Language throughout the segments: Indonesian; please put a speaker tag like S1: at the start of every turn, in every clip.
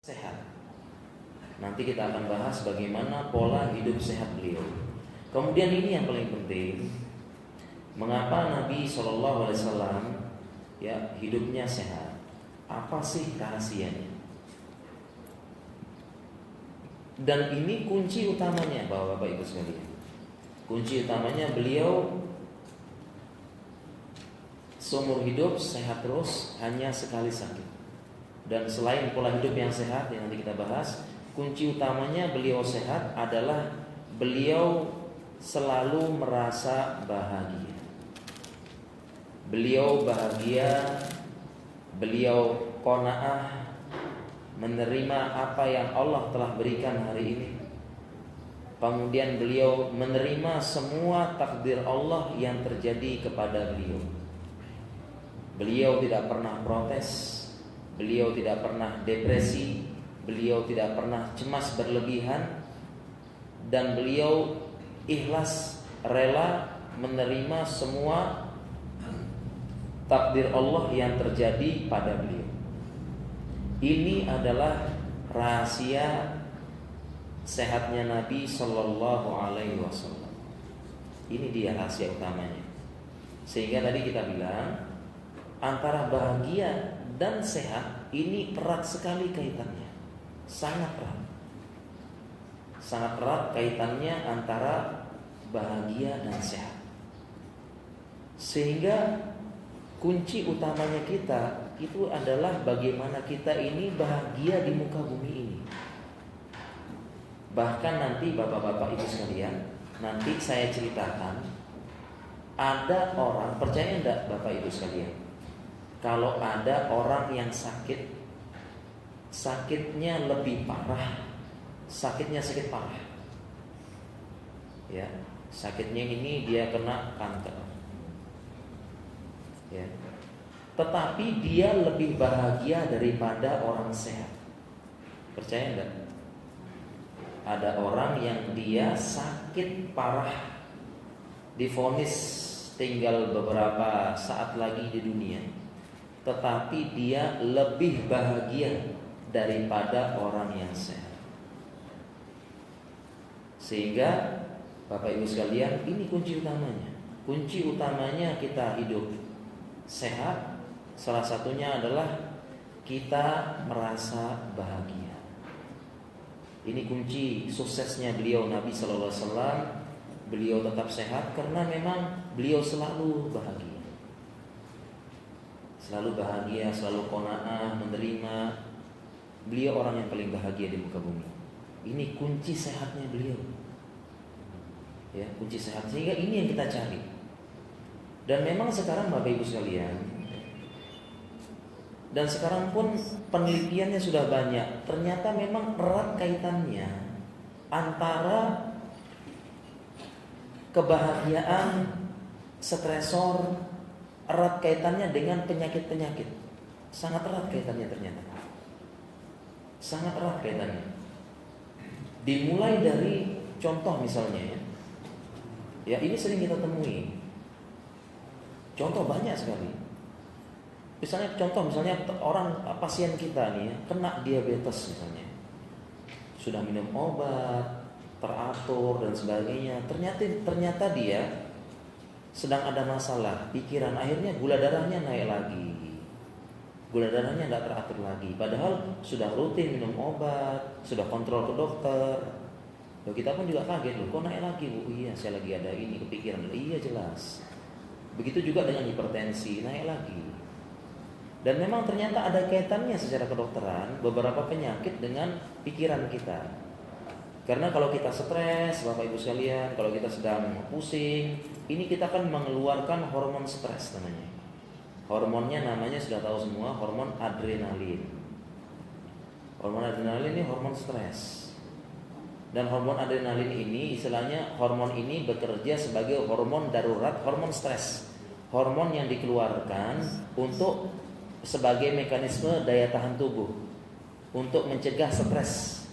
S1: sehat. Nanti kita akan bahas bagaimana pola hidup sehat beliau. Kemudian ini yang paling penting, mengapa Nabi SAW ya hidupnya sehat? Apa sih rahasianya? Dan ini kunci utamanya, Bapak Ibu sekalian. Kunci utamanya beliau seumur hidup sehat terus, hanya sekali sakit. Dan selain pola hidup yang sehat yang nanti kita bahas, kunci utamanya beliau sehat adalah beliau selalu merasa bahagia. Beliau bahagia, beliau qanaah menerima apa yang Allah telah berikan hari ini. Kemudian beliau menerima semua takdir Allah yang terjadi kepada beliau. Beliau tidak pernah protes, beliau tidak pernah depresi, beliau tidak pernah cemas berlebihan, dan beliau ikhlas rela menerima semua takdir Allah yang terjadi pada beliau. Ini adalah rahasia sehatnya Nabi Sallallahu Alaihi Wasallam. Ini dia rahasia utamanya. Sehingga tadi kita bilang antara bahagia dan sehat ini erat sekali kaitannya, sangat erat. Sangat erat kaitannya antara bahagia dan sehat. Sehingga kunci utamanya kita itu adalah bagaimana kita ini bahagia di muka bumi ini. Bahkan nanti bapak-bapak ibu sekalian, nanti saya ceritakan ada orang, percaya enggak bapak ibu sekalian, kalau ada orang yang sakit, sakitnya lebih parah, sakitnya sakit parah, ya, sakitnya ini dia kena kanker, ya, tetapi dia lebih bahagia daripada orang sehat. Percaya enggak? Ada orang yang dia sakit parah, divonis tinggal beberapa saat lagi di dunia, tetapi dia lebih bahagia daripada orang yang sehat. Sehingga Bapak Ibu sekalian, ini kunci utamanya. Kunci utamanya kita hidup sehat, salah satunya adalah kita merasa bahagia. Ini kunci suksesnya beliau Nabi Sallallahu Alaihi Wasallam. Beliau tetap sehat karena memang beliau selalu bahagia. Selalu bahagia, selalu qanaah, menerima. Beliau orang yang paling bahagia di muka bumi. Ini kunci sehatnya beliau. Ya, kunci sehat. Sehingga ini yang kita cari. Dan memang sekarang Bapak Ibu sekalian, dan sekarang pun penelitiannya sudah banyak, ternyata memang erat kaitannya antara kebahagiaan, stresor, erat kaitannya dengan penyakit-penyakit. Sangat erat kaitannya ternyata. Sangat erat kaitannya. Dimulai dari contoh misalnya, ya ini sering kita temui. Contoh banyak sekali. Misalnya orang pasien kita nih ya, kena diabetes misalnya, sudah minum obat, teratur dan sebagainya, ternyata dia sedang ada masalah pikiran, akhirnya gula darahnya naik lagi, gula darahnya tidak teratur lagi, padahal sudah rutin minum obat, sudah kontrol ke dokter. Loh, kita pun juga kaget, loh kok naik lagi Bu? Iya saya lagi ada ini kepikiran. Iya jelas. Begitu juga dengan hipertensi, naik lagi. Dan memang ternyata ada kaitannya secara kedokteran beberapa penyakit dengan pikiran kita. Karena kalau kita stres, Bapak Ibu sekalian, kalau kita sedang pusing, ini kita akan mengeluarkan hormon stres namanya. Hormonnya namanya sudah tahu semua, hormon adrenalin. Hormon adrenalin ini hormon stres. Dan hormon adrenalin ini istilahnya hormon ini bekerja sebagai hormon darurat, hormon stres. Hormon yang dikeluarkan untuk sebagai mekanisme daya tahan tubuh untuk mencegah stres.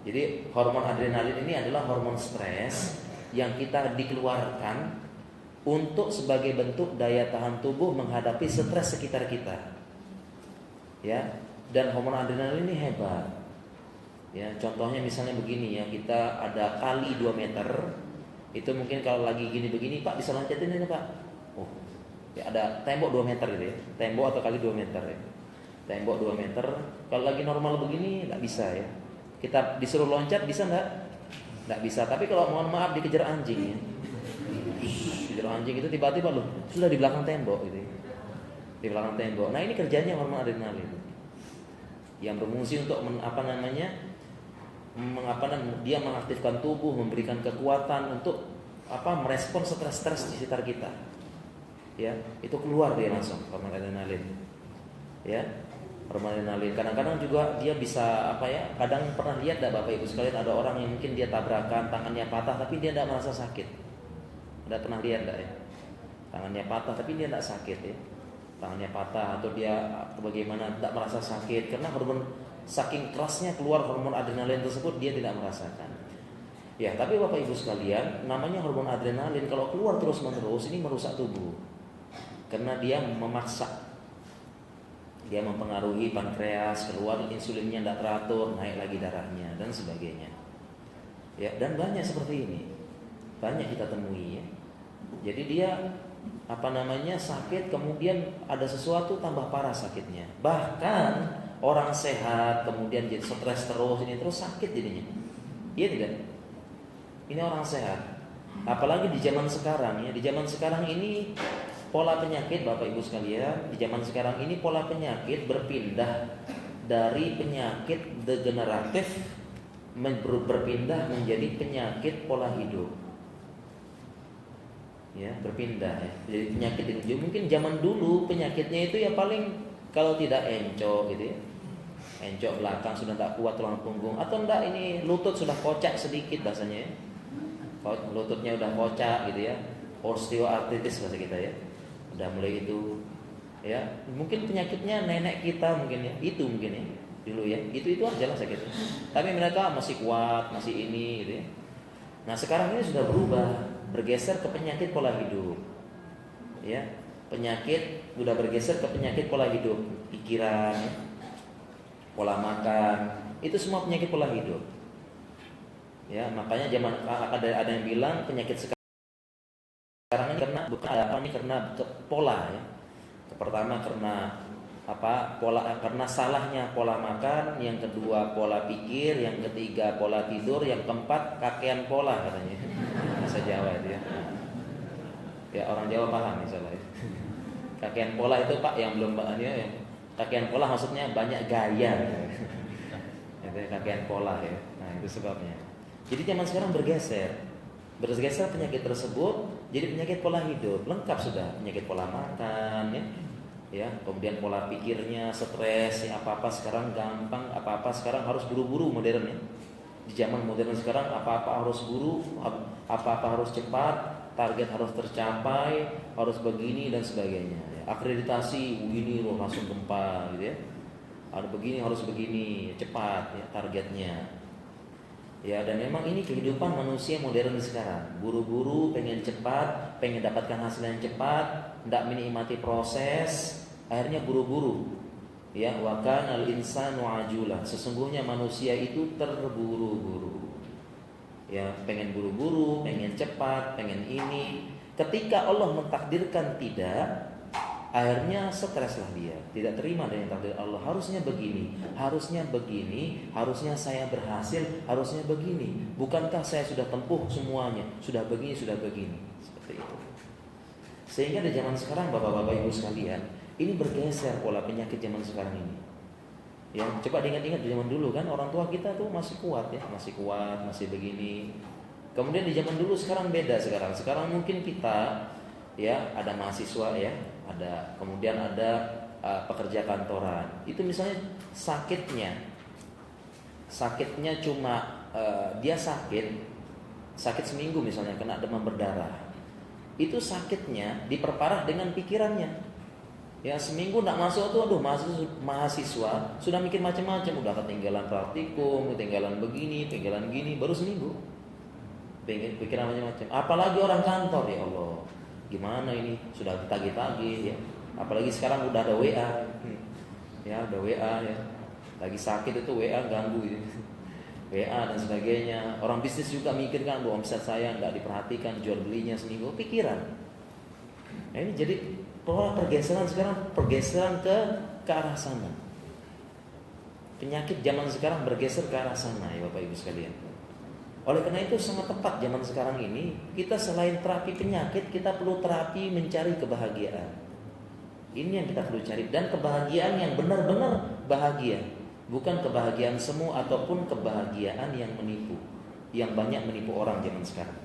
S1: Jadi hormon adrenalin ini adalah hormon stres yang kita dikeluarkan untuk sebagai bentuk daya tahan tubuh menghadapi stres sekitar kita. Ya, Dan hormon adrenalin ini hebat. Ya, contohnya misalnya begini ya, kita ada kali 2 meter. Itu mungkin kalau lagi gini begini, Pak bisa loncatin ini Pak. Oh, ya ada tembok 2 meter gitu ya. Tembok atau kali 2 meter ya. Tembok 2 meter. Kalau lagi normal begini nggak bisa ya. Kita disuruh loncat bisa nggak? Nggak bisa. Tapi kalau mohon maaf dikejar anjing ya. Dikejar anjing itu tiba-tiba loh sudah di belakang tembok gitu ya. Di belakang tembok. Nah ini kerjanya hormon adrenalin yang berfungsi untuk dia mengaktifkan tubuh, memberikan kekuatan untuk merespon stres-stres di sekitar kita. Ya, itu keluar dia langsung hormon adrenalin. Ya, hormon adrenalin. Kadang-kadang juga dia bisa kadang pernah lihat enggak Bapak Ibu sekalian ada orang yang mungkin dia tabrakan, tangannya patah tapi dia enggak merasa sakit. Ada pernah lihat enggak ya? Tangannya patah tapi dia enggak sakit ya. Tangannya patah atau dia bagaimana enggak merasa sakit karena hormon saking kerasnya keluar hormon adrenalin tersebut dia tidak merasakan. Ya, tapi Bapak Ibu sekalian, namanya hormon adrenalin kalau keluar terus-menerus ini merusak tubuh. Karena dia memaksa. Dia mempengaruhi pankreas, keluar insulinnya tidak teratur, naik lagi darahnya dan sebagainya. Ya, dan banyak seperti ini. Banyak kita temui ya. Jadi dia sakit kemudian ada sesuatu tambah parah sakitnya. Bahkan orang sehat kemudian jadi stres terus ini terus sakit jadinya. Iya tidak? Ini orang sehat. Apalagi di zaman sekarang ya, di zaman sekarang ini pola penyakit Bapak Ibu sekalian, di zaman sekarang ini pola penyakit berpindah dari penyakit degeneratif berpindah menjadi penyakit pola hidup. Ya, berpindah ya. Jadi penyakit itu mungkin zaman dulu penyakitnya itu ya paling kalau tidak encok gitu ya. Encok belakang sudah tak kuat tulang punggung atau enggak ini lutut sudah kocak sedikit bahasanya ya. Lututnya udah kocak gitu ya. Osteoartritis bahasa kita ya. Udah mulai itu ya. Mungkin penyakitnya nenek kita mungkin ya. Itu mungkin ya. Dulu ya. Itu aja lah sakitnya. Tapi mereka masih kuat, masih ini gitu ya. Nah, sekarang ini sudah berubah, bergeser ke penyakit pola hidup. Ya. Penyakit sudah bergeser ke penyakit pola hidup, pikiran, pola makan, itu semua penyakit pola hidup. Ya, makanya ada yang bilang penyakit sekarang ini karena pola ya. Pertama karena karena salahnya pola makan, yang kedua pola pikir, yang ketiga pola tidur, yang keempat kakean pola katanya. Bahasa Jawa itu ya. Ya orang Jawa paham misalnya. Kakean pola itu Pak yang belum yang kakean pola maksudnya banyak gaya. Itu kakean pola ya. Nah, itu sebabnya. Jadi zaman sekarang bergeser penyakit tersebut jadi penyakit pola hidup, lengkap sudah penyakit pola makan ya, kemudian pola pikirnya, stres, ya, apa-apa sekarang gampang, apa-apa sekarang harus buru-buru modern ya. Di zaman modern sekarang apa-apa harus buru, apa-apa harus cepat, target harus tercapai, harus begini dan sebagainya. Ya. Akreditasi begini loh langsung gempa gitu ya. Harus begini, harus begini, cepat ya targetnya. Ya, dan memang ini kehidupan manusia modern sekarang. Buru-buru, pengen cepat, pengen dapatkan hasil yang cepat, tidak menikmati proses, akhirnya buru-buru. Ya, wa kanal insanu ajula. Sesungguhnya manusia itu terburu-buru. Ya, pengen buru-buru, pengen cepat, pengen ini. Ketika Allah mentakdirkan tidak, akhirnya streslah dia, tidak terima dengan takdir Allah. Harusnya begini, harusnya begini, harusnya saya berhasil, harusnya begini. Bukankah saya sudah tempuh semuanya, sudah begini, seperti itu. Sehingga di zaman sekarang bapak-bapak ibu sekalian, ini bergeser pola penyakit zaman sekarang ini. Ya, coba diingat-ingat di zaman dulu kan orang tua kita tuh masih kuat ya, masih begini. Kemudian di zaman dulu sekarang beda sekarang. Sekarang mungkin kita ya ada mahasiswa ya. Kemudian ada pekerja kantoran. Itu misalnya sakitnya cuma dia sakit seminggu misalnya kena demam berdarah. Itu sakitnya diperparah dengan pikirannya. Ya seminggu nak masuk tuh, mahasiswa sudah mikir macam-macam, udah ketinggalan praktikum, ketinggalan begini, ketinggalan gini, baru seminggu pikiran macam-macam. Apalagi orang kantor, ya Allah. Gimana ini sudah ditagih-tagih ya, apalagi sekarang udah ada WA ya, udah WA ya, Lagi sakit itu WA ganggu gitu. WA dan sebagainya. Orang bisnis juga mikirkan bahwa omset saya nggak diperhatikan, jual belinya seminggu, pikiran. Nah, ini jadi pola pergeseran sekarang, pergeseran ke arah sana. Penyakit zaman sekarang bergeser ke arah sana ya Bapak Ibu sekalian. Oleh karena itu sangat tepat zaman sekarang ini, kita selain terapi penyakit, kita perlu terapi mencari kebahagiaan. Ini yang kita perlu cari, dan kebahagiaan yang benar-benar bahagia, bukan kebahagiaan semu ataupun kebahagiaan yang menipu, yang banyak menipu orang zaman sekarang.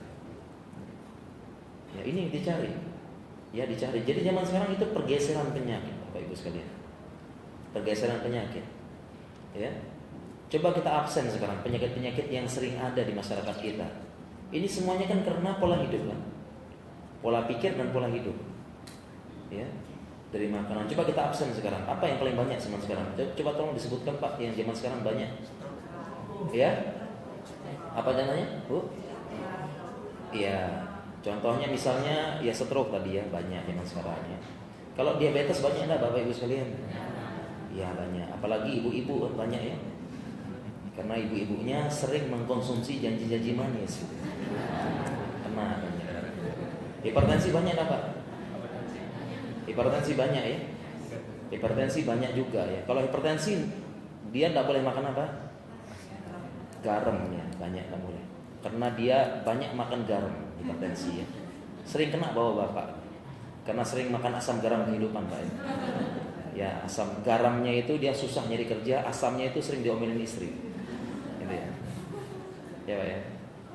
S1: Ya, ini yang dicari. Ya, dicari. Jadi zaman sekarang itu pergeseran penyakit, Bapak Ibu sekalian. Pergeseran penyakit. Ya. Coba kita absen sekarang penyakit-penyakit yang sering ada di masyarakat kita. Ini semuanya kan karena pola hidup kan? Pola pikir dan pola hidup. Ya. Dari makanan. Coba kita absen sekarang. Apa yang paling banyak zaman sekarang? Coba tolong disebutkan Pak yang zaman sekarang banyak. Ya? Apa namanya? Bu? Iya. Contohnya misalnya ya stroke tadi ya, banyak zaman sekarang ya. Kalau diabetes banyak enggak Bapak Ibu sekalian? Ya banyak. Apalagi ibu-ibu banyak ya. Karena ibu-ibunya sering mengkonsumsi janji-janji manis. Kena banyak. Hipertensi banyak enggak Pak? Hipertensi banyak ya. Hipertensi banyak juga ya. Kalau hipertensi dia tidak boleh makan apa? Garamnya banyak tidak boleh. Karena dia banyak makan garam, hipertensi ya. Sering kena bapak-bapak. Karena sering makan asam garam kehidupan Pak ya. Ya, asam garamnya itu dia susah nyari kerja, asamnya itu sering diomelin istri. Gitu ya. Ya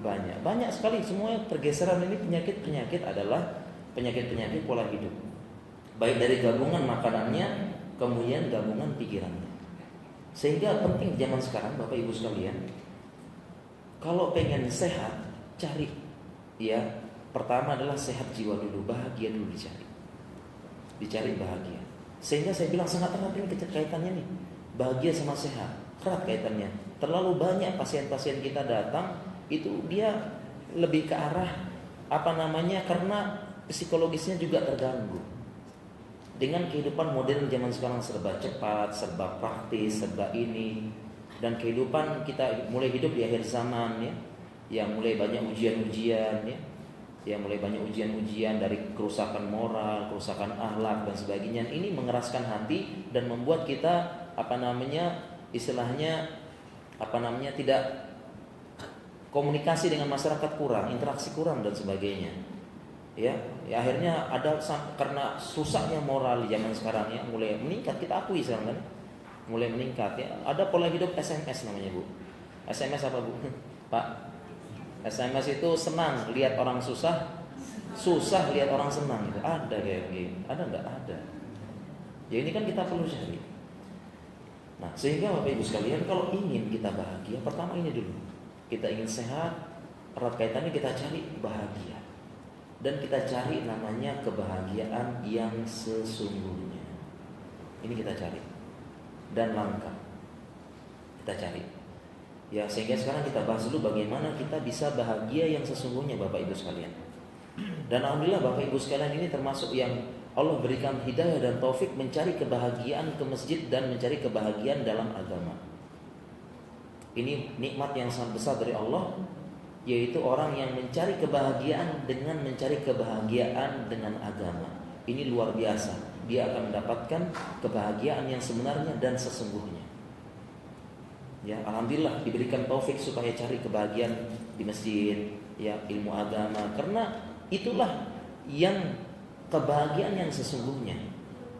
S1: Pak ya. Banyak sekali semua pergeseran ini penyakit-penyakit adalah penyakit-penyakit pola hidup. Baik dari gabungan makanannya, kemudian gabungan pikirannya. Sehingga penting zaman sekarang Bapak Ibu sekalian, kalau pengen sehat, cari ya, pertama adalah sehat jiwa dulu, bahagia dulu dicari. Dicari bahagia. Sehingga saya bilang sangat erat ini kaitannya nih. Bahagia sama sehat, erat kaitannya. Terlalu banyak pasien-pasien kita datang itu dia lebih ke arah karena psikologisnya juga terganggu. Dengan kehidupan modern zaman sekarang serba cepat, serba praktis, serba ini, dan kehidupan kita mulai hidup di akhir zaman ya, yang mulai banyak ujian-ujian ya, yang mulai banyak ujian-ujian dari kerusakan moral, kerusakan akhlak dan sebagainya. Ini mengeraskan hati dan membuat kita tidak komunikasi dengan masyarakat kurang, interaksi kurang dan sebagainya. Ya akhirnya ada karena susahnya moral zaman sekarang ya mulai meningkat, kita akui sekarang kan mulai meningkat ya. Ada pola hidup SMS namanya Bu. SMS apa Bu? Pak, SMS itu senang lihat orang susah, susah lihat orang senang gitu. Ada kayak gini? Ada enggak? Ada. Ya ini kan kita perlu cari. Nah sehingga Bapak Ibu sekalian, kalau ingin kita bahagia, pertama ini dulu. Kita ingin sehat, erat kaitannya kita cari bahagia. Dan kita cari namanya kebahagiaan yang sesungguhnya. Ini kita cari. Dan langka. Kita cari. Ya, sehingga sekarang kita bahas dulu bagaimana kita bisa bahagia yang sesungguhnya Bapak Ibu sekalian. Dan alhamdulillah Bapak Ibu sekalian ini termasuk yang Allah berikan hidayah dan taufik mencari kebahagiaan ke masjid dan mencari kebahagiaan dalam agama. Ini nikmat yang sangat besar dari Allah, yaitu orang yang mencari kebahagiaan dengan mencari kebahagiaan dengan agama. Ini luar biasa. Dia akan mendapatkan kebahagiaan yang sebenarnya dan sesungguhnya. Ya, alhamdulillah diberikan taufik supaya cari kebahagiaan di masjid, ya, ilmu agama. Karena itulah yang kebahagiaan yang sesungguhnya.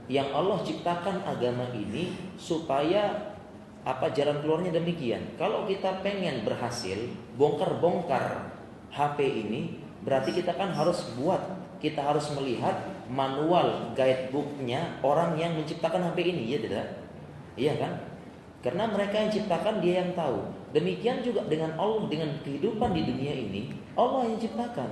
S1: Yang Allah ciptakan agama ini supaya jalan keluarnya demikian. Kalau kita pengen berhasil bongkar-bongkar HP ini, berarti kita kan harus kita harus melihat manual guidebooknya orang yang menciptakan HP ini, ya tidak? Iya kan? Karena mereka yang ciptakan, dia yang tahu. Demikian juga dengan Allah, dengan kehidupan di dunia ini, Allah yang ciptakan.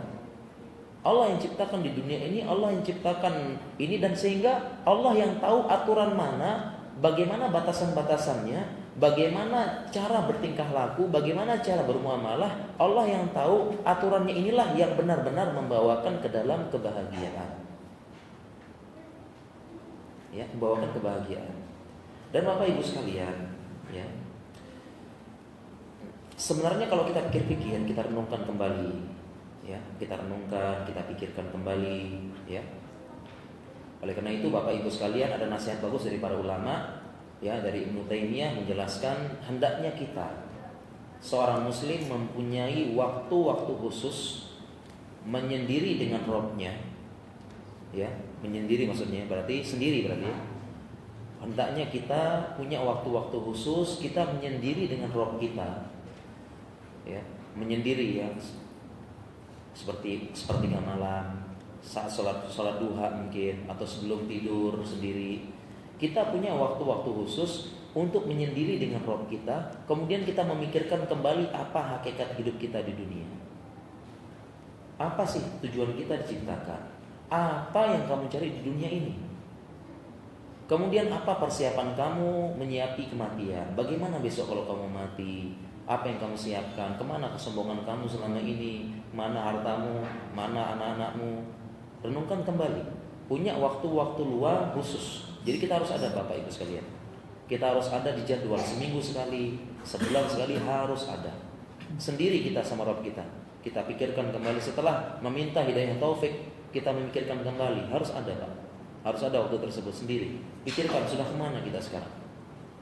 S1: Allah yang ciptakan di dunia ini, Allah yang ciptakan ini, dan sehingga Allah yang tahu aturan mana, bagaimana batasan-batasannya, bagaimana cara bertingkah laku, bagaimana cara bermuamalah. Allah yang tahu aturannya, inilah yang benar-benar membawakan ke dalam kebahagiaan. Ya, membawakan kebahagiaan. Dan Bapak Ibu sekalian, Ya. Sebenarnya kalau kita pikir-pikir, kita renungkan kembali, ya, kita renungkan, kita pikirkan kembali, ya. Oleh karena itu Bapak Ibu sekalian, ada nasihat bagus dari para ulama, ya, dari Ibnu Taimiyah menjelaskan hendaknya kita seorang muslim mempunyai waktu-waktu khusus menyendiri dengan Rabb-nya. Ya, menyendiri maksudnya berarti sendiri berarti. Ya. Hendaknya kita punya waktu-waktu khusus kita menyendiri dengan Rabb kita. Ya, menyendiri ya. Seperti sepertiga malam, saat sholat duha mungkin, atau sebelum tidur sendiri. Kita punya waktu-waktu khusus untuk menyendiri dengan Rabb kita. Kemudian kita memikirkan kembali apa hakikat hidup kita di dunia. Apa sih tujuan kita diciptakan? Apa yang kamu cari di dunia ini? Kemudian apa persiapan kamu menyiapi kematian? Bagaimana besok kalau kamu mati? Apa yang kamu siapkan? Kemana kesombongan kamu selama ini? Mana hartamu? Mana anak-anakmu? Renungkan kembali. Punya waktu-waktu luang khusus. Jadi kita harus ada Bapak Ibu sekalian. Kita harus ada di jadwal, seminggu sekali, sebulan sekali harus ada. Sendiri kita sama Rabb kita. Kita pikirkan kembali setelah meminta hidayah taufik, kita memikirkan kembali. Harus ada Pak. Harus ada waktu tersebut sendiri. Pikirkan sudah kemana kita sekarang.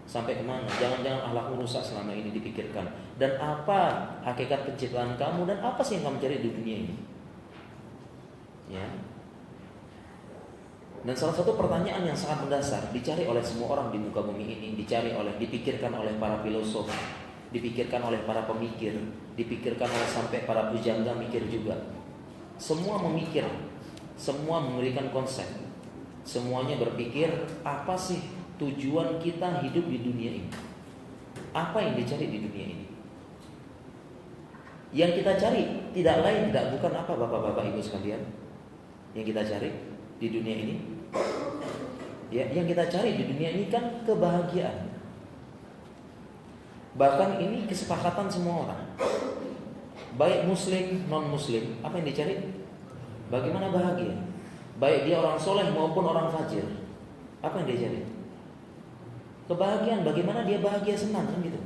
S1: Sampai kemana? Jangan-jangan akhlakmu rusak selama ini dipikirkan. Dan apa hakikat penciptaan kamu dan apa sih yang kamu cari di dunia ini? Ya. Dan salah satu pertanyaan yang sangat mendasar dicari oleh semua orang di muka bumi ini, dipikirkan oleh para filosof, dipikirkan oleh para pemikir, dipikirkan oleh sampai para pujangga mikir juga. Semua memikir, semua memberikan konsep. Semuanya berpikir apa sih tujuan kita hidup di dunia ini? Apa yang dicari di dunia ini? Yang kita cari tidak lain tidak bukan apa Bapak-bapak Ibu sekalian? Yang kita cari di dunia ini, ya, yang kita cari di dunia ini kan kebahagiaan. Bahkan ini kesepakatan semua orang, baik muslim non muslim. Apa yang dicari? Bagaimana bahagia? Baik dia orang soleh maupun orang fajir. Apa yang dia cari? Kebahagiaan. Bagaimana dia bahagia senang kan gitu.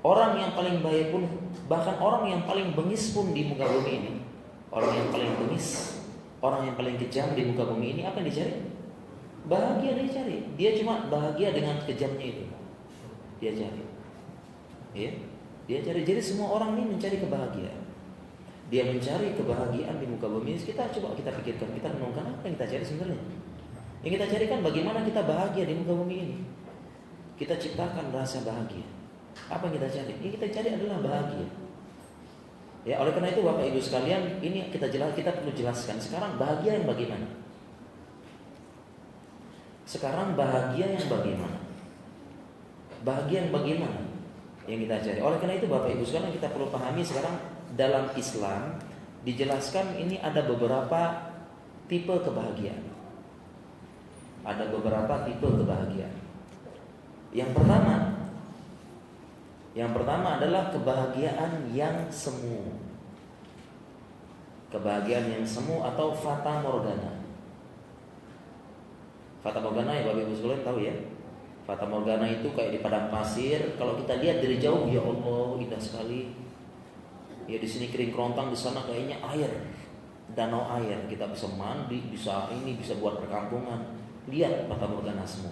S1: Orang yang paling baik pun, bahkan orang yang paling bengis pun di muka bumi ini, orang yang paling bengis, orang yang paling kejam di muka bumi ini, apa yang dicari? Bahagia dia cari. Dia cuma bahagia dengan kejamnya itu. Dia cari. Ya, dia cari. Jadi semua orang ini mencari kebahagiaan. Dia mencari kebahagiaan di muka bumi. Kita coba kita pikirkan, kita renungkan apa yang kita cari sebenarnya. Yang kita cari kan bagaimana kita bahagia di muka bumi ini. Kita ciptakan rasa bahagia. Apa yang kita cari? Yang kita cari adalah bahagia. Ya, oleh karena itu Bapak Ibu sekalian, ini kita perlu jelaskan sekarang bahagia yang bagaimana? Sekarang bahagia yang bagaimana? Bahagia yang bagaimana yang kita cari? Oleh karena itu Bapak Ibu sekalian, kita perlu pahami sekarang dalam Islam dijelaskan ini ada beberapa tipe kebahagiaan. Ada beberapa tipe kebahagiaan. Yang pertama adalah kebahagiaan yang semu. Kebahagiaan yang semu atau fata morgana. Fata morgana ya Bapak Ibu sekalian tahu ya. Fata morgana itu kayak di padang pasir. Kalau kita lihat dari jauh, ya Allah indah sekali. Ya di sini kering kerontang, di sana kayaknya air, danau air. Kita bisa mandi, bisa buat perkampungan. Lihat fata morgana semu.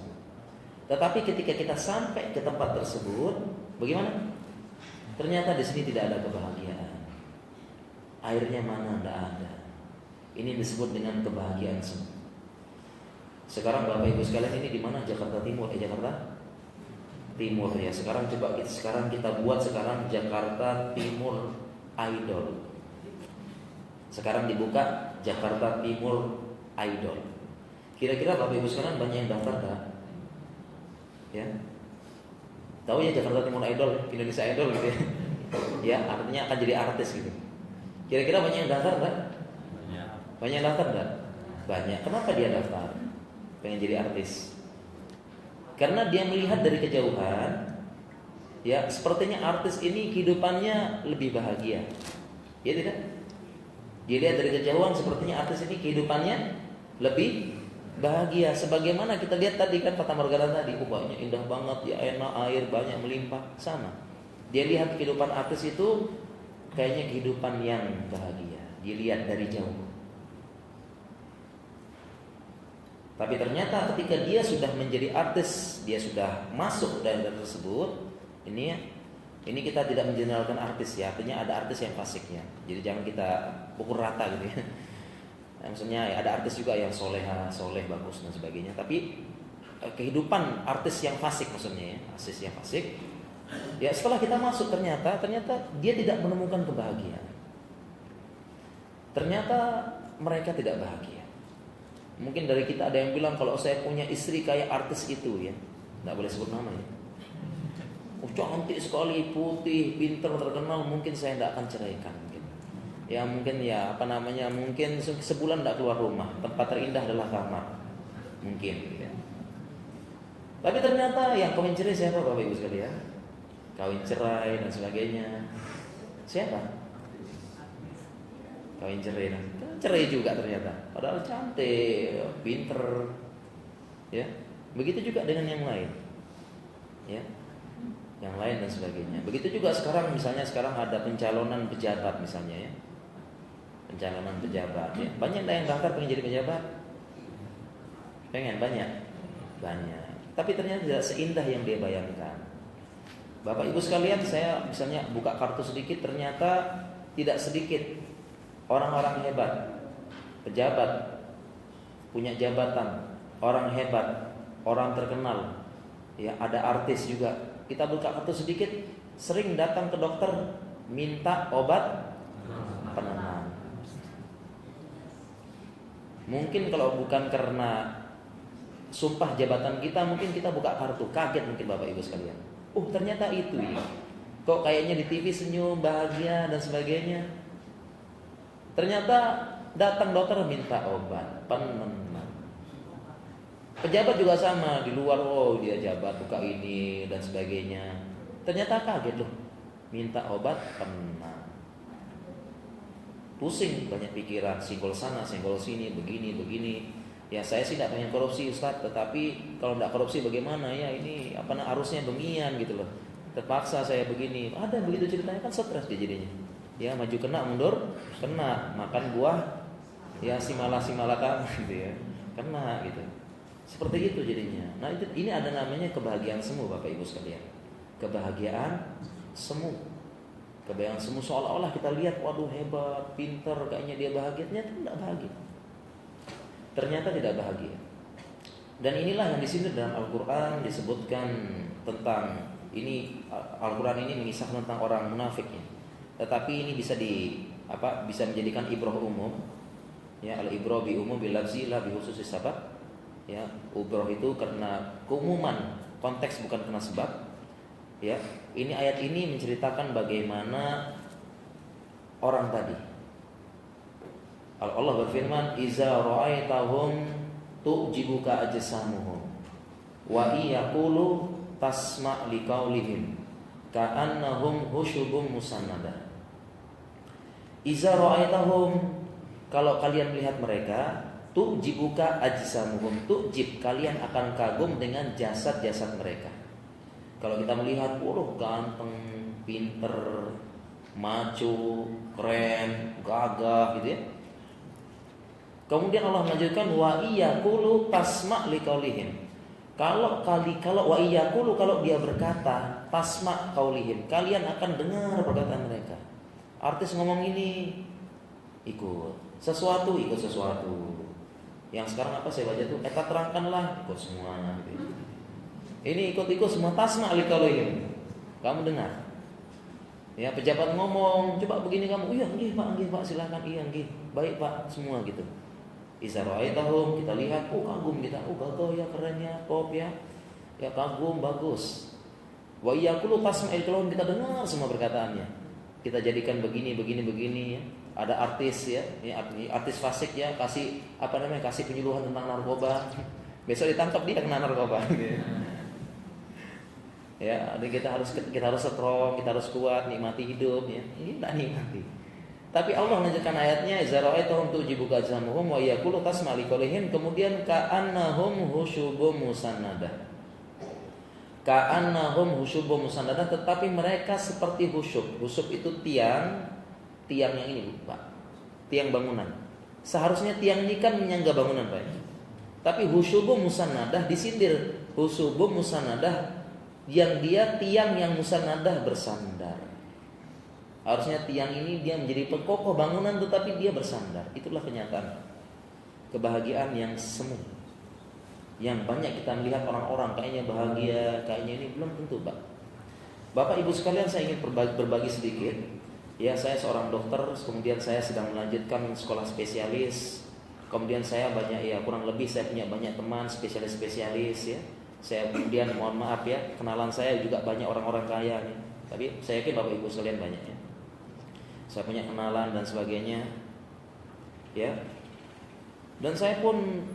S1: Tetapi ketika kita sampai ke tempat tersebut, bagaimana? Ternyata di sini tidak ada kebahagiaan. Airnya mana? Tidak ada. Ini disebut dengan kebahagiaan semu. Sekarang Bapak Ibu sekalian, ini di mana? Jakarta Timur. Jakarta Timur ya. Sekarang kita buat Jakarta Timur Idol. Sekarang dibuka Jakarta Timur Idol. Kira-kira Bapak Ibu sekalian banyak yang daftar enggak? Ya. Tahu ya Jakarta Timur Idol, Indonesia Idol gitu ya. Ya, artinya akan jadi artis gitu. Kira-kira banyak yang daftar enggak? Banyak. Banyak yang daftar enggak? Banyak. Kenapa dia daftar? Pengen jadi artis. Karena dia melihat dari kejauhan, ya, sepertinya artis ini kehidupannya lebih bahagia. Ya tidak? Dia lihat dari kejauhan sepertinya artis ini kehidupannya lebih bahagia. Sebagaimana kita lihat tadi kan Fata Morgana tadi, banyak indah banget, ya enak, air banyak melimpah, sama. Dia lihat kehidupan artis itu kayaknya kehidupan yang bahagia. Dilihat dari jauh. Tapi ternyata ketika dia sudah menjadi artis, dia sudah masuk dalam tersebut, ini kita tidak mengeneralkan artis ya, artinya ada artis yang fasiknya. Jadi jangan kita pukul rata gitu ya. Maksudnya ada artis juga yang soleh bagus dan sebagainya. Tapi kehidupan artis yang fasik maksudnya ya, artis yang fasik. Ya setelah kita masuk ternyata dia tidak menemukan kebahagiaan. Ternyata mereka tidak bahagia. Mungkin dari kita ada yang bilang kalau saya punya istri kayak artis itu ya, nggak boleh sebut nama ya. Oh cantik sekali, putih, pinter, terkenal, mungkin saya tidak akan ceraikan. Ya mungkin ya mungkin sebulan tidak keluar rumah, tempat terindah adalah kamar, mungkin. Ya. Tapi ternyata yang kawin cerai siapa Bapak Ibu sekalian? Kawin cerai dan sebagainya. Siapa? Kawin cerai dan cerai juga ternyata. Padahal cantik, pinter, ya. Begitu juga dengan yang lain, ya, yang lain dan sebagainya. Begitu juga sekarang misalnya ada pencalonan pejabat misalnya ya, pencalonan pejabat. Ya. Banyak yang daftar pengen jadi pejabat, pengen banyak. Tapi ternyata tidak seindah yang dia bayangkan. Bapak Ibu sekalian, saya misalnya buka kartu sedikit, ternyata tidak sedikit orang-orang hebat, pejabat, punya jabatan, orang hebat, orang terkenal, ya ada artis juga. Kita buka kartu sedikit, sering datang ke dokter minta obat penenang. Mungkin kalau bukan karena sumpah jabatan kita, mungkin kita buka kartu kaget mungkin Bapak Ibu sekalian. Ternyata itu ya. Kok kayaknya di TV senyum, bahagia dan sebagainya. Ternyata datang dokter minta obat penenang. Pejabat juga sama, di luar dia jabat buka ini dan sebagainya. Ternyata kaget loh, minta obat penenang. Pusing, banyak pikiran, singgol sana, singgol sini, begini. Ya saya sih tidak pengen korupsi Ustaz, tetapi kalau tidak korupsi bagaimana ya, ini arusnya demikian gitu loh. Terpaksa saya begini. Ada begitu ceritanya, kan stres dia jadinya. Ya maju kena, mundur kena, makan buah ya simala kamu gitu ya. Kena gitu. Seperti itu jadinya. Nah ini ada namanya kebahagiaan semu Bapak Ibu sekalian. Kebahagiaan semu. Kebahagiaan semu seolah-olah kita lihat, waduh hebat, pinter, kayaknya dia bahagia. Ternyata tidak bahagia. Ternyata tidak bahagia. Dan inilah yang di sini dalam Al-Quran disebutkan tentang ini. Al-Quran ini mengisahkan tentang orang munafiknya. Tetapi ini bisa menjadikan ibrah umum. Ya, al-ibrah bi umum bil lafzi la bi khususis sabab. Ya, ibrah itu karena keumuman konteks bukan karena sebab. Ya, ini ayat ini menceritakan bagaimana orang tadi. Allah berfirman, "Iza ra'aitahum tu'jibuka ajsamuhum wa iyaqulu tasma' liqaulihim ka'annahum husyubum musannada." Iza ra'aitahum, kalau kalian melihat mereka, tu'jibuka ajsamuhum, tu'jib, kalian akan kagum dengan jasad-jasad mereka. Kalau kita melihat, ganteng, pinter, maju, keren, gagah gitu ya. Kemudian Allah melanjutkan wa iyaqulu tasma' liqaulihim. Kalau wa iyaqulu, kalau dia berkata tasma' qaulihim, kalian akan dengar perkataan mereka. Artis ngomong ini ikut sesuatu. Yang sekarang apa saya baca tuh, eta terangkanlah, ikut semua gitu. Ini ikut semua, tasma' liqaulihim. Kamu dengar. Ya, pejabat ngomong, coba begini kamu, iya nggih Pak, silakan, iya nggih. Baik Pak, semua gitu. Iza ra'aitahum, kita lihat, kagum kita, gagah ya, keren ya, top ya. Ya kagum, bagus. Wa yaqulu tasma'il qaulihim, kita dengar semua perkataannya. Kita jadikan begini ya. Ada artis ya, artis fasik ya, kasih penyuluhan tentang narkoba. Besok ditangkap dia kena narkoba. Ya, kita harus strong, kita harus kuat, nikmati hidup ya. Ini tidak nikmati. Tapi Allah melanjutkan ayatnya, "Idza ra'aitahum tu'jibuka ajsamuhum wa yaqulu tasma' liqaulihim." Kemudian ka'annahum husyubum musannadah. Ka'annahum husyubum musannadah, tetapi mereka seperti husyub. Husyub itu tiang yang ini, Pak. Tiang bangunan. Seharusnya tiang ini kan menyangga bangunan, Pak. Tapi husyubum musannadah disindir. Husyubum musannadah yang dia tiang yang musannadah bersandar. Harusnya tiang ini dia menjadi pokok bangunan tetapi dia bersandar. Itulah kenyataan kebahagiaan yang semu. Yang banyak kita melihat orang-orang kayaknya bahagia, kayaknya ini belum tentu, Pak. Bapak Ibu sekalian, saya ingin berbagi sedikit. Ya, saya seorang dokter, kemudian saya sedang melanjutkan sekolah spesialis. Kemudian saya banyak, ya kurang lebih saya punya banyak teman spesialis-spesialis ya. Saya kemudian mohon maaf ya, kenalan saya juga banyak orang-orang kaya nih. Tapi saya yakin Bapak Ibu sekalian banyak ya. Saya punya kenalan dan sebagainya, ya. Dan saya pun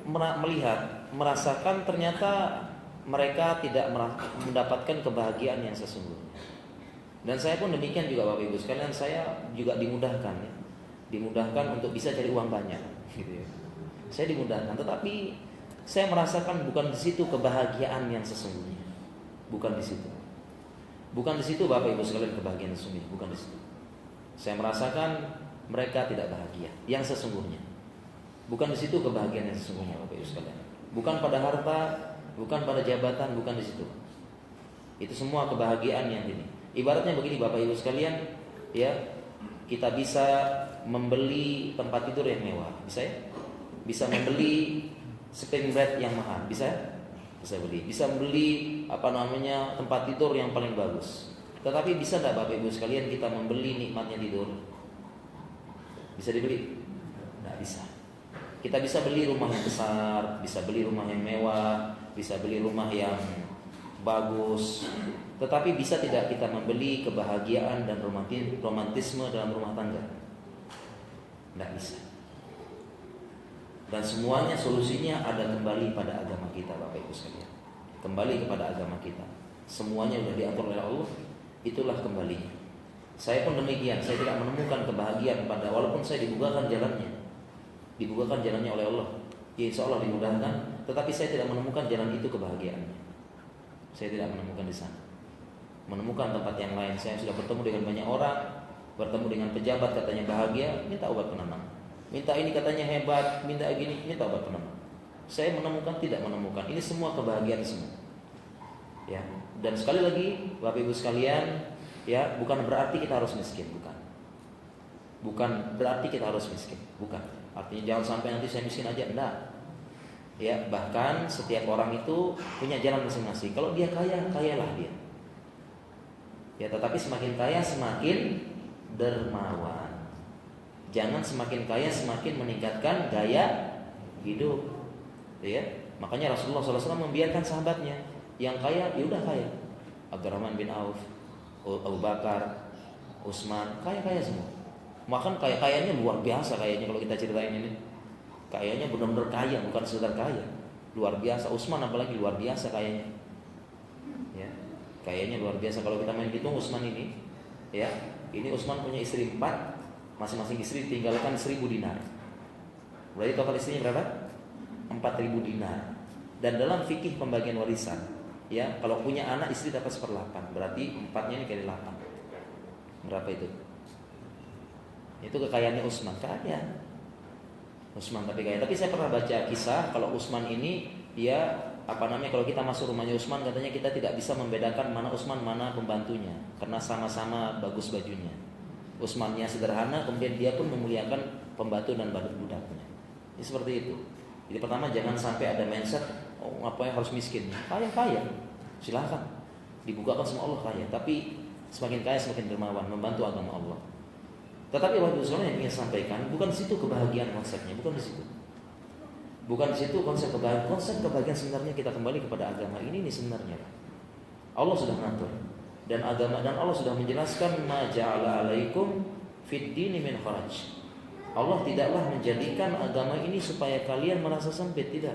S1: merasakan ternyata mereka tidak mendapatkan kebahagiaan yang sesungguhnya. Dan saya pun demikian juga Bapak Ibu sekalian, saya juga dimudahkan ya. Dimudahkan untuk bisa cari uang banyak gitu ya. Saya dimudahkan, tetapi saya merasakan bukan di situ kebahagiaan yang sesungguhnya. Bukan di situ. Bukan di situ Bapak Ibu sekalian kebahagiaan sesungguhnya, bukan di situ. Saya merasakan mereka tidak bahagia yang sesungguhnya. Bukan di situ kebahagiaan yang sesungguhnya Bapak Ibu sekalian. Bukan pada harta, bukan pada jabatan, bukan di situ. Itu semua kebahagiaan yang ini. Ibaratnya begini Bapak Ibu sekalian, ya, kita bisa membeli tempat tidur yang mewah, bisa ya? Bisa membeli spring bed yang mahal, bisa ya? Bisa beli. Bisa beli tempat tidur yang paling bagus. Tetapi bisa tidak Bapak Ibu sekalian kita membeli nikmatnya tidur? Bisa dibeli? Tidak bisa. Kita bisa beli rumah yang besar, bisa beli rumah yang mewah, bisa beli rumah yang bagus. Tetapi bisa tidak kita membeli kebahagiaan dan romantisme dalam rumah tangga? Tidak bisa. Dan semuanya solusinya ada kembali pada agama kita Bapak Ibu sekalian. Kembali kepada agama kita. Semuanya sudah diatur oleh Allah. Itulah kembalinya. Saya pun demikian. Saya tidak menemukan kebahagiaan pada, walaupun saya dibukakan jalannya oleh Allah. Ya insya Allah dimudahkan. Tetapi saya tidak menemukan jalan itu kebahagiaannya. Saya tidak menemukan di sana. Menemukan tempat yang lain. Saya sudah bertemu dengan banyak orang, bertemu dengan pejabat katanya bahagia, minta obat penenang. Minta ini katanya hebat, minta gini, minta obat penenang. Saya tidak menemukan. Ini semua kebahagiaan semua. Ya. Dan sekali lagi Bapak Ibu sekalian, ya, bukan berarti kita harus miskin, bukan. Bukan berarti kita harus miskin, bukan. Artinya jangan sampai nanti saya miskin aja, enggak. Ya, bahkan setiap orang itu punya jalan masing-masing. Kalau dia kaya, kayalah dia. Ya, tetapi semakin kaya semakin dermawan. Jangan semakin kaya semakin meningkatkan gaya hidup. Ya, makanya Rasulullah SAW membiarkan sahabatnya yang kaya, ya udah kaya. Abdurrahman bin Auf, Abu Bakar, Utsman, kaya-kaya semua. Makan kaya-kayanya luar biasa kayaknya kalau kita ceritain ini. Kayaknya benar-benar kaya, bukan sekedar kaya. Luar biasa. Utsman apalagi luar biasa kayaknya. Ya. Kayaknya luar biasa kalau kita main hitung Utsman ini, ya. Ini Utsman punya istri 4, masing-masing istri tinggalkan 1.000 dinar. Berarti total istrinya berapa? 4.000 dinar. Dan dalam fikih pembagian warisan, ya, kalau punya anak istri dapat 1/8, berarti 4-nya ini kali 8. Berapa itu? Itu kekayaannya Utsman, kaya. Utsman tapi kaya. Tapi saya pernah baca kisah kalau Utsman ini, ya, kalau kita masuk rumahnya Utsman, katanya kita tidak bisa membedakan mana Utsman mana pembantunya karena sama-sama bagus bajunya. Utsmannya sederhana, kemudian dia pun memuliakan pembantu dan budaknya. Ini seperti itu. Jadi pertama jangan sampai ada mindset harus miskin. Kaya, silakan. Dibukakan semua Allah kaya, tapi semakin kaya semakin dermawan, membantu agama Allah. Tetapi waktu soalnya yang ingin sampaikan, bukan di situ kebahagiaan konsepnya, bukan di situ. Bukan di situ konsep kebahagiaan. Konsep kebahagiaan sebenarnya kita kembali kepada agama ini sebenarnya. Allah sudah mengatur dan Allah sudah menjelaskan ma ja'ala 'alaikum fid dini min kharaj. Allah tidaklah menjadikan agama ini supaya kalian merasa sempit, tidak.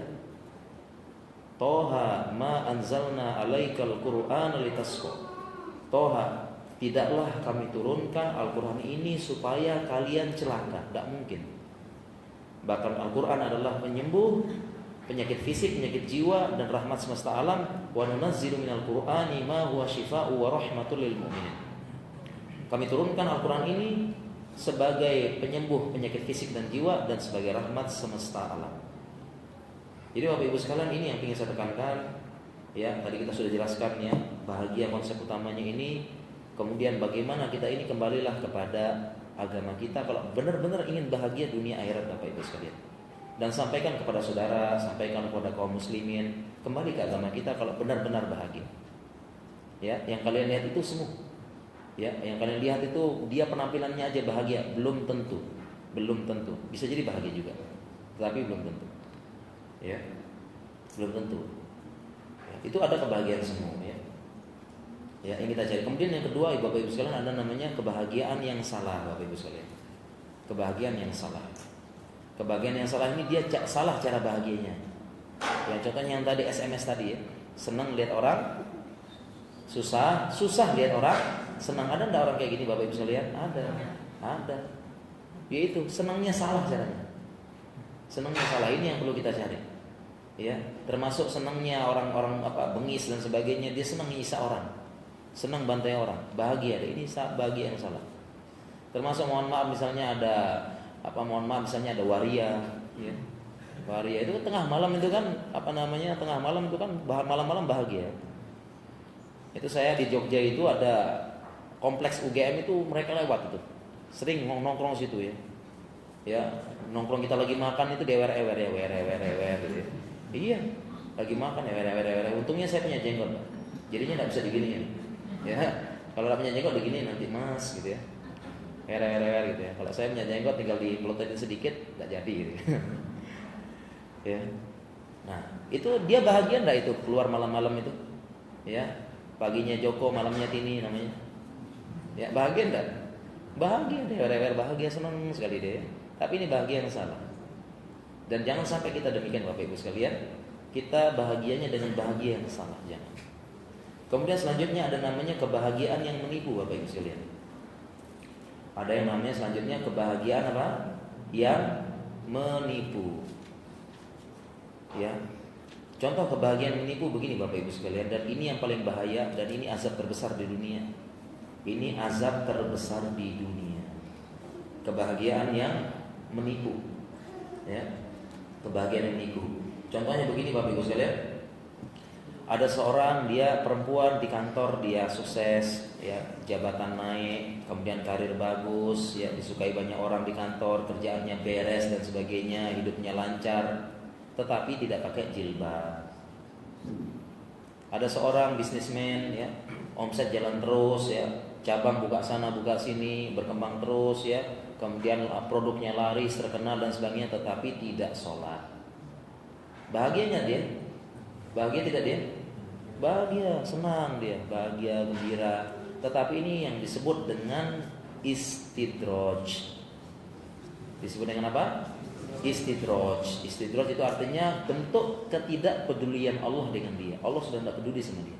S1: Toha ma anzalna 'alaikal qur'ana litasqa. Toha, tidaklah kami turunkan Al-Quran ini supaya kalian celaka. Tidak mungkin. Bahkan Al-Quran adalah penyembuh penyakit fisik, penyakit jiwa, dan rahmat semesta alam. Wa nunazzilu minal Qur'ani ma huwa syifaa'u wa rahmatul lil mu'minin. Kami turunkan Al-Quran ini sebagai penyembuh penyakit fisik dan jiwa dan sebagai rahmat semesta alam. Jadi Bapak Ibu sekalian, ini yang ingin saya tekankan. Ya, tadi kita sudah jelaskan ya, bahagia konsep utamanya ini. Kemudian bagaimana kita ini kembalilah kepada agama kita kalau benar-benar ingin bahagia dunia akhirat Bapak Ibu sekalian. Dan sampaikan kepada saudara, sampaikan kepada kaum muslimin, kembali ke agama kita kalau benar-benar bahagia. Ya, yang kalian lihat itu semua. Ya, yang kalian lihat itu dia penampilannya aja bahagia, belum tentu. Belum tentu. Bisa jadi bahagia juga, tetapi belum tentu. Ya, belum tentu. Ya, itu ada kebahagiaan semua ya. Ya, yang kita cari. Kemudian yang kedua, Bapak Ibu sekalian, ada namanya kebahagiaan yang salah, Bapak Ibu sekalian. Kebahagiaan yang salah. Kebahagiaan yang salah ini dia salah cara bahagianya. Ya, contohnya yang tadi SMS tadi ya. Senang lihat orang, susah lihat orang, senang. Ada enggak orang kayak gini Bapak Ibu sekalian? Ada. Yaitu senangnya salah caranya. Senangnya salah, ini yang perlu kita cari. Ya, termasuk senangnya orang-orang bengis dan sebagainya, dia senang nyiksa orang. Senang bantai orang, bahagia. Ini bahagia yang salah. Termasuk mohon maaf misalnya ada misalnya ada waria, ya. Waria itu tengah malam itu kan tengah malam itu kan malam-malam bahagia. Itu saya di Jogja itu ada kompleks UGM itu mereka lewat itu. Sering nongkrong situ ya. Ya, nongkrong kita lagi makan itu dewer-ewer ya, wer gitu ya. Iya, lagi makan ya wer. Untungnya saya punya jenggot, jadinya enggak bisa diginiin. Ya, kalau punya jenggot begini nanti Mas gitu ya. Wer gitu ya. Kalau saya punya jenggot tinggal dipelototin sedikit enggak jadi gitu. Ya. Nah, itu dia bahagia enggak itu keluar malam-malam itu? Ya. Paginya Joko, malamnya Tini namanya. Ya, bahagia enggak? Bahagia deh, wer bahagia, senang sekali deh. Tapi ini bahagia yang salah. Dan jangan sampai kita demikian Bapak Ibu sekalian. Kita bahagianya dengan bahagia yang salah, jangan. Kemudian selanjutnya ada namanya kebahagiaan yang menipu Bapak Ibu sekalian. Ada yang namanya selanjutnya kebahagiaan apa? Yang menipu. Ya. Contoh kebahagiaan menipu begini Bapak Ibu sekalian, dan ini yang paling bahaya dan ini azab terbesar di dunia. Ini azab terbesar di dunia. Kebahagiaan yang menipu. Ya. Kebahagiaan yang menipu. Contohnya begini Bapak Ibu sekalian. Ada seorang, dia perempuan di kantor, dia sukses, ya, jabatan naik, kemudian karir bagus, ya, disukai banyak orang di kantor, kerjaannya beres dan sebagainya, hidupnya lancar, tetapi tidak pakai jilbab. Ada seorang bisnismen, ya, omset jalan terus, ya, cabang buka sana buka sini, berkembang terus, ya, kemudian produknya laris, terkenal dan sebagainya, tetapi tidak sholat. Bahagianya dia? Bahagia tidak dia? Bahagia, senang dia, bahagia, gembira. Tetapi ini yang disebut dengan istidraj. Disebut dengan apa? Istidraj. Istidraj itu artinya bentuk ketidakpedulian Allah dengan dia. Allah sudah tidak peduli sama dia.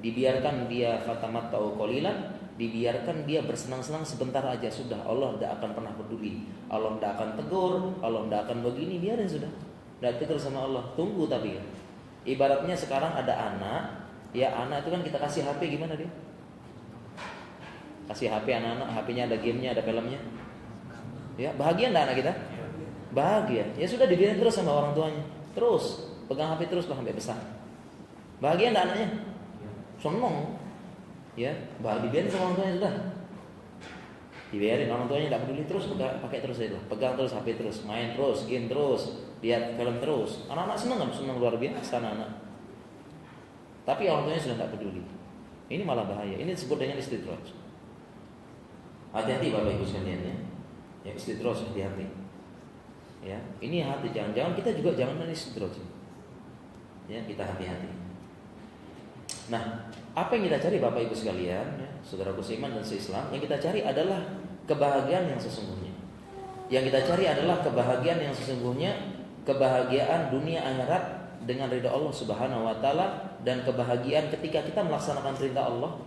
S1: Dibiarkan dia fatamatta'u qalilan, dibiarkan dia bersenang-senang sebentar aja, sudah Allah tidak akan pernah peduli. Allah tidak akan tegur, Allah tidak akan begini, biarin sudah. Tidak tegur sama Allah, tunggu tapi ya. Ibaratnya sekarang ada anak, ya, anak itu kan kita kasih HP, gimana dia? Kasih HP anak-anak, HP-nya ada gamenya, ada filmnya. Ya, bahagia enggak anak kita? Bahagia. Ya sudah, dibiarin terus sama orang tuanya. Terus pegang HP terus sampai besar. Bahagia enggak anaknya? Senang. Ya, bahagia, dibiarin sama orang tuanya sudah. Dibiarin, orang tuanya enggak peduli, terus pakai terus aja. Pegang terus HP terus, main terus, game terus, lihat film terus. Anak-anak senang luar biasa anak-anak. Tapi orang tuanya sudah tidak peduli. Ini malah bahaya. Ini disebut dengan istidraj. Hati-hati Bapak Ibu sekalian ya. Ya, istidraj, hati-hati. Ya, ini hati, jangan kita juga jangan istidraj. Ya, kita hati-hati. Nah, apa yang kita cari Bapak Ibu sekalian, ya, saudaraku seiman dan seislam, yang kita cari adalah kebahagiaan yang sesungguhnya. Yang kita cari adalah kebahagiaan yang sesungguhnya, kebahagiaan dunia akhirat dengan ridha Allah Subhanahu wa taala, dan kebahagiaan ketika kita melaksanakan perintah Allah,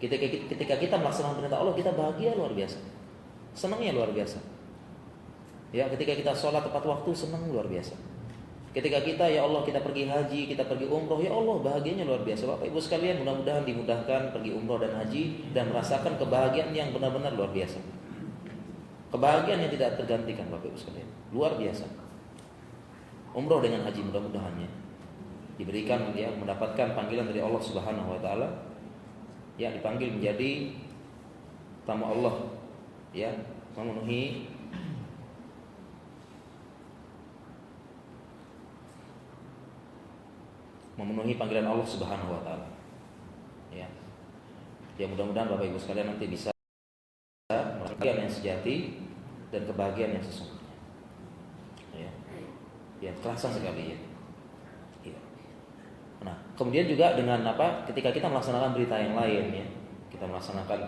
S1: Ketika kita melaksanakan perintah Allah, kita bahagia luar biasa. Senangnya luar biasa. Ya, ketika kita sholat tepat waktu, senang luar biasa. Ketika kita, ya Allah, kita pergi haji, kita pergi umroh, ya Allah, bahagianya luar biasa. Bapak Ibu sekalian, mudah-mudahan dimudahkan pergi umroh dan haji dan merasakan kebahagiaan yang benar-benar luar biasa. Kebahagiaan yang tidak tergantikan, Bapak Ibu sekalian. Luar biasa. Umroh dengan haji, mudah-mudahannya diberikan, ya, mendapatkan panggilan dari Allah Subhanahu wa taala. Ya, dipanggil menjadi tamu Allah, ya, memenuhi panggilan Allah Subhanahu wa taala. Ya. Ya, mudah-mudahan Bapak Ibu sekalian nanti bisa kebahagiaan yang sejati dan kebahagiaan yang sesungguhnya. Ya. Ya, terasa sekali, ya. Ya. Nah, kemudian juga dengan ketika kita melaksanakan berita yang lain, ya. Kita melaksanakan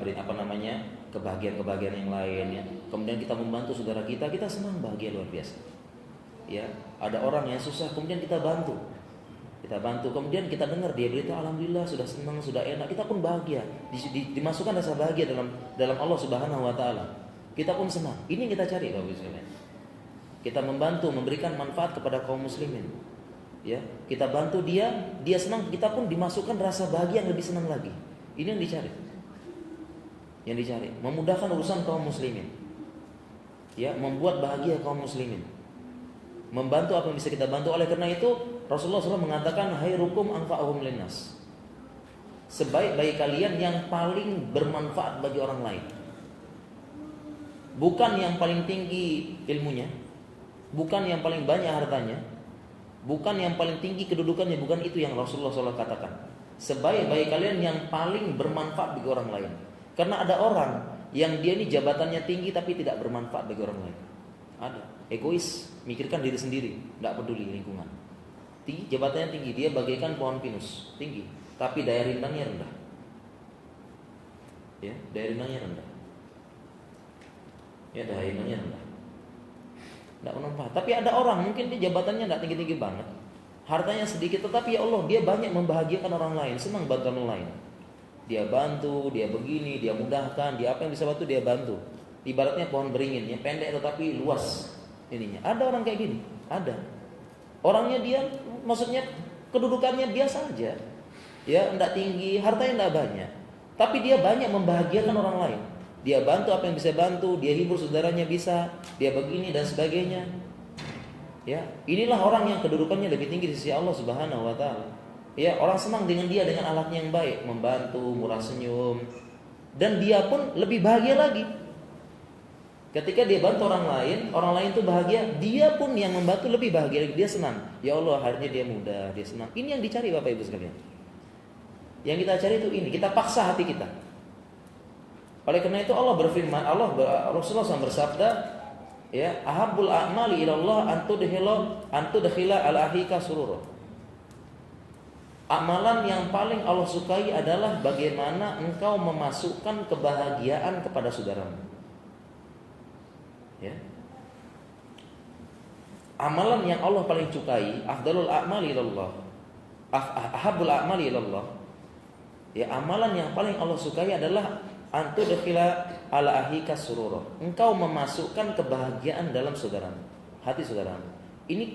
S1: kebahagiaan-kebahagiaan yang lain, ya. Kemudian kita membantu saudara kita senang, bahagia luar biasa. Ya, ada orang yang susah, kemudian kita bantu. Kemudian kita dengar dia berita, alhamdulillah, sudah senang, sudah enak, kita pun bahagia. Dimasukkan rasa bahagia dalam Allah Subhanahu wa taala. Kita pun senang. Ini yang kita cari, Bapak Ibu sekalian. Kita membantu, memberikan manfaat kepada kaum muslimin. Ya, kita bantu dia senang, kita pun dimasukkan rasa bahagia yang lebih senang lagi. Ini yang dicari. Memudahkan urusan kaum muslimin. Ya, membuat bahagia kaum muslimin. Membantu apa yang bisa kita bantu. Oleh karena itu Rasulullah SAW mengatakan, khairukum anfa'uhum linnas. Sebaik-baik kalian yang paling bermanfaat bagi orang lain. Bukan yang paling tinggi ilmunya, bukan yang paling banyak hartanya, bukan yang paling tinggi kedudukannya, bukan itu yang Rasulullah SAW katakan. Sebaik-baik kalian yang paling bermanfaat bagi orang lain. Karena ada orang yang dia ini jabatannya tinggi tapi tidak bermanfaat bagi orang lain. Ada, egois, mikirkan diri sendiri, tidak peduli lingkungan. Jabatannya tinggi, dia bagaikan pohon pinus, tinggi, tapi daya rindangnya rendah. Ya, daya rindangnya rendah. Ya, daya rindangnya rendah. Tidak bermanfaat. Tapi ada orang mungkin dia jabatannya tidak tinggi-tinggi banget, hartanya sedikit, tetapi ya Allah, dia banyak membahagiakan orang lain, senang bantu orang lain. Dia bantu, dia begini, dia mudahkan, dia apa yang bisa bantu dia bantu. Ibaratnya pohon beringin, ya, pendek tetapi luas ininya. Ada orang kayak gini, ada. Orangnya dia, maksudnya kedudukannya biasa aja, ya, tidak tinggi, hartanya tidak banyak, tapi dia banyak membahagiakan orang lain. Dia bantu apa yang bisa bantu, dia hibur saudaranya bisa, dia begini dan sebagainya. Ya, inilah orang yang kedudukannya lebih tinggi di sisi Allah Subhanahu wa taala. Ya, orang senang dengan dia dengan alatnya yang baik, membantu, murah senyum, dan dia pun lebih bahagia lagi. Ketika dia bantu orang lain itu bahagia, dia pun yang membantu lebih bahagia lagi, dia senang. Ya Allah, akhirnya dia mudah, dia senang. Ini yang dicari Bapak Ibu sekalian. Yang kita cari itu ini, kita paksa hati kita. Oleh karena itu Allah berfirman, Rasulullah SAW bersabda, ya, ahabbul a'mali ilallah antudkhila ala akhika surura. Amalan yang paling Allah sukai adalah bagaimana engkau memasukkan kebahagiaan kepada saudaramu. Ya. Amalan yang Allah paling sukai, afdalul a'mali ilallah, ahabbul a'mali ilallah. Ya, amalan yang paling Allah sukai adalah antudkhila ala akhika surura. Engkau memasukkan kebahagiaan dalam saudaramu, hati saudaramu. Ini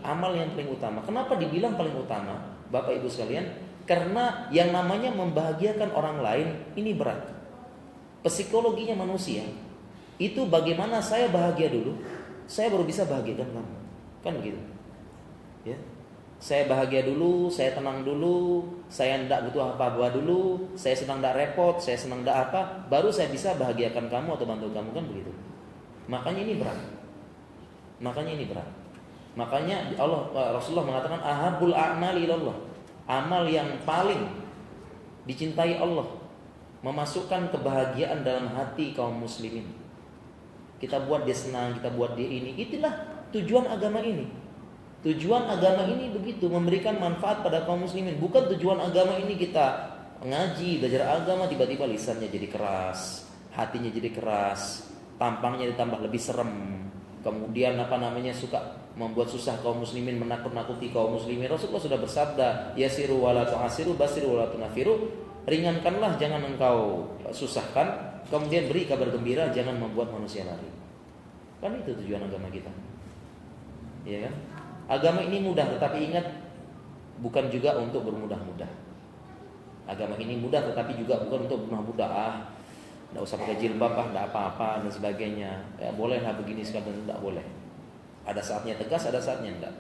S1: amal yang paling utama. Kenapa dibilang paling utama, Bapak Ibu sekalian? Karena yang namanya membahagiakan orang lain ini berat. Psikologinya manusia itu bagaimana saya bahagia dulu, saya baru bisa bahagiakan kamu. Kan begitu. Ya. Saya bahagia dulu, saya tenang dulu, saya tidak butuh apa-apa dulu, saya senang tidak repot, saya senang tidak apa, baru saya bisa bahagiakan kamu atau bantu kamu, kan begitu. Makanya ini berat. Makanya Rasulullah mengatakan ahabbul a'mali ilallah. Amal yang paling dicintai Allah, memasukkan kebahagiaan dalam hati kaum muslimin. Kita buat dia senang, kita buat dia ini. Itulah tujuan agama ini. Tujuan agama ini begitu, memberikan manfaat pada kaum muslimin. Bukan tujuan agama ini kita ngaji, belajar agama, tiba-tiba lisannya jadi keras, hatinya jadi keras, tampangnya ditambah lebih serem. Kemudian suka membuat susah kaum muslimin, menakut-nakuti kaum muslimin. Rasulullah sudah bersabda, yasiru wala tu'asiru, basiru wala tunafiru. ringankanlah, jangan engkau susahkan. Kemudian beri kabar gembira, jangan membuat manusia lari. Kan itu tujuan agama kita. Ya kan? Agama ini mudah, tetapi ingat, bukan juga untuk bermudah-mudah. Agama ini mudah, tetapi juga bukan untuk bermudah-mudah. Tidak usah pakai jilbab, tidak apa-apa dan sebagainya. Ya, bolehlah begini sekalian, tidak boleh. Ada saatnya tegas, ada saatnya enggak.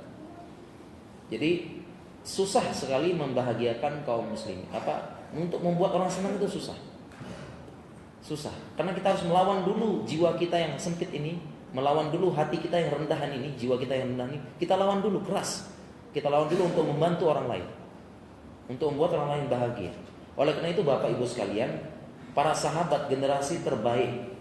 S1: Jadi susah sekali membahagiakan kaum muslimin. Untuk membuat orang senang itu susah. Susah. Karena kita harus melawan dulu jiwa kita yang sempit ini, melawan dulu hati kita yang rendahan ini, jiwa kita yang rendah ini. Kita lawan dulu keras. Kita lawan dulu untuk membantu orang lain, untuk membuat orang lain bahagia. Oleh karena itu Bapak Ibu sekalian, para sahabat generasi terbaik,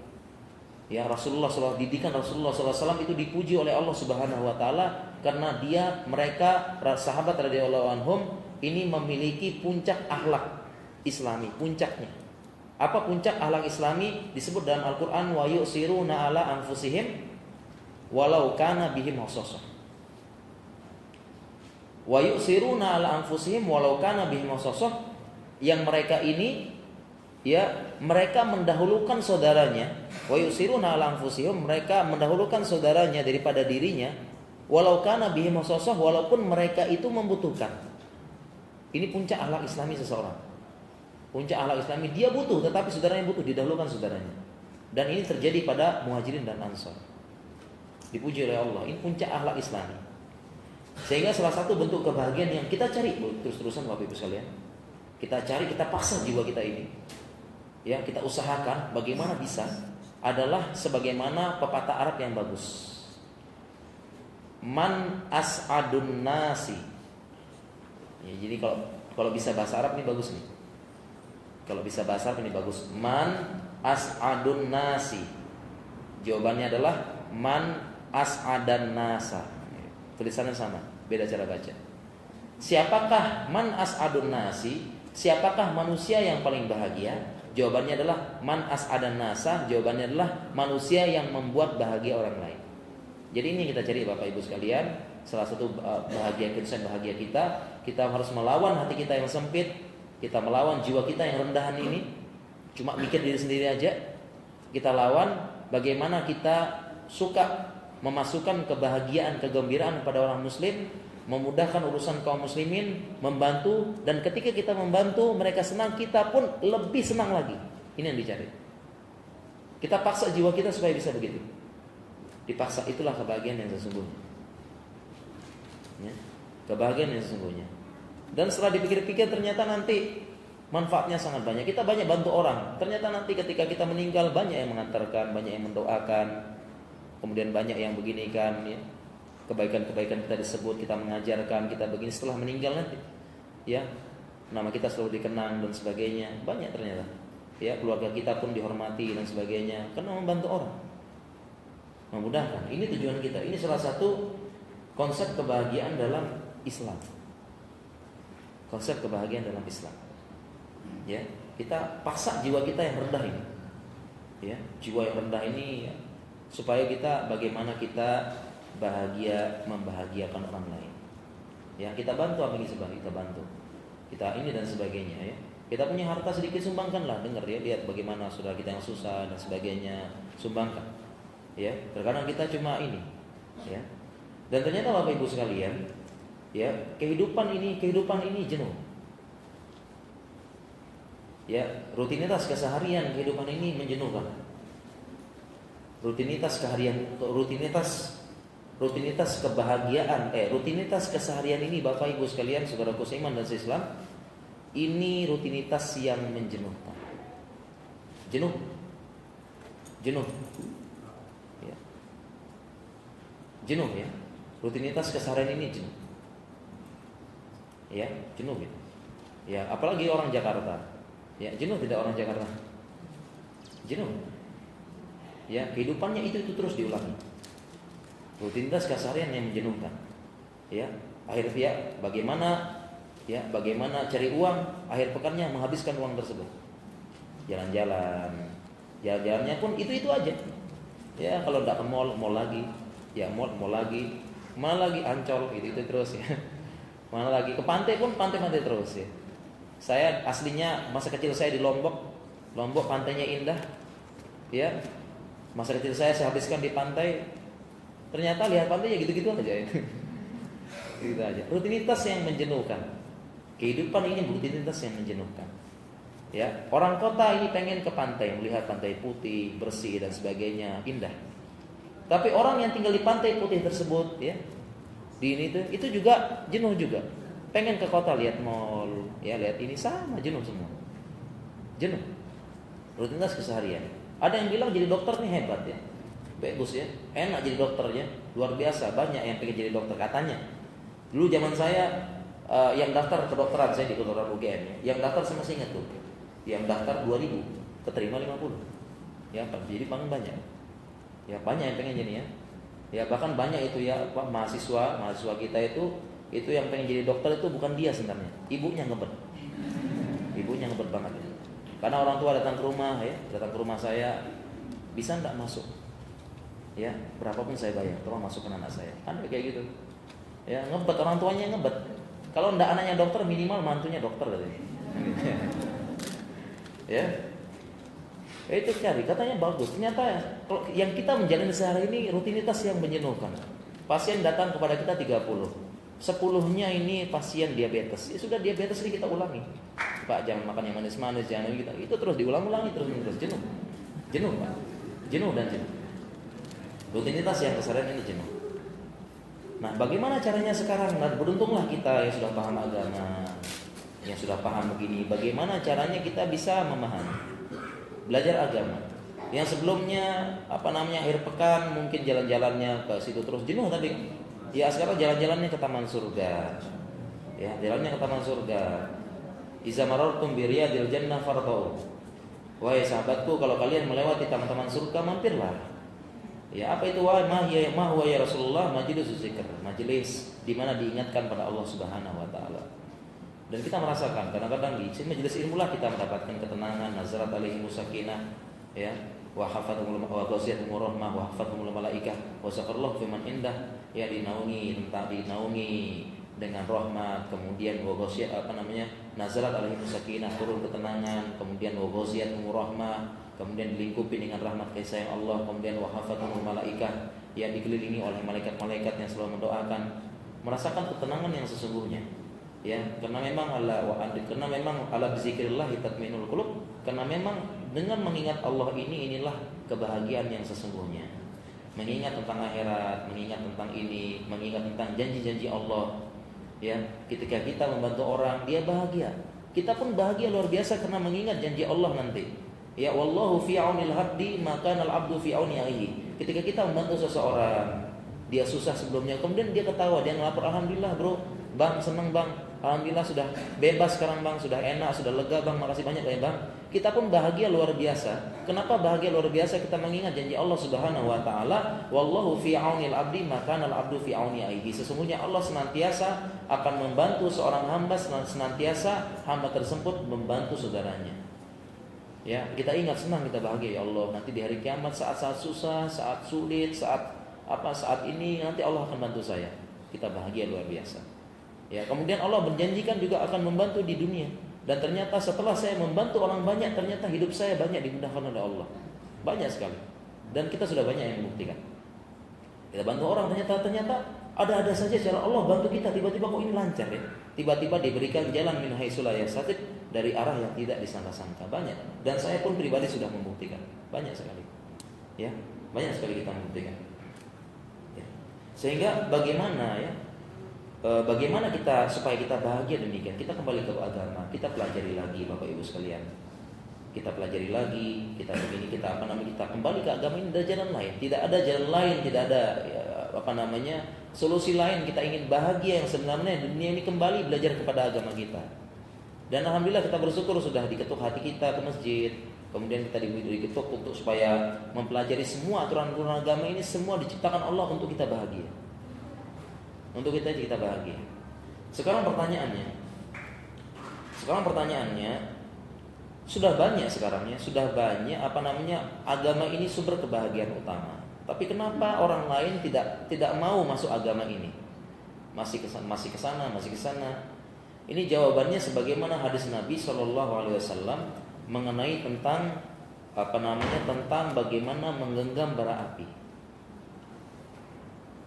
S1: ya Rasulullah SAW, didikan Rasulullah SAW itu dipuji oleh Allah Subhanahu Wa Taala karena mereka sahabat radhiyallahu anhum ini memiliki puncak akhlak Islami, puncaknya. Apa puncak akhlak Islami? Disebut dalam Al-Quran, wa yusiruna ala anfusihim walau kana bihim khasasah. Wa yusiruna ala anfusihim walau kana bihim khasasah, yang mereka ini, ya, mereka mendahulukan saudaranya. Wa yusiruna ala anfusihim, mereka mendahulukan saudaranya daripada dirinya, walau kana bihim khasasah, walaupun mereka itu membutuhkan. Ini puncak akhlak Islami seseorang. Puncak akhlak Islami, dia butuh tetapi saudaranya butuh, didahulukan saudaranya. Dan ini terjadi pada Muhajirin dan Ansar. Dipuji oleh Allah. Ini puncak akhlak Islami. Sehingga salah satu bentuk kebahagiaan yang kita cari terus-terusan Bapak Ibu sekalian, kita cari, kita paksa jiwa kita ini, ya, kita usahakan bagaimana bisa, adalah sebagaimana pepatah Arab yang bagus. Man as'adun nasi. Ya, jadi kalau bisa bahasa Arab ini bagus nih. Kalau bisa bahasa Arab ini bagus. Man as'adun nasi. Jawabannya adalah man as'adan nasa. Tulisannya sama, beda cara baca. Siapakah man as'adun nasi? Siapakah manusia yang paling bahagia? Jawabannya adalah man as'adan nasa. Jawabannya adalah manusia yang membuat bahagia orang lain. Jadi ini kita cari Bapak Ibu sekalian. Salah satu bahagia kita, kita harus melawan hati kita yang sempit. Kita melawan jiwa kita yang rendahan ini, cuma mikir diri sendiri aja. Kita lawan bagaimana kita suka memasukkan kebahagiaan, kegembiraan kepada orang muslim, memudahkan urusan kaum muslimin, membantu. Dan ketika kita membantu mereka senang, kita pun lebih senang lagi. Ini yang dicari. Kita paksa jiwa kita supaya bisa begitu. Dipaksa, itulah kebahagiaan yang sesungguhnya, ya, kebahagiaan yang sesungguhnya. Dan setelah dipikir-pikir ternyata nanti manfaatnya sangat banyak. Kita banyak bantu orang. Ternyata nanti ketika kita meninggal banyak yang mengantarkan, banyak yang mendoakan. Kemudian banyak yang beginikan, ya. Kebaikan-kebaikan kita disebut, kita mengajarkan, kita begini setelah meninggal nanti. Ya. Nama kita selalu dikenang dan sebagainya. Banyak ternyata. Ya, keluarga kita pun dihormati dan sebagainya karena membantu orang. Memudahkan. Ini tujuan kita. Ini salah satu konsep kebahagiaan dalam Islam. Konsep kebahagiaan dalam Islam. Ya, kita paksa jiwa kita yang rendah ini. Ya, jiwa yang rendah ini, ya, supaya kita bagaimana kita bahagia membahagiakan orang lain. Ya, kita bantu apa yang bisa kita bantu. Kita ini dan sebagainya, ya. Kita punya harta sedikit, sumbangkanlah. Dengar ya, lihat bagaimana saudara kita yang susah dan sebagainya, sumbangkan. Ya, terkadang kita cuma ini, ya. Dan ternyata Bapak Ibu sekalian, ya, kehidupan ini jenuh. Ya, rutinitas keseharian kehidupan ini menjenuhkan. Rutinitas kebahagiaan, rutinitas keseharian ini Bapak Ibu sekalian, saudaraku seiman dan seislam, ini rutinitas yang menjenuhkan. Jenuh. Ya. Jenuh, ya. Rutinitas keseharian ini jenuh. Ya, jenuh gitu. Ya, apalagi orang Jakarta. Ya, jenuh tidak orang Jakarta? Jenuh. Ya, kehidupannya itu terus diulangi. Rutinitas keseharian yang menjenuhkan. Ya, akhirnya bagaimana cari uang, akhir pekannya menghabiskan uang tersebut. Jalan-jalannya pun itu aja. Ya, kalau tidak ke mall lagi. Ya, mall lagi. Mana lagi Ancol itu terus, ya. Mana lagi ke pantai pun pantai terus, ya. Saya aslinya masa kecil saya di Lombok. Lombok pantainya indah. Ya. Masa kecil saya habiskan di pantai. Ternyata lihat pantai ya gitu-gitu aja. Gitu aja. Rutinitas yang menjenuhkan. Kehidupan ini rutinitas yang menjenuhkan. Ya, orang kota ini pengen ke pantai, melihat pantai putih, bersih dan sebagainya, indah. Tapi orang yang tinggal di pantai putih tersebut, ya, di ini tuh, itu juga jenuh juga. Pengen ke kota lihat mall, ya lihat ini sama jenuh semua. Jenuh. Rutinitas keseharian. Ada yang bilang jadi dokter nih hebat ya, bagus ya, enak jadi dokternya, luar biasa, banyak yang pengen jadi dokter katanya. Dulu zaman saya yang daftar kedokteran saya di kedokteran UGM ya, yang daftar saya masih ingat tuh. Yang daftar 2000, keterima 50. Ya, jadi paling banyak. Ya, banyak yang pengen jadi ya. Ya, bahkan banyak itu ya mahasiswa kita itu yang pengen jadi dokter itu bukan dia sebenarnya. Ibunya ngebet. Ibunya ngebet banget. Karena orang tua datang ke rumah saya, bisa enggak masuk? Ya, berapapun saya bayar, tolong masukkan anak saya. Ada kayak gitu. Ya, ngebet, orang tuanya ngebet. Kalau enggak anaknya dokter, minimal mantunya dokter katanya. Ya, itu cari, katanya bagus. Ternyata kalau yang kita menjalani sehari ini rutinitas yang menjenuhkan. Pasien datang kepada kita 30, 10-nya ini pasien diabetes. Ya sudah, diabetes ini kita ulangi. Pak, jangan makan yang manis-manis, jangan gitu. Itu terus diulang-ulangi terus jenuh. Jenuh, Pak. Jenuh dan jenuh. Rutinitas yang keseharian ini jenuh. Nah, bagaimana caranya sekarang? Nah, beruntunglah kita yang sudah paham agama, yang sudah paham begini, bagaimana caranya kita bisa memahami, belajar agama. Yang sebelumnya akhir pekan mungkin jalan-jalannya ke situ terus jenuh tadi. Ya sekarang jalan-jalannya ke taman surga. Ya, jalannya ke taman surga. Iza marartum bi riyadil jannah fartau. Wahai sahabatku, kalau kalian melewati taman-taman surga mampirlah. Ya, apa itu ma huwa ya Rasulullah? Majlis zikr, majelis di mana diingatkan pada Allah Subhanahu wa taala. Dan kita merasakan kadang-kadang di majelis ilmu lah kita mendapatkan ketenangan, nazarat alaihim sakinah, ya, wa hafathumul wa ghasiyatuhum rahmah wa hafathumul malaikah wa zakarallahu fiman indah, ya dinaungi dengan rahmat, kemudian wa ghasiyat nazarat alaihim sakinah, turun ketenangan, kemudian wa ghasiyatuhum rahmah, kemudian dilingkupi dengan rahmat kasih sayang Allah, kemudian wa hafathumul malaikah, ya dikelilingi oleh malaikat-malaikat yang selalu mendoakan, merasakan ketenangan yang sesungguhnya. Ya, karena memang ala bizikrillah tatmainul qulub, karena memang dengan mengingat Allah inilah kebahagiaan yang sesungguhnya. Mengingat tentang akhirat, mengingat tentang ini, mengingat tentang janji-janji Allah. Ya, ketika kita membantu orang, dia bahagia. Kita pun bahagia luar biasa karena mengingat janji Allah nanti. Ya, wallahu fi aunil abdi maka al abdu fi auni akhihi. Ketika kita membantu seseorang, dia susah sebelumnya, kemudian dia ketawa, dia ngelapor, alhamdulillah bro, bang seneng bang, alhamdulillah sudah bebas sekarang bang, sudah enak, sudah lega bang, makasih banyak ya bang. Kita pun bahagia luar biasa. Kenapa bahagia luar biasa? Kita mengingat janji Allah Subhanahu wa taala, wallahu fi aunil abdi maka al abdu fi auni akhihi. Sesungguhnya Allah senantiasa akan membantu seorang hamba, senantiasa hamba tersebut membantu saudaranya. Ya, kita ingat, senang, kita bahagia, ya Allah, nanti di hari kiamat saat-saat susah, saat sulit, saat ini nanti Allah akan bantu saya. Kita bahagia luar biasa. Ya, kemudian Allah berjanjikan juga akan membantu di dunia. Dan ternyata setelah saya membantu orang banyak, ternyata hidup saya banyak dimudahkan oleh Allah. Banyak sekali. Dan kita sudah banyak yang membuktikan. Kita bantu orang, ternyata ada saja cara Allah bantu kita, tiba-tiba kok ini lancar ya. Tiba-tiba diberikan jalan min haitsu la yahtasib, dari arah yang tidak disangka-sangka. Banyak. Dan saya pun pribadi sudah membuktikan. Banyak sekali. Ya, banyak sekali kita membuktikan. Ya. Sehingga bagaimana bagaimana kita supaya kita bahagia demikian? Kita kembali ke agama, kita pelajari lagi Bapak Ibu sekalian. Kita pelajari lagi, kita kembali ke agama ini, ada jalan lain. Tidak ada jalan lain, tidak ada solusi lain. Kita ingin bahagia yang sebenarnya dunia ini, kembali belajar kepada agama kita. Dan alhamdulillah kita bersyukur sudah diketuk hati kita ke masjid. Kemudian kita diketuk untuk supaya mempelajari semua aturan-aturan agama ini, semua diciptakan Allah untuk kita bahagia. Untuk kita bahagia. Sekarang pertanyaannya, sudah banyak agama ini sumber kebahagiaan utama. Tapi kenapa orang lain tidak mau masuk agama ini? Masih ke sana. Ini jawabannya sebagaimana hadis Nabi Shallallahu Alaihi Wasallam mengenai tentang tentang bagaimana menggenggam bara api.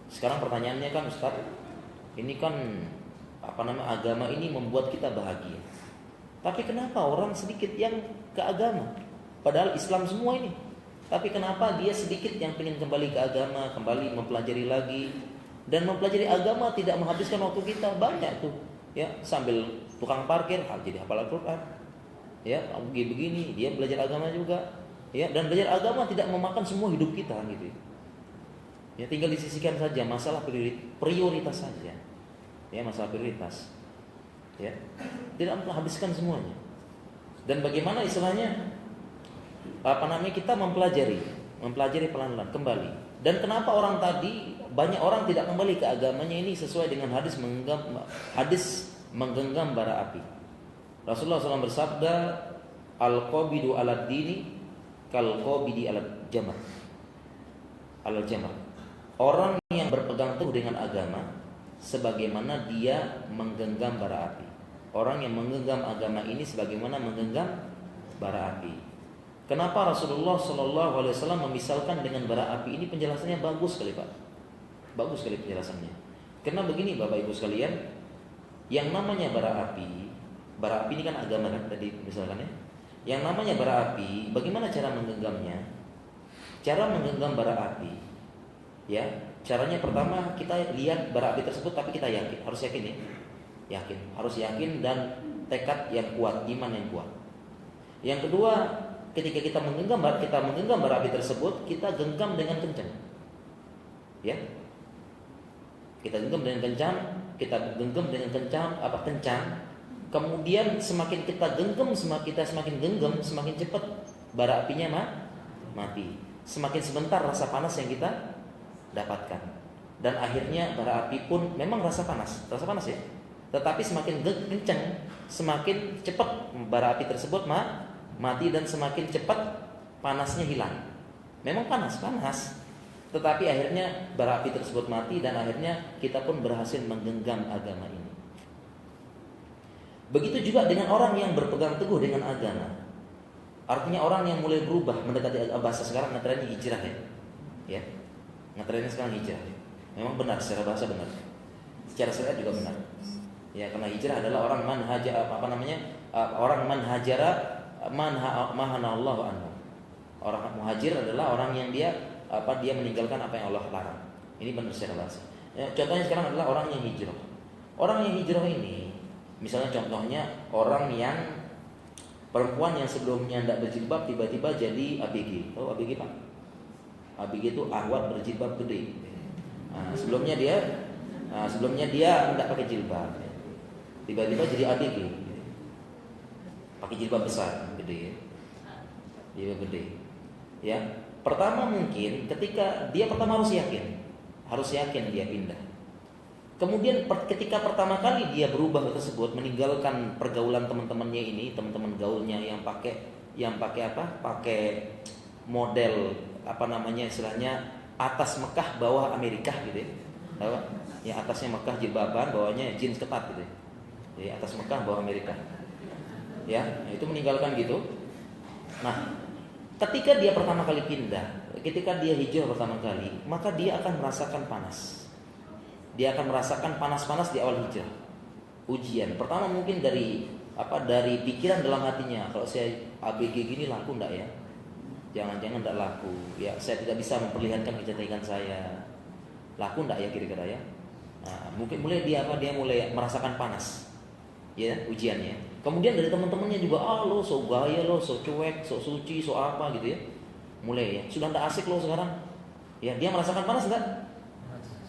S1: Sekarang pertanyaannya kan Ustaz, ini kan agama ini membuat kita bahagia. Tapi kenapa orang sedikit yang ke agama? Padahal Islam semua ini. Tapi kenapa dia sedikit yang ingin kembali ke agama, kembali mempelajari lagi, dan mempelajari agama tidak menghabiskan waktu kita banyak tuh. Ya, sambil tukang parkir jadi hafal Al-Qur'an. Ya, begini dia belajar agama juga. Ya, dan belajar agama tidak memakan semua hidup kita gitu. Ya, tinggal disisihkan saja masalah prioritas saja. Ya, masalah prioritas. Ya, tidak menghabiskan semuanya. Dan bagaimana istilahnya kita mempelajari pelan-pelan kembali. Dan kenapa orang tadi banyak orang tidak kembali ke agamanya ini sesuai dengan hadis menggenggam bara api. Rasulullah SAW bersabda, al-qabidu alad dini kal qabidi alad jamar. Al-jamar. Orang yang berpegang teguh dengan agama sebagaimana dia menggenggam bara api. Orang yang menggenggam agama ini sebagaimana menggenggam bara api. Kenapa Rasulullah SAW memisalkan dengan bara api ini? Penjelasannya bagus sekali Pak. Bagus sekali penjelasannya. Karena begini Bapak Ibu sekalian, yang namanya bara api ini kan agama kan tadi misalkan ya. Yang namanya bara api, bagaimana cara menggenggamnya? Cara menggenggam bara api, ya caranya pertama kita lihat bara api tersebut, tapi kita yakin, harus yakin ya, harus yakin dan tekad yang kuat, iman yang kuat. Yang kedua, ketika kita menggenggam bara api tersebut, kita genggam dengan kencang. Ya. Kita genggam dengan kencang, kencang. Kemudian semakin kita genggam, semakin genggam, semakin cepat bara apinya mati. Semakin sebentar rasa panas yang kita dapatkan. Dan akhirnya bara api pun memang rasa panas ya. Tetapi semakin kencang, semakin cepat bara api tersebut mati dan semakin cepat panasnya hilang. Memang panas, tetapi akhirnya bara api tersebut mati dan akhirnya kita pun berhasil menggenggam agama ini. Begitu juga dengan orang yang berpegang teguh dengan agama. Artinya orang yang mulai berubah mendekati bahasa sekarang ngetrennya hijrah ya. Ya. Ngetrennya sekarang hijrah. Memang benar secara bahasa benar. Secara syariat juga benar. Ya, karena hijrah adalah orang orang manhajara mahanallahu anhu. Orang muhajir adalah orang yang dia meninggalkan apa yang Allah larang. Ini benar secara bahasa. Ya, contohnya sekarang adalah orang yang hijrah. Orang yang hijrah ini, misalnya contohnya orang yang perempuan yang sebelumnya tidak berjilbab tiba-tiba jadi ABG. Tahu ABG Pak? ABG itu ahwat berjilbab gede. Sebelumnya dia tidak pakai jilbab. Tiba-tiba jadi ABG. Pakai jilbab besar, gede. Jilbab gede. Ya. Pertama mungkin ketika dia pertama harus yakin dia pindah. Kemudian ketika pertama kali dia berubah tersebut, meninggalkan pergaulan teman-temannya ini, teman-teman gaulnya yang pakai Pakai model istilahnya atas Mekah bawah Amerika gitu ya. Ya atasnya Mekah jilbaban, bawahnya jeans ketat gitu. Jadi atas Mekah bawah Amerika. Ya, itu meninggalkan gitu. Nah, ketika dia pertama kali pindah, ketika dia hijrah pertama kali, maka dia akan merasakan panas. Dia akan merasakan panas-panas di awal hijrah. Ujian. Pertama mungkin dari pikiran dalam hatinya, kalau saya ABG gini laku enggak ya? Jangan-jangan enggak laku. Ya, saya tidak bisa memperlihatkan kecantikan saya. Laku enggak ya kira-kira ya? Nah, mungkin dia mulai merasakan panas. Ya, ujiannya. Kemudian dari teman-temannya juga, lo so gaya lo, so cuek, so suci, so apa gitu ya. Mulai ya, sudah enggak asik lo sekarang. Ya, dia merasakan panas enggak?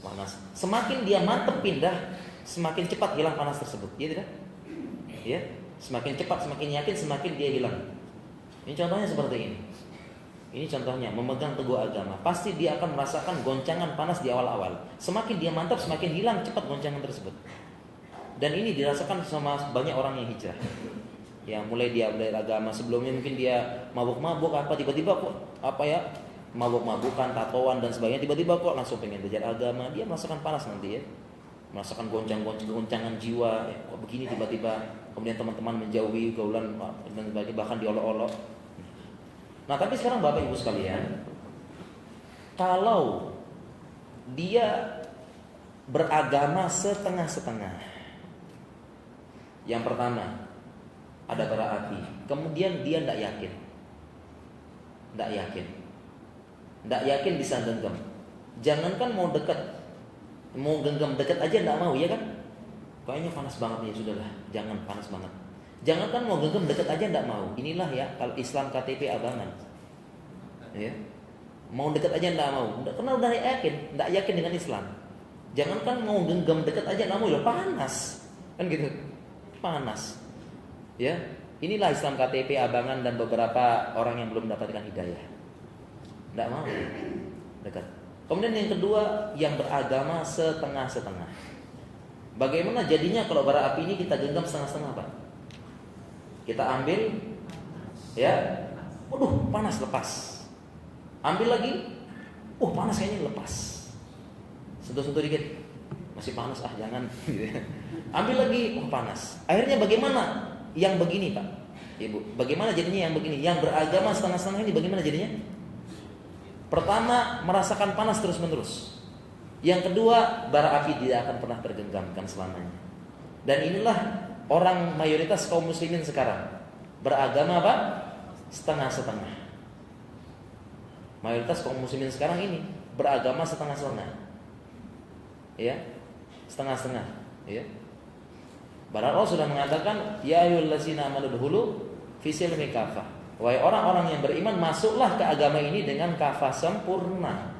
S1: Panas. Semakin dia mantep pindah, semakin cepat hilang panas tersebut. Iya tidak? Ya, semakin cepat, semakin yakin, semakin dia hilang. Ini contohnya seperti ini. Ini contohnya memegang teguh agama. Pasti dia akan merasakan goncangan panas di awal-awal. Semakin dia mantap, semakin hilang cepat goncangan tersebut. Dan ini dirasakan sama banyak orang yang hijrah. Ya, mulai dia belajar agama. Sebelumnya mungkin dia mabuk-mabuk tiba-tiba kok mabuk-mabukan, tatoan dan sebagainya, tiba-tiba kok langsung pengen belajar agama. Dia merasakan panas nanti ya. merasakan goncangan jiwa, kok begini tiba-tiba, kemudian teman-teman menjauhi gaulan dan sebagainya, bahkan diolok-olok. Nah, tapi sekarang Bapak Ibu sekalian, kalau dia beragama setengah-setengah, yang pertama ada bara api, kemudian dia tidak yakin bisa genggam. Jangankan mau genggam dekat aja tidak mau, ya kan? Kayaknya panas banget nih, sudahlah, jangan panas banget. Jangankan mau genggam dekat aja tidak mau. Inilah ya kalau Islam KTP abangan. Ya. Mau dekat aja tidak mau, karena udah tidak yakin dengan Islam. Jangankan mau genggam dekat aja tidak mau, ya panas, kan gitu, panas. Ya, inilah Islam KTP abangan dan beberapa orang yang belum mendapatkan hidayah. Tidak mau dekat. Kemudian yang kedua, yang beragama setengah-setengah. Bagaimana jadinya kalau bara api ini kita genggam setengah-setengah, Pak? Kita ambil, ya, waduh panas, lepas. Ambil lagi, panas kayaknya, lepas. Sentuh-sentuh dikit, masih panas, jangan. Ambil lagi, panas. Akhirnya bagaimana? Yang begini, Pak, Ibu, bagaimana jadinya yang begini? Yang beragama setengah-setengah ini bagaimana jadinya? Pertama, merasakan panas terus-menerus. Yang kedua, bara api tidak akan pernah tergenggamkan selamanya. Dan inilah orang mayoritas kaum muslimin sekarang. Beragama apa? Setengah-setengah. Mayoritas kaum muslimin sekarang ini beragama setengah-setengah. Ya, setengah-setengah, ya. Padahal Allah sudah mengatakan, ya ayyuhallazina amanu dkhulu fi silmi kafah. Wahai orang-orang yang beriman, masuklah ke agama ini dengan kafah sempurna.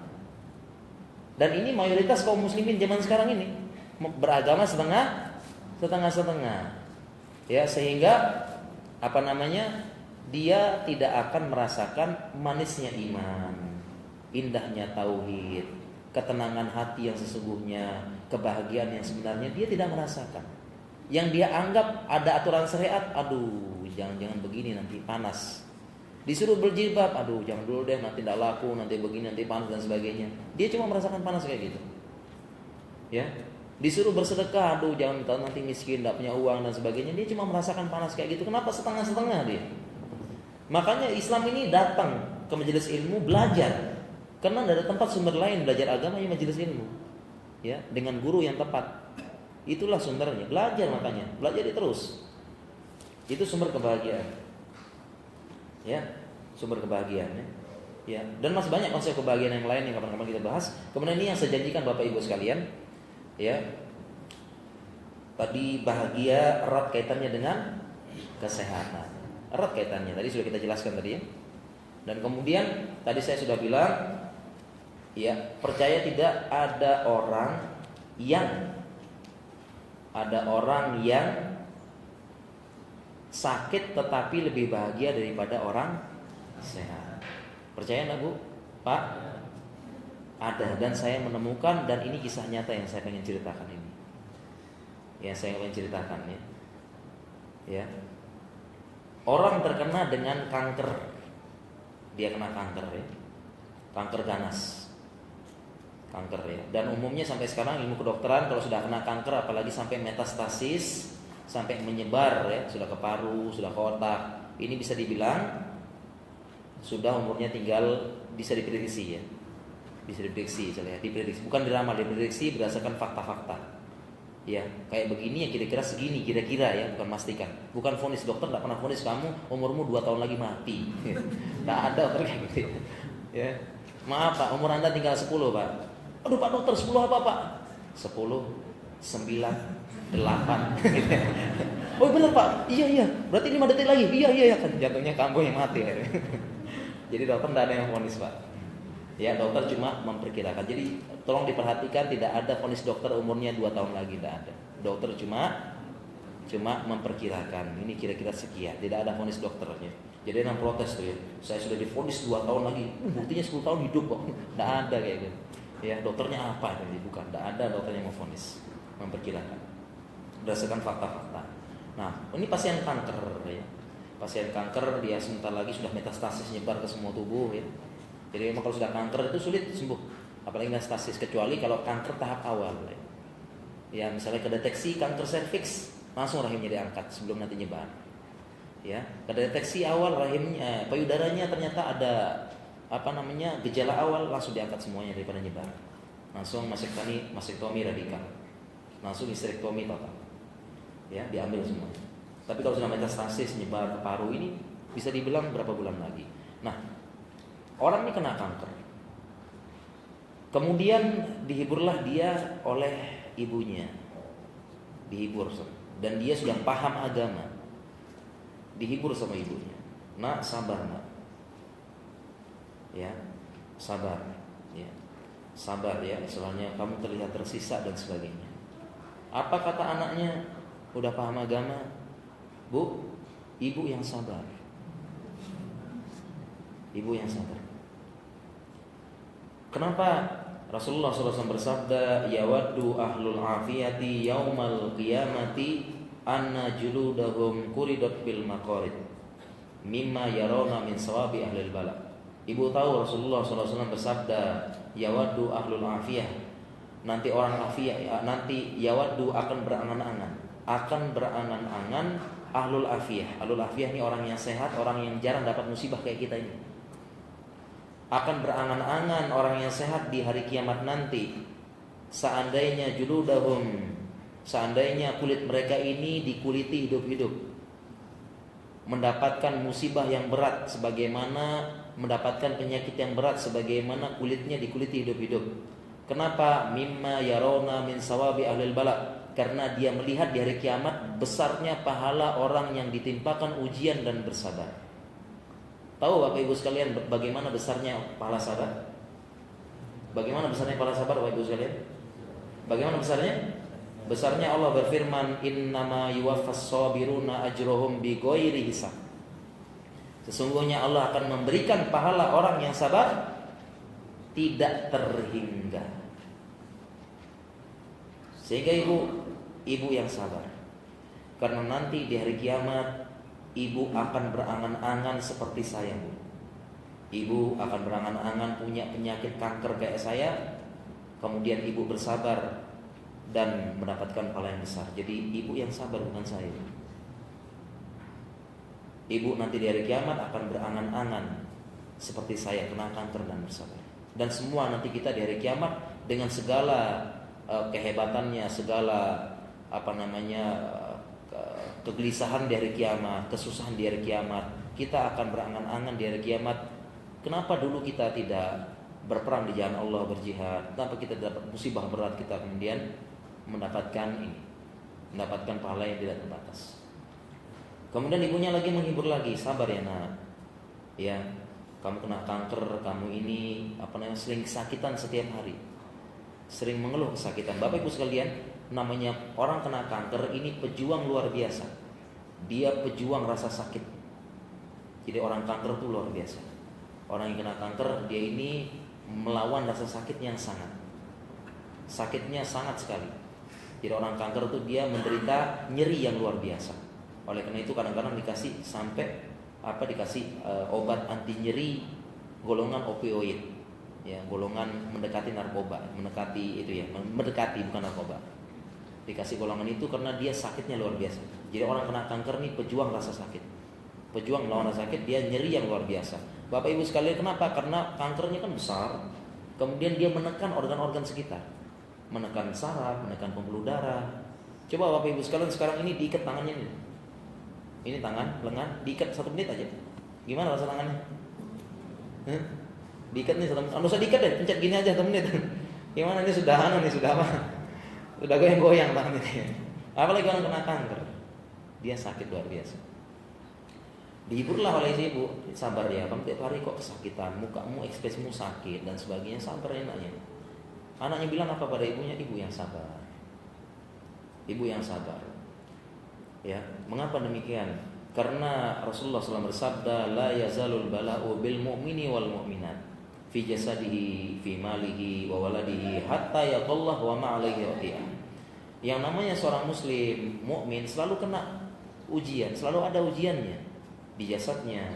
S1: Dan ini mayoritas kaum muslimin zaman sekarang ini beragama setengah-setengah. Ya, sehingga dia tidak akan merasakan manisnya iman, indahnya tauhid, ketenangan hati yang sesungguhnya, kebahagiaan yang sebenarnya dia tidak merasakan. Yang dia anggap ada aturan syariat, aduh jangan begini nanti panas. Disuruh berjilbab, aduh jangan dulu deh, nanti tidak laku, nanti begini, nanti panas dan sebagainya. Dia cuma merasakan panas kayak gitu. Ya, disuruh bersedekah, aduh jangan, nanti miskin, tidak punya uang dan sebagainya. Dia cuma merasakan panas kayak gitu. Kenapa setengah-setengah dia? Makanya Islam ini datang ke majelis ilmu belajar, karena tidak ada tempat sumber lain belajar agama yang majelis ilmu. Ya, dengan guru yang tepat. Itulah sumbernya. Belajar, makanya belajar terus. Itu sumber kebahagiaan. Ya, sumber kebahagiaan, ya. Dan masih banyak konsep kebahagiaan yang lain yang kapan-kapan kita bahas. Kemudian ini yang saya janjikan Bapak Ibu sekalian, ya. Tadi bahagia erat kaitannya dengan kesehatan. Erat kaitannya, tadi sudah kita jelaskan tadi, ya. Dan kemudian tadi saya sudah bilang, ya, percaya tidak ada orang yang sakit tetapi lebih bahagia daripada orang sehat. Percaya enggak, Bu? Pak? Ada, dan saya menemukan, dan ini kisah nyata yang saya pengen ceritakan ini. Ya, saya pengen ceritakan, ya. Ya. Orang terkena dengan kanker. Dia kena kanker, ya. Kanker ganas. Kanker, ya. Dan umumnya sampai sekarang ilmu kedokteran kalau sudah kena kanker, apalagi sampai metastasis, sampai menyebar, ya, sudah ke paru, sudah ke otak, ini bisa dibilang sudah umurnya tinggal, bisa diprediksi, ya. Bisa diprediksi, diprediksi, bukan diramal, diprediksi berdasarkan fakta-fakta. Ya, kayak begini ya, kira-kira segini, kira-kira, ya, bukan pastikan. Bukan vonis, dokter tidak pernah vonis kamu umurmu 2 tahun lagi mati. Tidak ada dokter kayak gitu. Ya. Maaf Pak, umur Anda tinggal 10 Pak. Aduh Pak dokter, 10 apa Pak? 10, 9, 8. Oh benar Pak, iya, berarti 5 detik lagi. Iya, kan jantungnya kambuh yang mati. Jadi dokter tidak ada yang vonis Pak. Ya, dokter cuma memperkirakan. Jadi tolong diperhatikan, tidak ada vonis dokter umurnya 2 tahun lagi, tidak ada. Dokter cuma memperkirakan. Ini kira-kira sekian. Tidak ada vonis dokternya. Jadi yang protes tuh, ya. Saya sudah divonis 2 tahun lagi. Buktinya 10 tahun hidup kok. Tidak ada kayak gitu. Ya, dokternya apa? Bukan. Tidak ada dokternya mau vonis, memperkirakan berdasarkan fakta-fakta. Nah, ini pasien kanker, ya. Pasien kanker, dia sebentar lagi sudah metastasis nyebar ke semua tubuh, ya. Jadi memang kalau sudah kanker itu sulit sembuh, apalagi metastasis, kecuali kalau kanker tahap awal, ya. Ya, misalnya kedeteksi kanker serviks, langsung rahimnya diangkat sebelum nanti nyebar. Ya, kedeteksi awal rahimnya, payudaranya ternyata ada gejala awal, langsung diangkat semuanya daripada nyebar. Langsung mastektomi radikal. Langsung histerektomi total. Ya, diambil semua. Tapi kalau sudah metastasis nyebar ke paru, ini bisa dibilang berapa bulan lagi. Nah, orang ini kena kanker. Kemudian dihiburlah dia oleh ibunya, dihibur, dan dia sudah paham agama, dihibur sama ibunya. Nak, sabar nak, ya sabar, ya sabar ya, soalnya kamu terlihat tersisa dan sebagainya. Apa kata anaknya? Udah paham agama, Bu, ibu yang sabar, ibu yang sabar. Kenapa? Rasulullah SAW bersabda, yawaddu ahlul afiyati yaumal qiyamati anna juludahum kuridat bil maqarid mimma yarawna min sawabi ahlil bala. Ibu tahu Rasulullah SAW bersabda, yawaddu ahlul afiyah, nanti orang afiyah, nanti yawaddu akan berangan-angan ahlul afiyah. Ahlul afiyah ini orang yang sehat, orang yang jarang dapat musibah kayak kita ini. Akan berangan-angan orang yang sehat di hari kiamat nanti, seandainya kulit mereka ini dikuliti hidup-hidup, mendapatkan musibah yang berat sebagaimana mendapatkan penyakit yang berat sebagaimana kulitnya dikuliti hidup-hidup. Kenapa? Mimma yarawna min sawabi ahlil bala, karena dia melihat di hari kiamat besarnya pahala orang yang ditimpakan ujian dan bersabar. Tahu Bapak Ibu sekalian bagaimana besarnya pahala sabar? Bagaimana besarnya pahala sabar Bapak Ibu sekalian? Bagaimana besarnya? Besarnya Allah berfirman, innama yuwaffas sabiruna ajrohum bighairi hisab. Sesungguhnya Allah akan memberikan pahala orang yang sabar tidak terhingga. Sehingga ibu yang sabar, karena nanti di hari kiamat ibu akan berangan-angan seperti saya, Bu. Ibu akan berangan-angan punya penyakit kanker kayak saya, kemudian ibu bersabar dan mendapatkan pahala yang besar. Jadi ibu yang sabar, bukan saya. Ibu nanti di hari kiamat akan berangan-angan seperti saya, kena kanker dan bersabar. Dan semua nanti kita di hari kiamat dengan segala kehebatannya, segala kegelisahan di hari kiamat, kesusahan di hari kiamat, kita akan berangan-angan di hari kiamat. Kenapa dulu kita tidak berperang di jalan Allah, berjihad? Kenapa kita dapat musibah berat, kita kemudian mendapatkan pahala yang tidak terbatas? Kemudian ibunya lagi menghibur lagi, sabar ya nak, ya kamu kena kanker, kamu ini sering kesakitan setiap hari, sering mengeluh kesakitan. Bapak Ibu sekalian, namanya orang kena kanker ini pejuang luar biasa. Dia pejuang rasa sakit. Jadi orang kanker itu luar biasa. Orang yang kena kanker, dia ini melawan rasa sakit yang sakitnya sangat sekali. Jadi orang kanker itu dia menderita nyeri yang luar biasa. Oleh karena itu kadang-kadang dikasih obat anti nyeri golongan opioid, ya, golongan mendekati narkoba, mendekati bukan narkoba. Dikasih golongan itu karena dia sakitnya luar biasa. Jadi orang kena kanker nih pejuang rasa sakit, pejuang melawan rasa sakit, dia nyeri yang luar biasa. Bapak Ibu sekalian, kenapa? Karena kankernya kan besar, kemudian dia menekan organ-organ sekitar, menekan saraf, menekan pembuluh darah. Coba Bapak Ibu sekalian sekarang ini diikat tangannya ini tangan, lengan, diikat 1 menit aja. Gimana rasa tangannya? Diikat nih 1 menit. Nggak usah diikat deh, pencet gini aja 1 menit. Gimana nih, sudah apa? Sudah goyang-goyang tangannya. Apalagi orang kena kanker, dia sakit luar biasa. Dihiburlah oleh si ibu, sabar ya, kamu tiap hari kok kesakitan, mukamu ekspresimu sakit dan sebagainya, sabar enaknya. Anaknya bilang apa pada ibunya? Ibu yang sabar. Ibu yang sabar. Ya, mengapa demikian? Karena Rasulullah SAW bersabda, la yazalul bala'u bil mu'mini wal mu'minat fi jasadihi, fi malihi wa waladihi hatta yaqallah wa ma'alaihi waqiyah. Yang namanya seorang muslim mukmin selalu kena ujian, selalu ada ujiannya di jasadnya,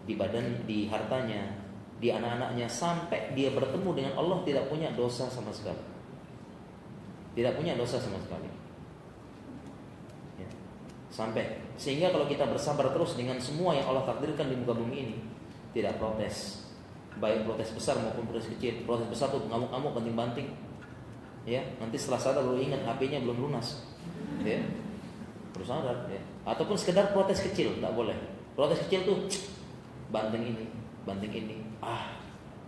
S1: di badan, di hartanya, di anak-anaknya, sampai dia bertemu dengan Allah tidak punya dosa sama sekali. tidak punya dosa sama sekali. Ya. Sampai sehingga kalau kita bersabar terus dengan semua yang Allah takdirkan di muka bumi ini, tidak protes, baik protes besar maupun protes kecil. Protes besar tuh ngamuk-ngamuk, banting-banting, ya nanti setelah sadar baru ingat HP-nya belum lunas, ya terus sadar, ya. Ataupun sekedar protes kecil, tak boleh. Protes kecil tuh banting ini,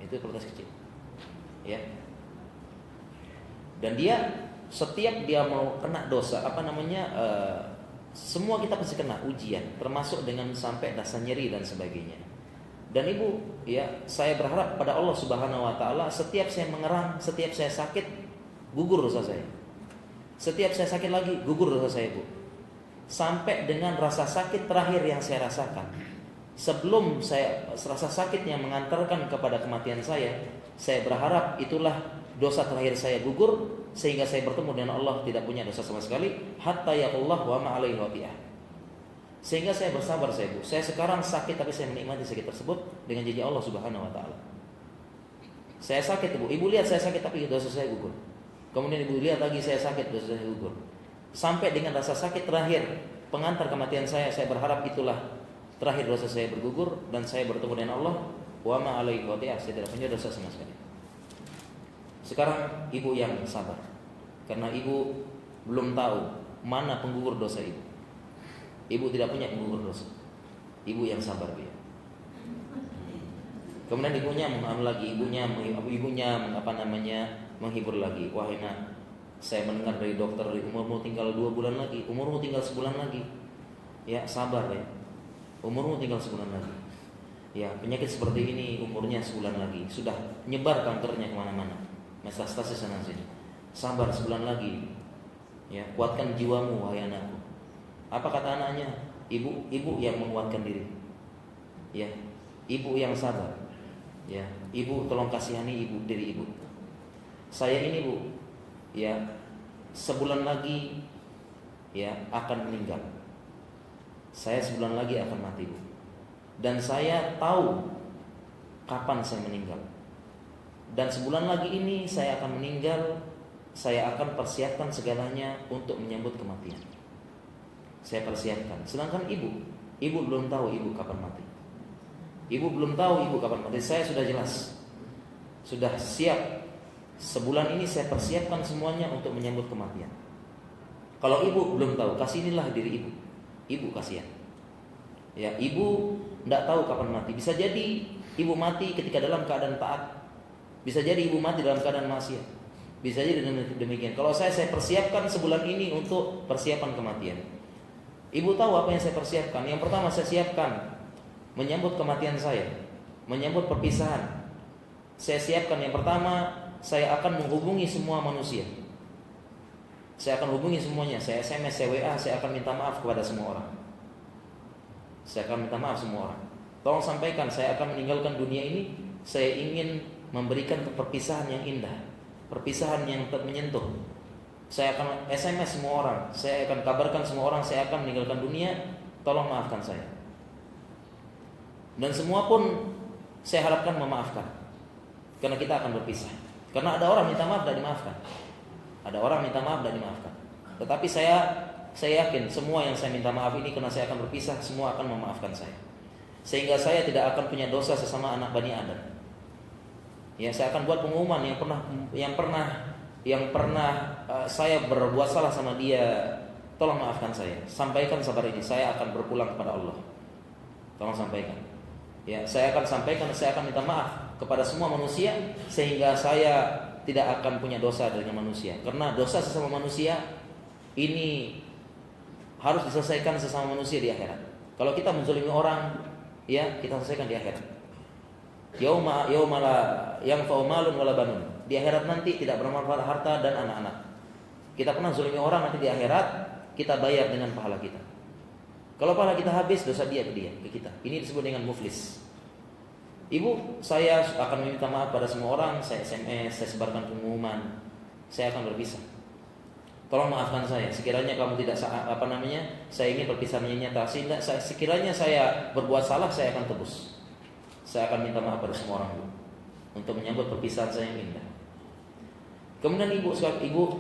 S1: itu protes kecil, ya. Dan dia setiap dia mau kena dosa, semua kita pasti kena ujian, termasuk dengan sampai rasa nyeri dan sebagainya. Dan ibu, ya saya berharap pada Allah Subhanahu Wa Taala, setiap saya mengerang, setiap saya sakit, gugur dosa saya. Setiap saya sakit lagi, gugur dosa saya, bu. Sampai dengan rasa sakit terakhir yang saya rasakan, sebelum rasa sakit yang mengantarkan kepada kematian saya berharap itulah dosa terakhir saya gugur, sehingga saya bertemu dengan Allah tidak punya dosa sama sekali, hatta yaqullah wa ma alaihi wati'ah. Sehingga saya bersabar, bu. Saya sekarang sakit tapi saya menikmati sakit tersebut dengan janji Allah Subhanahu Wa Taala. Saya sakit, bu. Ibu lihat saya sakit tapi dosa saya gugur. Kemudian ibu lihat lagi saya sakit, dosa saya gugur. Sampai dengan rasa sakit terakhir pengantar kematian saya berharap itulah terakhir dosa saya bergugur dan saya bertemu dengan Allah. Wa ma alaihi wati'ah, saya tidak punya dosa sama sekali. Sekarang ibu yang sabar, karena ibu belum tahu mana penggugur dosa ibu. Ibu tidak punya penggugur dosa. Ibu yang sabar, dia. Kemudian ibunya menghibur lagi. Wahai nak, saya mendengar dari dokter umurmu tinggal 2 bulan lagi, umurmu tinggal sebulan lagi. Ya sabar ya, umurmu tinggal sebulan lagi. Ya penyakit seperti ini umurnya sebulan lagi, sudah nyebar kankernya kemana-mana, metastasis sana sini. Sabar sebulan lagi. Ya kuatkan jiwamu wahai anakku. Apa kata anaknya? Ibu yang menguatkan diri. Ya ibu yang sabar. Ya ibu tolong kasihani diri ibu. Saya ini, bu, ya sebulan lagi ya akan meninggal. Saya sebulan lagi akan mati, bu. Dan saya tahu kapan saya meninggal. Dan sebulan lagi ini saya akan meninggal. Saya akan persiapkan segalanya untuk menyambut kematian. Saya persiapkan. Sedangkan ibu belum tahu ibu kapan mati. Ibu belum tahu ibu kapan mati. Saya sudah jelas, sudah siap. Sebulan ini saya persiapkan semuanya untuk menyambut kematian. Kalau ibu belum tahu, kasihinilah diri ibu. Ibu kasihan. Ya, ibu tidak tahu kapan mati. Bisa jadi ibu mati ketika dalam keadaan taat. Bisa jadi ibu mati dalam keadaan maksiat. Bisa jadi demikian. Kalau saya persiapkan sebulan ini untuk persiapan kematian. Ibu tahu apa yang saya persiapkan. Yang pertama saya siapkan menyambut kematian saya, menyambut perpisahan. Saya siapkan yang pertama, saya akan menghubungi semua manusia. Saya akan hubungi semuanya. Saya SMS, saya WA, saya akan minta maaf kepada semua orang. Saya akan minta maaf semua orang. Tolong sampaikan, saya akan meninggalkan dunia ini. Saya ingin memberikan perpisahan yang indah, perpisahan yang menyentuh. Saya akan SMS semua orang. Saya akan kabarkan semua orang saya akan meninggalkan dunia. Tolong maafkan saya. Dan semua pun saya harapkan memaafkan, karena kita akan berpisah. Karena ada orang minta maaf dan dimaafkan. Ada orang minta maaf dan dimaafkan. Tetapi saya yakin semua yang saya minta maaf ini, karena saya akan berpisah, semua akan memaafkan saya. Sehingga saya tidak akan punya dosa sesama anak Bani Adam. Ya, saya akan buat pengumuman yang pernah saya berbuat salah sama dia, tolong maafkan saya. Sampaikan sabar ini, saya akan berpulang kepada Allah. Tolong sampaikan. Ya, saya akan sampaikan, saya akan minta maaf kepada semua manusia, sehingga saya tidak akan punya dosa dengan manusia. Karena dosa sesama manusia ini harus diselesaikan sesama manusia di akhirat. Kalau kita menzalimi orang, ya kita selesaikan di akhirat. Yauma la yanfa'u malun wala banun. Di akhirat nanti tidak bermanfaat harta dan anak-anak. Kita pernah zalimi orang, nanti di akhirat kita bayar dengan pahala kita. Kalau pahala kita habis, dosa dia ke kita. Ini disebut dengan muflis. Ibu, saya akan meminta maaf pada semua orang. Saya SMS, saya sebarkan pengumuman. Saya akan berpisah. Tolong maafkan saya. Sekiranya kamu tidak saya ingin perpisahan nyata. Sekiranya saya berbuat salah, saya akan tebus. Saya akan minta maaf pada semua orang, Bu, untuk menyambut perpisahan saya yang indah. Kemudian ibu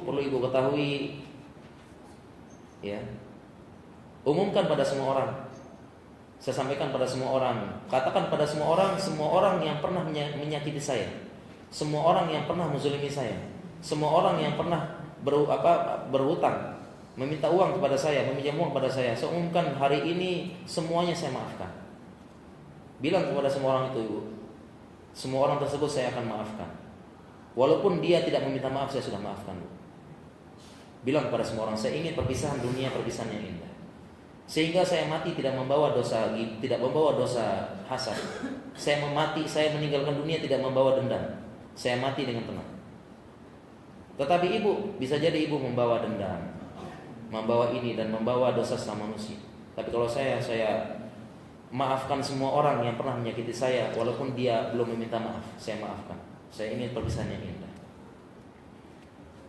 S1: perlu ibu ketahui, ya, umumkan pada semua orang. Saya sampaikan pada semua orang, katakan pada semua orang yang pernah menyakiti saya, semua orang yang pernah menzalimi saya, semua orang yang pernah berhutang, meminta uang kepada saya, meminjam uang kepada saya umumkan hari ini semuanya saya maafkan. Bilang kepada semua orang itu, ibu, semua orang tersebut saya akan maafkan. Walaupun dia tidak meminta maaf, saya sudah maafkan. Bilang kepada semua orang, saya ingin perpisahan dunia, perpisahan yang indah. Sehingga saya mati tidak membawa dosa hasad. Saya meninggalkan dunia tidak membawa dendam. Saya mati dengan tenang. Tetapi ibu, bisa jadi ibu membawa dendam, membawa ini dan membawa dosa sama manusia. Tapi kalau saya maafkan semua orang yang pernah menyakiti saya, walaupun dia belum meminta maaf, saya maafkan. Saya ingin perpisahan yang indah.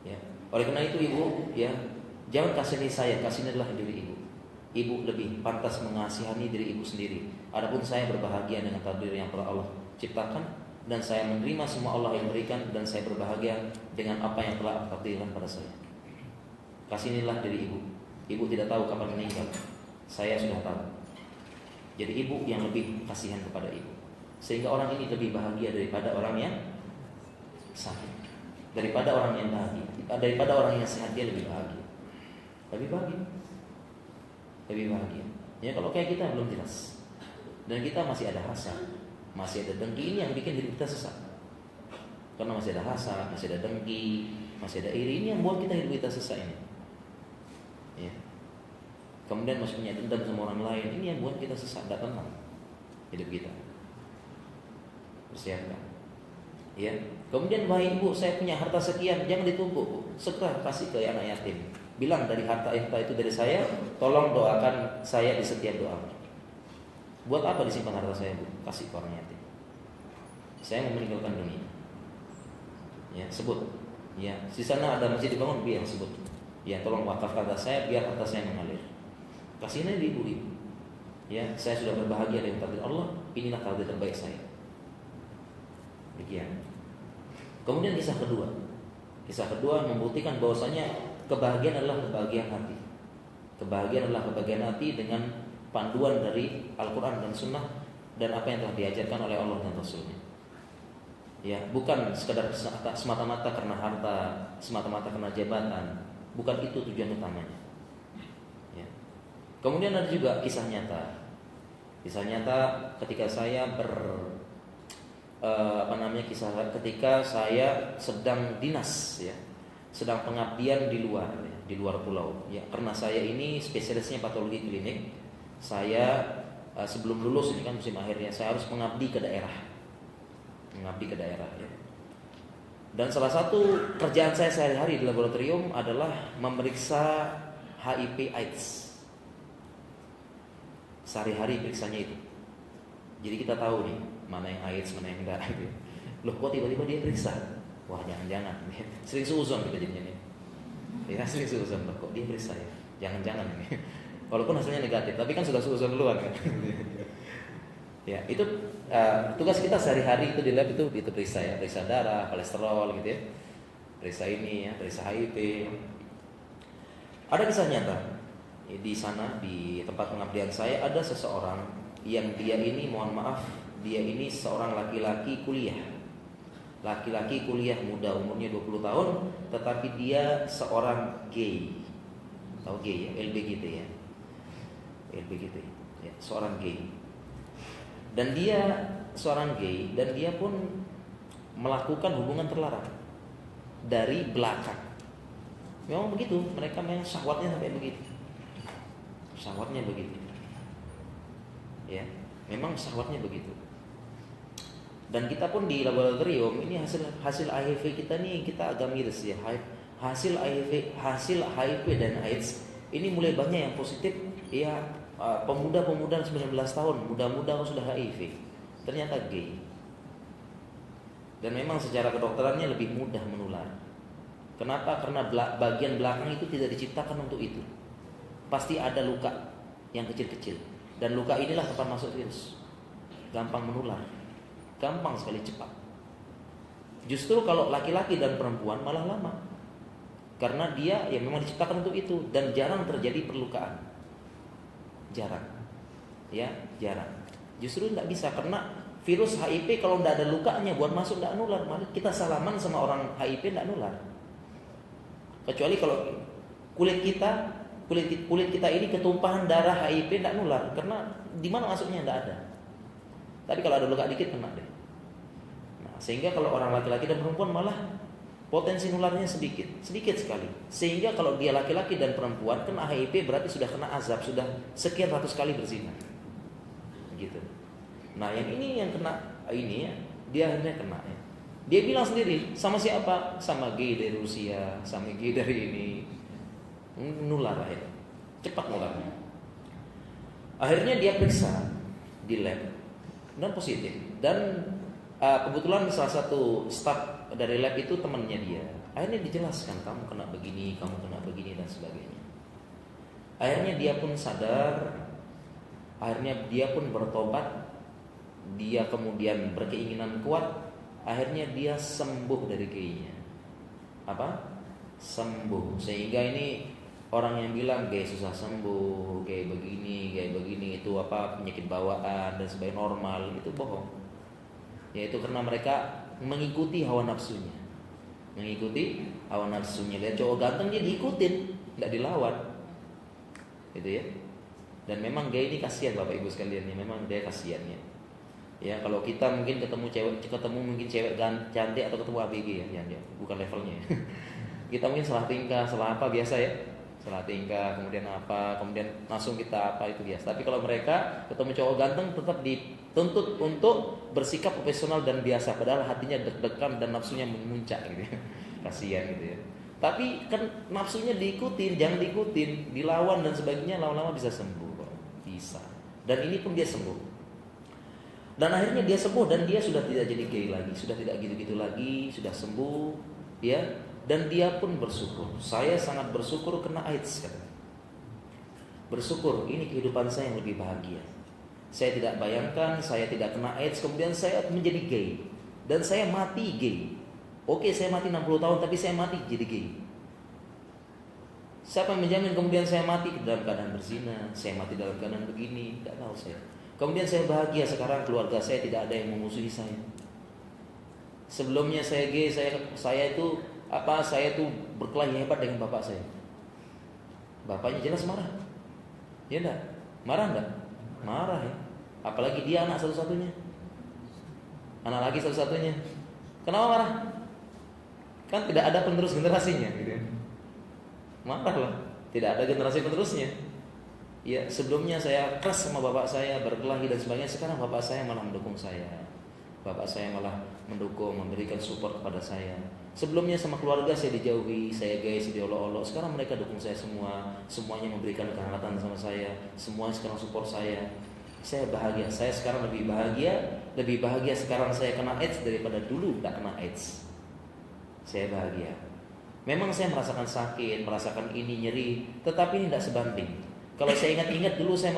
S1: Ya. Oleh karena itu ibu, ya, jangan kasihani saya, kasihanilah diri ibu. Ibu lebih pantas mengasihani diri ibu sendiri. Adapun saya berbahagia dengan takdir yang telah Allah ciptakan, dan saya menerima semua Allah yang berikan, dan saya berbahagia dengan apa yang telah Allah takdirkan pada saya. Kasihanilah diri ibu. Ibu tidak tahu kapan meninggal, saya sudah tahu. Jadi ibu yang lebih kasihan kepada ibu, sehingga orang ini lebih bahagia daripada orang yang sakit, daripada orang yang bahagia, daripada orang yang sehat, dia lebih bahagia. Ya, kalau kayak kita belum jelas, dan kita masih ada hasad, masih ada dengki, ini yang bikin hidup kita sesat. Karena masih ada hasad, masih ada dengki, masih ada iri, ini yang buat kita hidup kita sesat ini. Ya. Kemudian masih punya dendam sama orang lain, ini yang buat kita sesat, tidak tenang hidup kita. Persiapkan. Ya. Kemudian, wahai ibu, saya punya harta sekian, jangan ditumpuk, Bu. Segera kasih ke anak yatim. Bilang dari harta itu dari saya, tolong doakan saya di setiap doa. Buat apa disimpan harta saya, Bu? Kasih ke orang yatim. Saya mau meninggalkan dunia. Ya, sebut. Ya, di sana ada masjid dibangun, biar sebut. Ya, tolong wakaf harta saya biar harta saya mengalir. Kasihnya di ibu-ibu. Ya, saya sudah berbahagia dengan takdir Allah, inilah takdir terbaik saya. Demikian. Kemudian kisah kedua membuktikan bahwasanya kebahagiaan adalah kebahagiaan hati. Kebahagiaan adalah kebahagiaan hati dengan panduan dari Al-Quran dan Sunnah dan apa yang telah diajarkan oleh Allah dan Rasulnya. Ya, bukan sekadar semata-mata karena harta, semata-mata karena jabatan. Bukan itu tujuan utamanya. Ya. Kemudian ada juga kisah nyata. Kisah nyata ketika saya ketika saya sedang dinas, ya, sedang pengabdian di luar pulau, ya, karena saya ini spesialisnya patologi klinik. Saya sebelum lulus ini kan musim akhirnya, saya harus mengabdi ke daerah, ya. Dan salah satu kerjaan saya sehari-hari di laboratorium adalah memeriksa HIV/AIDS. Sehari-hari periksanya itu. Jadi kita tahu nih mana yang AIDS, mana yang enggak. Loh, kok tiba-tiba dia periksa? Wah, jangan-jangan. Sering suuzon kita jadinya nih. Ya, sering suuzon, kok dia periksa ya? Jangan-jangan nih. Walaupun hasilnya negatif, tapi kan sudah suuzon duluan kan. Ya, itu tugas kita sehari-hari itu di lab itu periksa ya, periksa darah, kolesterol gitu ya. Periksa ini ya, periksa HIV. Ada kisah nyata. Di sana di tempat pengabdian saya ada seseorang yang dia ini, mohon maaf, dia ini seorang laki-laki kuliah. Laki-laki kuliah muda, umurnya 20 tahun, tetapi dia seorang gay. Tahu gay ya? LBGT ya. LBGT ya, seorang gay. Dan dia seorang gay dan dia pun melakukan hubungan terlarang dari belakang. Memang begitu, mereka memang syahwatnya sampai begitu. Syahwatnya begitu. Ya, memang syahwatnya begitu. Dan kita pun di laboratorium ini hasil HIV kita nih, kita agak miris ya. Hasil HIV dan AIDS ini mulai banyak yang positif ya, pemuda-pemuda 19 tahun, muda-muda sudah HIV. Ternyata gay. Dan memang secara kedokterannya lebih mudah menular. Kenapa? Karena bagian belakang itu tidak diciptakan untuk itu. Pasti ada luka yang kecil-kecil. Dan luka inilah tempat masuk virus. Gampang menular. Gampang sekali, cepat. Justru kalau laki-laki dan perempuan malah lama. Karena dia ya memang diciptakan untuk itu dan jarang terjadi perlukaan. Jarang. Ya, jarang. Justru tidak bisa karena virus HIV kalau tidak ada lukanya buat masuk tidak nular. Malah kita salaman sama orang HIV tidak nular. Kecuali kalau kulit kita ini ketumpahan darah HIV tidak nular karena di mana masuknya tidak ada. Tapi kalau ada luka dikit kena deh. Nah, sehingga kalau orang laki-laki dan perempuan malah potensi nularnya sedikit sekali. Sehingga kalau dia laki-laki dan perempuan kena HIV berarti sudah kena azab, sudah sekian ratus kali berzina. Gitu. Nah, yang ini yang kena ini ya, dia akhirnya kena ya. Dia bilang sendiri, sama siapa? Sama gay dari Rusia, sama gay dari ini. Nular akhirnya. Cepat nularnya. Akhirnya dia periksa di lab dan positif. Dan kebetulan salah satu staf dari lab itu temannya dia. Akhirnya dijelaskan, kamu kena begini dan sebagainya. Akhirnya dia pun sadar. Akhirnya dia pun bertobat. Dia kemudian berkeinginan kuat. Akhirnya dia sembuh dari gaynya. Apa? Sembuh. Sehingga ini orang yang bilang gay susah sembuh, gay begini itu apa penyakit bawaan dan sebagainya normal, itu bohong. Yaitu karena mereka mengikuti hawa nafsunya. Lihat cowok ganteng dia diikutin, tidak dilawan. Gitu ya. Dan memang gay ini kasihan Bapak Ibu sekalian, ya memang dia kasihan ya. Ya kalau kita mungkin ketemu cewek cantik atau ketemu ABG ya, bukan levelnya. Kita mungkin salah tingkah, salah apa biasa ya. Salah tingkah, kemudian langsung kita apa itu biasa. Tapi kalau mereka ketemu cowok ganteng tetap dituntut untuk bersikap profesional dan biasa, padahal hatinya deg-degan dan nafsunya memuncak gitu ya. Kasihan gitu ya. Tapi kan nafsunya diikutin, jangan diikutin, dilawan dan sebagainya, lama-lama bisa sembuh kok. Bisa. Dan ini pun dia sembuh. Dan akhirnya dia sembuh dan dia sudah tidak jadi gay lagi, sudah tidak gitu-gitu lagi, sudah sembuh ya. Dan dia pun bersyukur. Saya sangat bersyukur kena AIDS katanya. Bersyukur, ini kehidupan saya yang lebih bahagia. Saya tidak bayangkan saya tidak kena AIDS kemudian saya menjadi gay dan saya mati gay. Oke, saya mati 60 tahun tapi saya mati jadi gay. Siapa yang menjamin kemudian saya mati dalam keadaan berzina, saya mati dalam keadaan begini? Tidak tahu saya. Kemudian saya bahagia sekarang keluarga saya tidak ada yang memusuhi saya. Sebelumnya saya gay, saya itu berkelahi hebat dengan bapak saya. Bapaknya jelas marah. Ya enggak? Marah enggak? Marah ya. Apalagi dia anak satu-satunya. Anak lagi satu-satunya. Kenapa marah? Kan tidak ada penerus generasinya gitu ya. Marah lah. Tidak ada generasi penerusnya. Ya, sebelumnya saya keras sama bapak saya, berkelahi dan sebagainya. Sekarang bapak saya malah mendukung saya. Bapak saya malah mendukung, memberikan support kepada saya. Sebelumnya sama keluarga saya dijauhi, saya gay, saya diolok-olok. Sekarang mereka dukung saya semua. Semuanya memberikan kehangatan sama saya. Semua sekarang support saya. Saya bahagia. Saya sekarang lebih bahagia sekarang saya kena AIDS daripada dulu tak kena AIDS. Saya bahagia. Memang saya merasakan sakit, merasakan ini nyeri, tetapi ini tidak sebanding. Kalau saya ingat-ingat dulu saya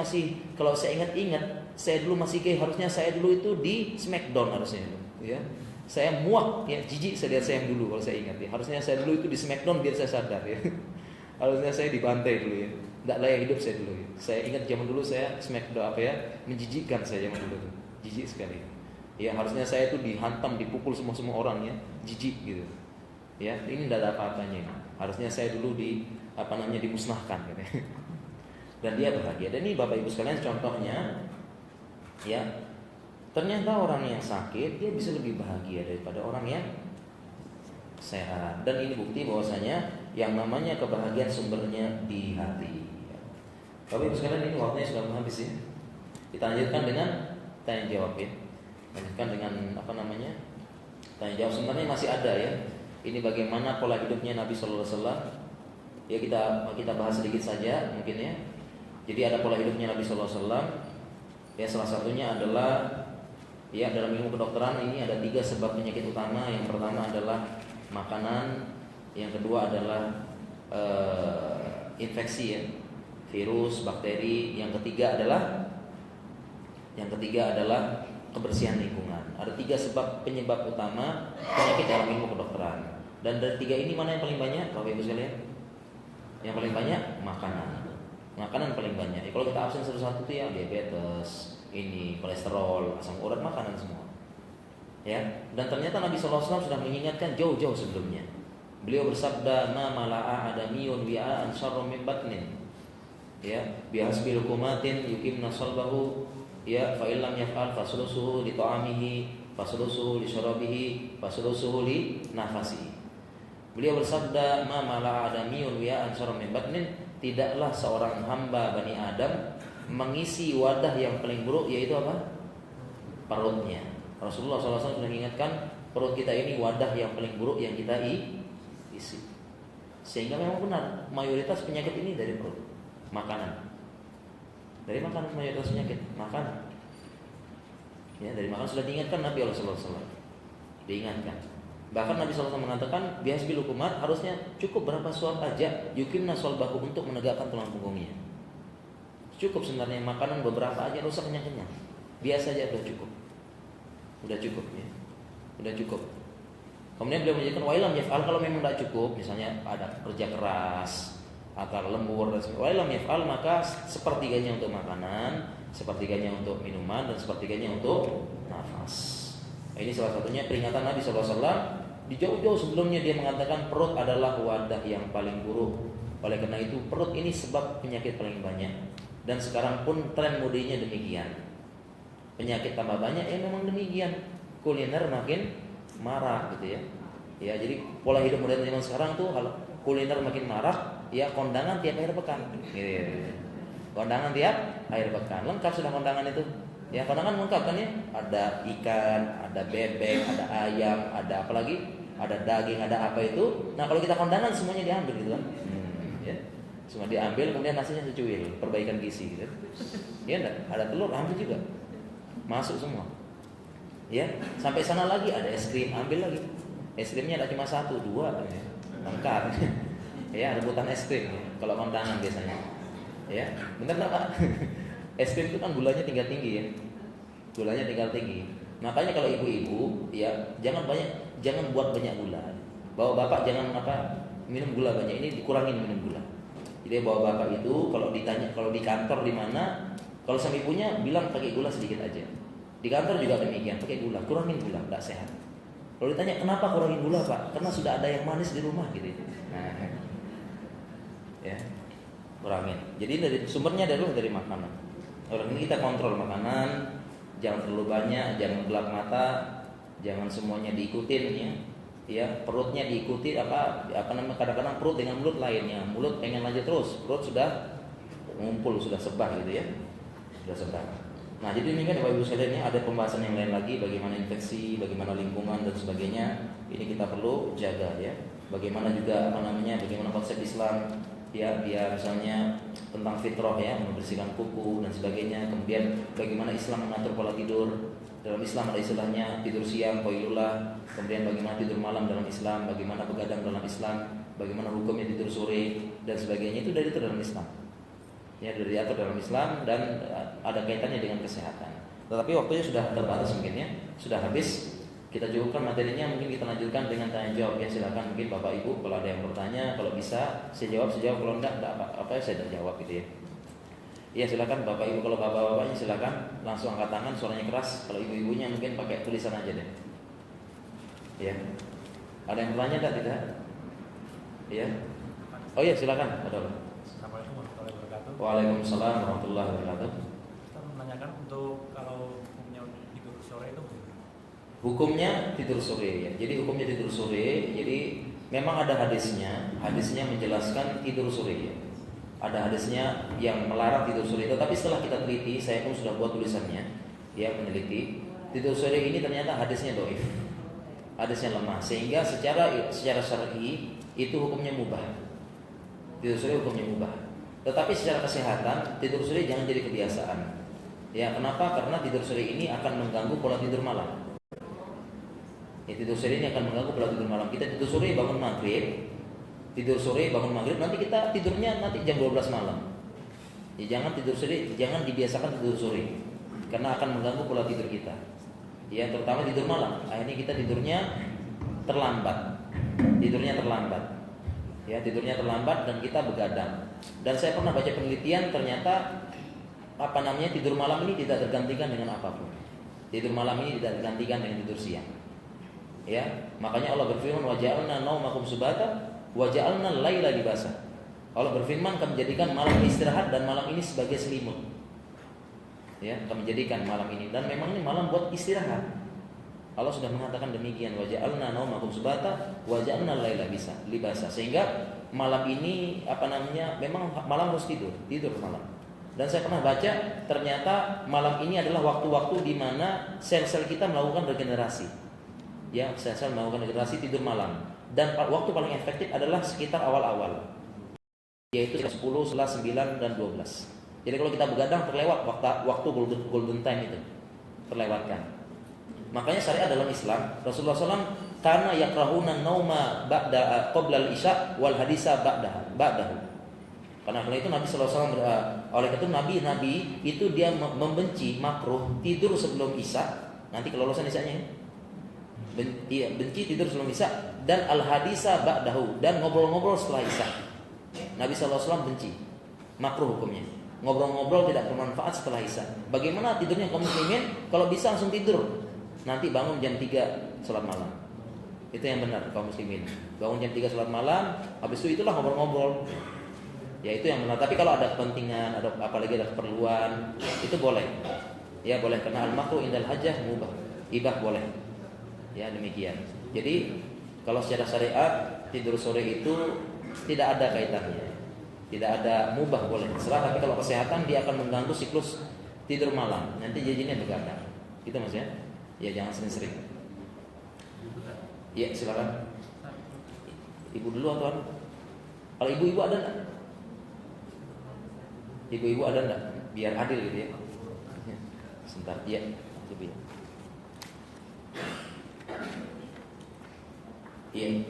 S1: dulu masih gay, harusnya saya dulu itu di Smackdown harusnya, ya. Saya muak, ya, jijik saya lihat saya yang dulu kalau saya ingat ya. Harusnya saya dulu itu di Smackdown biar saya sadar ya. Harusnya saya dibantai dulu ya. Tidak layak hidup saya dulu ya. Saya ingat zaman dulu saya Smackdown menjijikkan saya zaman dulu tuh. Jijik sekali. Ya harusnya saya itu dihantam, dipukul semua orang ya, jijik gitu. Ya, ini tidak ada apa-apanya. Harusnya saya dulu dimusnahkan gitu. Dan dia bahagia. Dan ini Bapak Ibu sekalian contohnya ya. Ternyata orang yang sakit dia bisa lebih bahagia daripada orang yang sehat. Dan ini bukti bahwasanya yang namanya kebahagiaan sumbernya di hati. Bapak Ibu sekalian, ini waktunya sudah habis ya. Kita lanjutkan dengan tanya jawab ya. Lanjutkan dengan tanya jawab. Sebenarnya masih ada ya. Ini bagaimana pola hidupnya Nabi Sallallahu Alaihi Wasallam. Ya kita bahas sedikit saja mungkin ya. Jadi ada pola hidupnya Nabi Sallallahu Alaihi Wasallam. Ya salah satunya adalah ya dalam ilmu kedokteran ini ada 3 sebab penyakit utama. Yang pertama adalah makanan, yang kedua adalah infeksi ya, virus, bakteri, yang ketiga adalah kebersihan lingkungan Ada 3 sebab penyebab utama penyakit dalam ilmu kedokteran. Dan dari 3 ini mana yang paling banyak, Bapak Ibu sekalian? Yang paling banyak makanan. Makanan paling banyak. Kalau kita absen satu-satu itu ya diabetes, ini kolesterol, asam urat, makanan semua. Ya, dan ternyata Nabi SAW sudah mengingatkan jauh-jauh sebelumnya. Beliau bersabda, "Ma mala'a adamiyun wi'a'an syarrum min batnin." Ya, bihasbil kumatin yukimna salbahu, ya, fa illam yaf'al faslusuhu li ta'amihi, faslusuhu li syarabihi, faslusuhu li nafasihi. Beliau bersabda, "Ma mala'a adamiyun wi'a'an syarrum min batnin." Tidaklah seorang hamba Bani Adam mengisi wadah yang paling buruk, yaitu apa? Perutnya. Rasulullah SAW sudah mengingatkan, perut kita ini wadah yang paling buruk yang kita isi. Sehingga memang benar, mayoritas penyakit ini dari perut. Makanan. Dari makanan mayoritas penyakit, makanan. Ya, dari makanan sudah diingatkan Nabi SAW. Diingatkan. Bahkan Nabi SAW mengatakan, bihasbil hukumat, harusnya cukup berapa suap aja yukimna solbahu, untuk menegakkan tulang punggungnya. Cukup sebenarnya makanan beberapa aja, rusak kenyang-kenyang. Biasa aja udah cukup. Udah cukup ya. Udah cukup. Kemudian beliau menjelaskan, wailam yaf'al, kalau memang tidak cukup, misalnya ada kerja keras atau lembur dan sebagainya, wailam yaf'al, maka sepertiganya untuk makanan, sepertiganya untuk minuman, dan sepertiganya untuk nafas. Ini salah satunya peringatan Nabi SAW. Di jauh-jauh sebelumnya dia mengatakan perut adalah wadah yang paling buruk. Oleh karena itu perut ini sebab penyakit paling banyak. Dan sekarang pun tren modenya demikian. Penyakit tambah banyak, ya memang demikian. Kuliner makin marak gitu ya. Ya, jadi pola hidup modern zaman sekarang tuh kalau kuliner makin marak, ya kondangan tiap akhir pekan. Gitu. Kondangan tiap akhir pekan. Lengkap sudah kondangan itu. Ya, kondangan lengkap kan ya. Ada ikan, ada bebek, ada ayam, ada apa lagi? Ada daging, ada apa itu. Nah, kalau kita kondangan semuanya diambil gitu kan. Ya. Semua diambil, kemudian nasinya secuil, perbaikan gizi gitu. Ya enggak? Ada telur, ambil juga. Masuk semua. Ya, sampai sana lagi ada es krim, ambil lagi. Es krimnya ada cuma 1, 2 ya. Lengkap. Ya, rebutan es krim ya. Kalau kondangan biasanya. Ya, benar enggak, Pak? Es krim itu kan gulanya tinggal tinggi ya. Gulanya tinggal tinggi. Makanya kalau ibu-ibu ya jangan buat banyak gula. Bawa bapak jangan minum gula banyak, ini dikurangin minum gula. Jadi bawa bapak itu kalau ditanya, kalau di kantor di mana, kalau sama ibunya bilang pakai gula sedikit aja. Di kantor juga demikian, pakai gula, kurangin gula, enggak sehat. Kalau ditanya kenapa kurangin gula, Pak? Karena sudah ada yang manis di rumah gitu. Nah, ya. Kurangin. Jadi dari sumbernya dari makanan. Orang ini kita kontrol makanan, jangan terlalu banyak, jangan gelap mata, jangan semuanya diikutin ya. Ya, perutnya diikuti namanya, kadang-kadang perut dengan mulut lainnya. Mulut pengen lanjut terus, perut sudah ngumpul, sudah sebah gitu ya. Sudah sebah. Nah, jadi ini kan Bapak Ibu sekalian, ini ada pembahasan yang lain lagi, bagaimana infeksi, bagaimana lingkungan dan sebagainya. Ini kita perlu jaga ya. Bagaimana juga bagaimana konsep Islam ya, biar misalnya tentang fitrah ya, membersihkan kuku dan sebagainya. Kemudian bagaimana Islam mengatur pola tidur. Dalam Islam ada istilahnya tidur siang, qailullah. Kemudian bagaimana tidur malam dalam Islam, bagaimana begadang dalam Islam, bagaimana hukumnya tidur sore dan sebagainya. Itu dari itu dalam Islam. Ya, dari diatur dalam Islam dan ada kaitannya dengan kesehatan. Tetapi waktunya sudah terbatas mungkin ya, sudah habis. Kita cukupkan materinya, mungkin kita lanjutkan dengan tanya jawab ya. Silakan mungkin Bapak Ibu kalau ada yang bertanya, kalau bisa saya jawab, kalau enggak apa saya tidak jawab gitu ya. Iya, silakan Bapak Ibu, kalau bapak-bapaknya silakan langsung angkat tangan, suaranya keras. Kalau ibu-ibunya mungkin pakai tulisan aja deh. Ya. Ada yang bertanya enggak? Tidak? Iya. Oh iya, silakan. Ada apa?
S2: Assalamualaikum warahmatullahi wabarakatuh.
S1: Waalaikumsalam warahmatullahi wabarakatuh.
S2: Kita menanyakan untuk kalau hukumnya tidur sore itu
S1: hukumnya tidur sore ya. Jadi hukumnya tidur sore. Jadi memang ada hadisnya menjelaskan tidur sore ya. Ada hadisnya yang melarang tidur sore. Tetapi setelah kita teliti, saya pun sudah buat tulisannya, ya, meneliti tidur sore ini ternyata hadisnya dhaif, hadisnya lemah, sehingga secara syar'i itu hukumnya mubah. Tidur sore hukumnya mubah. Tetapi secara kesehatan tidur sore jangan jadi kebiasaan. Ya, kenapa? Karena tidur sore ini akan mengganggu pola tidur malam. Ya, tidur sore ini akan mengganggu pola tidur malam. Kita tidur sore bangun maghrib, nanti kita tidurnya nanti jam 12 malam. Ya, jangan tidur sore, jangan dibiasakan tidur sore, karena akan mengganggu pola tidur kita. Ya, terutama tidur malam. Akhirnya kita tidurnya terlambat. Ya, tidurnya terlambat dan kita begadang. Dan saya pernah baca penelitian, ternyata tidur malam ini tidak tergantikan dengan apapun. Tidur malam ini tidak tergantikan dengan tidur siang. Ya, makanya Allah berfirman, wa ja'alna naumakum subata wa ja'alna al-laila libasa. Allah berfirman, kami menjadikan malam ini istirahat dan malam ini sebagai selimut. Ya, kami menjadikan malam ini, dan memang ini malam buat istirahat. Allah sudah mengatakan demikian, wa ja'alna naumakum subata wa ja'alna al-laila libasa. Sehingga malam ini memang malam harus tidur malam. Dan saya pernah baca, ternyata malam ini adalah waktu-waktu di mana sel-sel kita melakukan regenerasi. Ya, sel-sel melakukan regenerasi tidur malam. Dan waktu paling efektif adalah sekitar awal-awal, yaitu 10, 11, 9, dan 12. Jadi kalau kita begadang terlewat waktu golden time itu, terlewatkan. Makanya syariat dalam Islam, Rasulullah SAW karena yakrahuna nauma ba'da qabla al-isya wal hadisa ba'dahu. Karena itu Nabi SAW oleh itu Nabi itu dia membenci makruh tidur sebelum isya. Nanti kelolosan isyanya benci tidur sebelum isya, dan al-hadisa ba'dahu, dan ngobrol-ngobrol setelah isya. Nabi SAW benci, makruh hukumnya. Ngobrol-ngobrol tidak bermanfaat setelah isya. Bagaimana tidurnya kaum muslimin? Kalau bisa langsung tidur, nanti bangun jam 3 salat malam. Itu yang benar kaum muslimin. Bangun jam 3 salat malam, habis itu itulah ngobrol-ngobrol. Ya itu yang benar. Tapi kalau ada kepentingan, apalagi ada keperluan, itu boleh. Ya boleh, karena al-makruh indal hajah mubah. Ibah boleh. Ya demikian. Jadi kalau secara syariat tidur sore itu tidak ada kaitannya. Tidak ada mubah boleh. Tapi kalau kesehatan dia akan mengganggu siklus tidur malam. Nanti jadinya begadang. Gitu Mas ya. Ya jangan sering-sering. Ya silakan. Ibu dulu atau anu? Kalau ibu-ibu ada enggak? Ibu-ibu ada enggak? Biar adil gitu ya. Sebentar. Ya. Iya.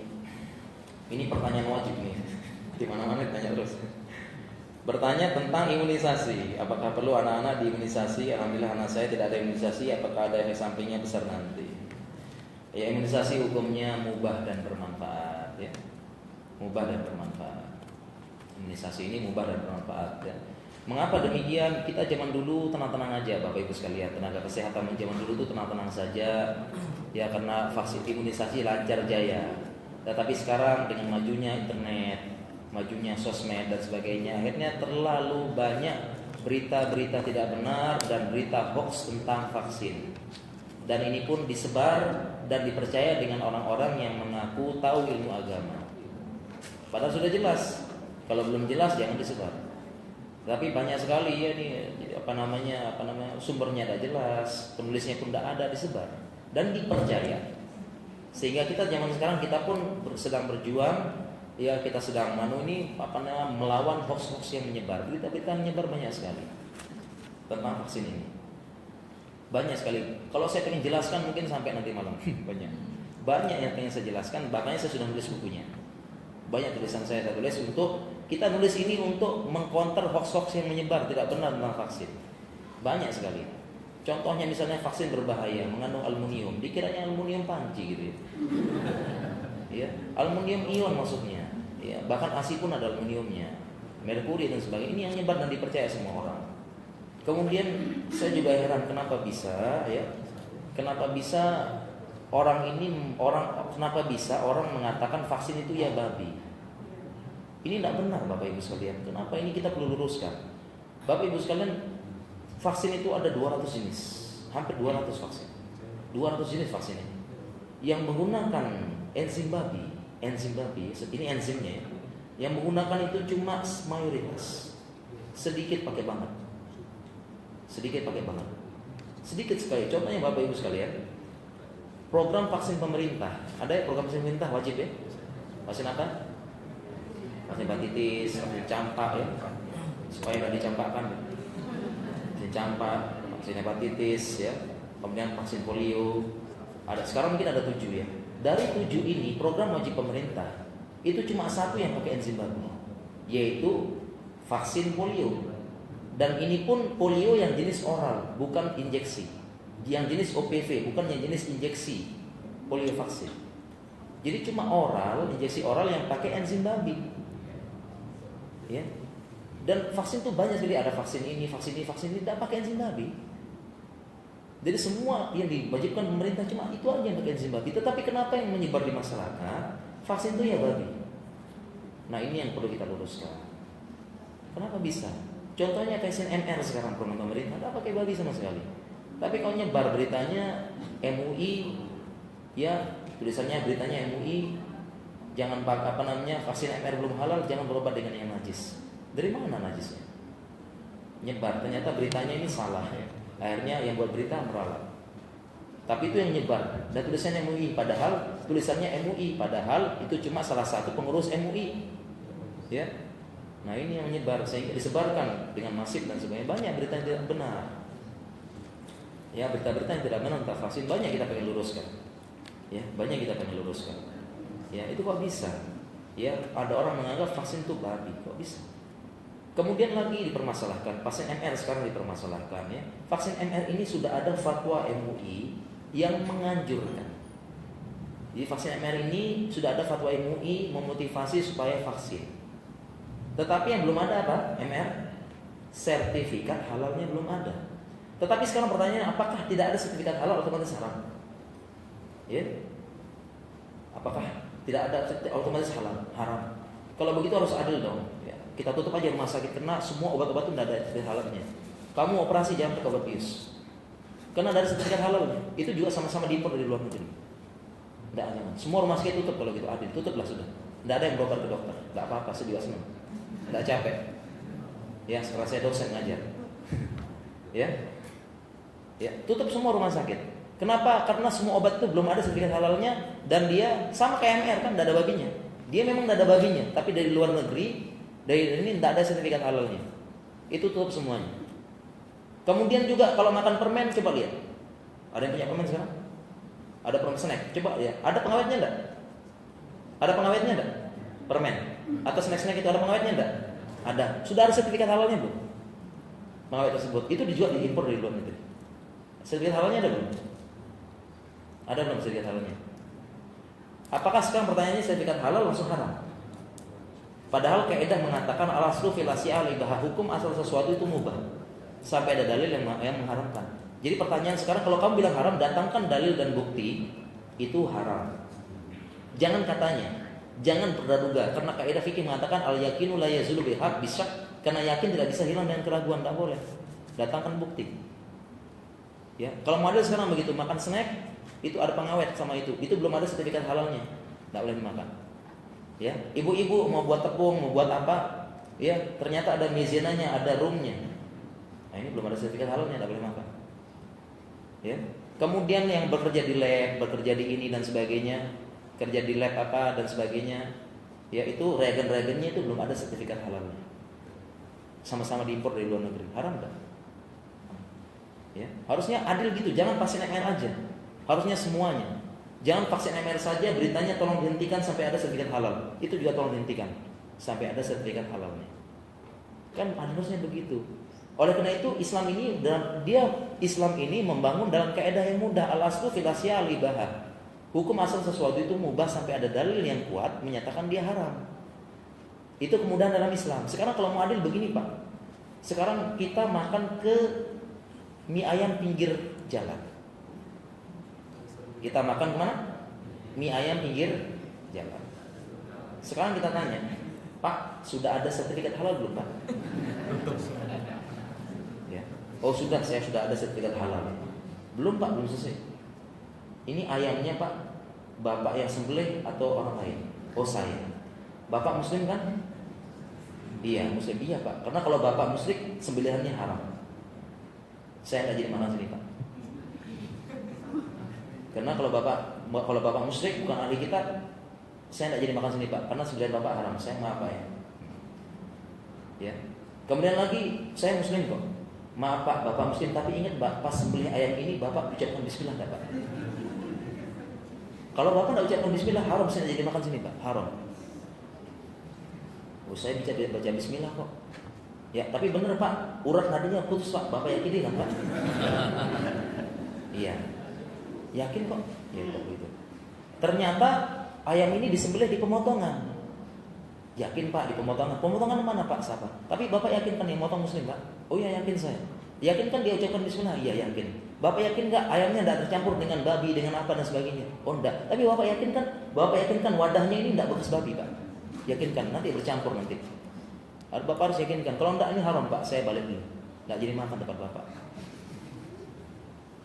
S1: Ini pertanyaan wajib nih. Di mana-mana ditanya terus. Bertanya tentang imunisasi. Apakah perlu anak-anak diimunisasi? Alhamdulillah anak saya tidak ada imunisasi. Apakah ada efek sampingnya besar nanti? Ya, imunisasi hukumnya mubah dan bermanfaat ya. Mubah dan bermanfaat. Imunisasi ini mubah dan bermanfaat ya. Mengapa demikian? Kita zaman dulu tenang-tenang aja Bapak Ibu sekalian. Tenaga kesehatan zaman dulu itu tenang-tenang saja. Ya karena vaksin imunisasi lancar jaya. Tetapi sekarang dengan majunya internet, majunya sosmed dan sebagainya, akhirnya terlalu banyak berita-berita tidak benar dan berita hoax tentang vaksin. Dan ini pun disebar dan dipercaya dengan orang-orang yang mengaku tahu ilmu agama. Padahal sudah jelas. Kalau belum jelas jangan disebar. Tapi banyak sekali ya nih sumbernya tidak jelas, penulisnya pun tidak ada, disebar dan dipercaya. Sehingga kita zaman sekarang kita pun sedang berjuang, ya kita sedang melawan hoax-hoax yang menyebar. Berita-berita menyebar banyak sekali tentang vaksin ini. Banyak sekali. Kalau saya ingin jelaskan mungkin sampai nanti malam. Banyak yang ingin saya jelaskan, makanya saya sudah nulis bukunya. Banyak tulisan saya tulis kita nulis ini untuk mengcounter hoax-hoax yang menyebar tidak benar tentang vaksin. Banyak sekali. Contohnya misalnya vaksin berbahaya, mengandung aluminium, dikiranya aluminium panci gitu ya. Ya, aluminium ion maksudnya. Ya, bahkan ASI pun ada aluminiumnya, merkuri dan sebagainya. Ini yang menyebar dan dipercaya semua orang. Kemudian saya juga heran kenapa bisa orang mengatakan vaksin itu ya babi. Ini tidak benar Bapak Ibu sekalian. Kenapa ini kita perlu luruskan? Bapak Ibu sekalian, vaksin itu ada 200 jenis. Hampir 200 vaksin. 200 jenis vaksin ini yang menggunakan enzim babi. Ini enzimnya ya. Yang menggunakan itu cuma mayoritas. Sedikit pakai banget. Sedikit sekali. Contohnya Bapak Ibu sekalian, program vaksin pemerintah. Ada ya program vaksin pemerintah wajib ya? Vaksin apa? Vaksin hepatitis, vaksin campak ya, supaya tidak dicampakkan. Vaksin campak, vaksin hepatitis ya, kemudian vaksin polio. Sekarang mungkin ada 7 ya. Dari 7 ini program wajib pemerintah itu cuma satu yang pakai enzim babi, yaitu vaksin polio. Dan ini pun polio yang jenis oral, bukan injeksi. yang jenis OPV, bukan yang jenis injeksi polio vaksin. Jadi cuma oral, injeksi oral yang pakai enzim babi. Ya. Dan vaksin tuh banyak sekali, ada vaksin ini, tidak pakai enzim babi. Jadi semua yang diwajibkan pemerintah cuma itu aja yang pakai enzim babi. Tetapi kenapa yang menyebar di masyarakat vaksin itu ya babi? Nah ini yang perlu kita luruskan. Kenapa bisa? Contohnya vaksin MR sekarang program pemerintah nggak pakai babi sama sekali. Tapi kalau nyebar beritanya MUI, ya tulisannya beritanya MUI, jangan pakai vaksin MR belum halal, jangan berobat dengan yang najis. Dari mana najisnya? Nyebar, ternyata beritanya ini salah. Akhirnya yang buat berita meralat. Tapi itu yang nyebar. Dan tulisannya MUI, padahal tulisannya MUI, padahal itu cuma salah satu pengurus MUI. Ya. Nah ini yang menyebar, sehingga disebarkan dengan masif dan sebagainya. Banyak berita yang tidak benar. Ya, berita-berita yang tidak benar tentang vaksin banyak kita pengen luruskan. Ya, banyak kita pengen luruskan. Ya, itu kok bisa? Ya, ada orang menganggap vaksin itu babi, kok bisa? Kemudian lagi dipermasalahkan, vaksin MR sekarang dipermasalahkan ya. Vaksin MR ini sudah ada fatwa MUI yang menganjurkan. Jadi vaksin MR ini sudah ada fatwa MUI memotivasi supaya vaksin. Tetapi yang belum ada apa? MR sertifikat halalnya belum ada. Tetapi sekarang pertanyaannya, apakah tidak ada sertifikat halal otomatis haram? Ya. Apakah tidak ada otomatis halal? Haram. Kalau begitu harus adil dong. Ya. Kita tutup aja rumah sakit karena semua obat-obat itu tidak ada sertifikat halalnya. Kamu operasi jangan pakai obat bius, karena dari sertifikat halalnya. Itu juga sama-sama diimpor dari luar negeri. Tidak, jangan. Semua rumah sakit tutup kalau gitu, adil. Tutuplah sudah. Tidak ada yang berobat ke dokter. Tidak apa-apa, saya juga senang. Tidak capek. Ya, sekarang saya dosen ngajar. Ya, ya, tutup semua rumah sakit. Kenapa? Karena semua obat itu belum ada sertifikat halalnya dan dia sama kayak MR kan, tidak ada babinya. Dia memang tidak ada babinya, tapi dari luar negeri, dari ini tidak ada sertifikat halalnya. Itu tutup semuanya. Kemudian juga kalau makan permen, coba lihat. Ada yang punya permen sekarang? Ada permen snack, coba lihat. Ada pengawetnya enggak? Ada pengawetnya enggak? Permen atau snack-snack itu ada pengawetnya enggak? Ada. Sudah ada sertifikat halalnya belum? Pengawet tersebut itu dijual, diimpor dari luar negeri. Sertifikat halalnya ada belum? Ada belum sertifikat halalnya? Apakah sekarang pertanyaannya sertifikat halal langsung haram? Padahal kaidah mengatakan al-aslu fil asya' al-ibahah, hukum asal sesuatu itu mubah sampai ada dalil yang mengharamkan. Jadi pertanyaan sekarang, kalau kamu bilang haram, datangkan dalil dan bukti itu haram. Jangan katanya, jangan berduga, karena kaidah fikih mengatakan al-yaqinu la yazulu bihaq bisyak, karena yakin tidak bisa hilang dengan keraguan, tidak boleh. Datangkan bukti. Ya, kalau model sekarang begitu, makan snack itu ada pengawet sama itu belum ada sertifikat halalnya, tidak boleh dimakan. Ya, ibu-ibu mau buat tepung, mau buat apa, ya ternyata ada maizenanya, ada rumnya. Nah ini belum ada sertifikat halalnya, tidak boleh makan. Ya, kemudian yang bekerja di lab, bekerja di ini dan sebagainya, kerja di lab apa dan sebagainya, ya itu reagen-reagennya itu belum ada sertifikat halalnya. Sama-sama diimpor dari luar negeri, haram tak? Ya, harusnya adil gitu, jangan vaksin MR aja. Harusnya semuanya. Jangan vaksin MR saja beritanya tolong dihentikan sampai ada sertifikat halal. Itu juga tolong dihentikan sampai ada sertifikat halalnya. Kan harusnya begitu. Oleh karena itu Islam ini membangun dalam kaidah yang mudah, al-aslu fil asya' al-ibahah. Hukum asal sesuatu itu mubah sampai ada dalil yang kuat menyatakan dia haram. Itu kemudahan dalam Islam. Sekarang kalau mau adil begini Pak. Sekarang kita makan ke mie ayam pinggir jalan. Kita makan kemana? Mie ayam pinggir jalan. Sekarang kita tanya, Pak, sudah ada sertifikat halal belum Pak? Ya. Oh sudah, saya sudah ada sertifikat halal. Belum Pak, belum selesai. Ini ayamnya Pak, bapak yang sembelih atau orang lain? Oh saya. Bapak muslim kan? Iya muslim, iya Pak. Karena kalau bapak musyrik, sembelihannya haram. Saya nggak jadi makan sini Pak. Karena kalau bapak musyrik bukan ahli kitab, saya tidak jadi makan sini Pak, karena sembelihan bapak haram. Saya maaf Pak ya. Ya. Kemudian lagi saya muslim kok. Maaf Pak, bapak muslim, tapi ingat Pak, pas sembelih ayam ini bapak ucapkan bismillah enggak Pak? Kalau bapak tidak ucapkan bismillah, haram, saya tidak jadi makan sini Pak, haram. Oh saya bisa baca bismillah kok. Ya, tapi benar Pak, urat nadinya putus Pak, bapak yakini kan Pak? Iya. Yakin kok? Ya udah gitu. Ternyata ayam ini disembelih di pemotongan. Yakin Pak di pemotongan? Pemotongan mana Pak? Siapa? Tapi Bapak yakin kan yang motong muslim Pak? Oh iya yakin saya. Yakin kan dia ucapkan bismillah? Iya yakin. Bapak yakin nggak ayamnya tidak tercampur dengan babi, dengan apa dan sebagainya? Oh enggak. Tapi Bapak yakin kan? Bapak yakin kan wadahnya ini tidak bekas babi Pak? Yakinkan nanti bercampur nanti. Bapak harus yakinkan. Kalau enggak ini haram Pak, saya balik dulu. Enggak jadi makan tempat Bapak.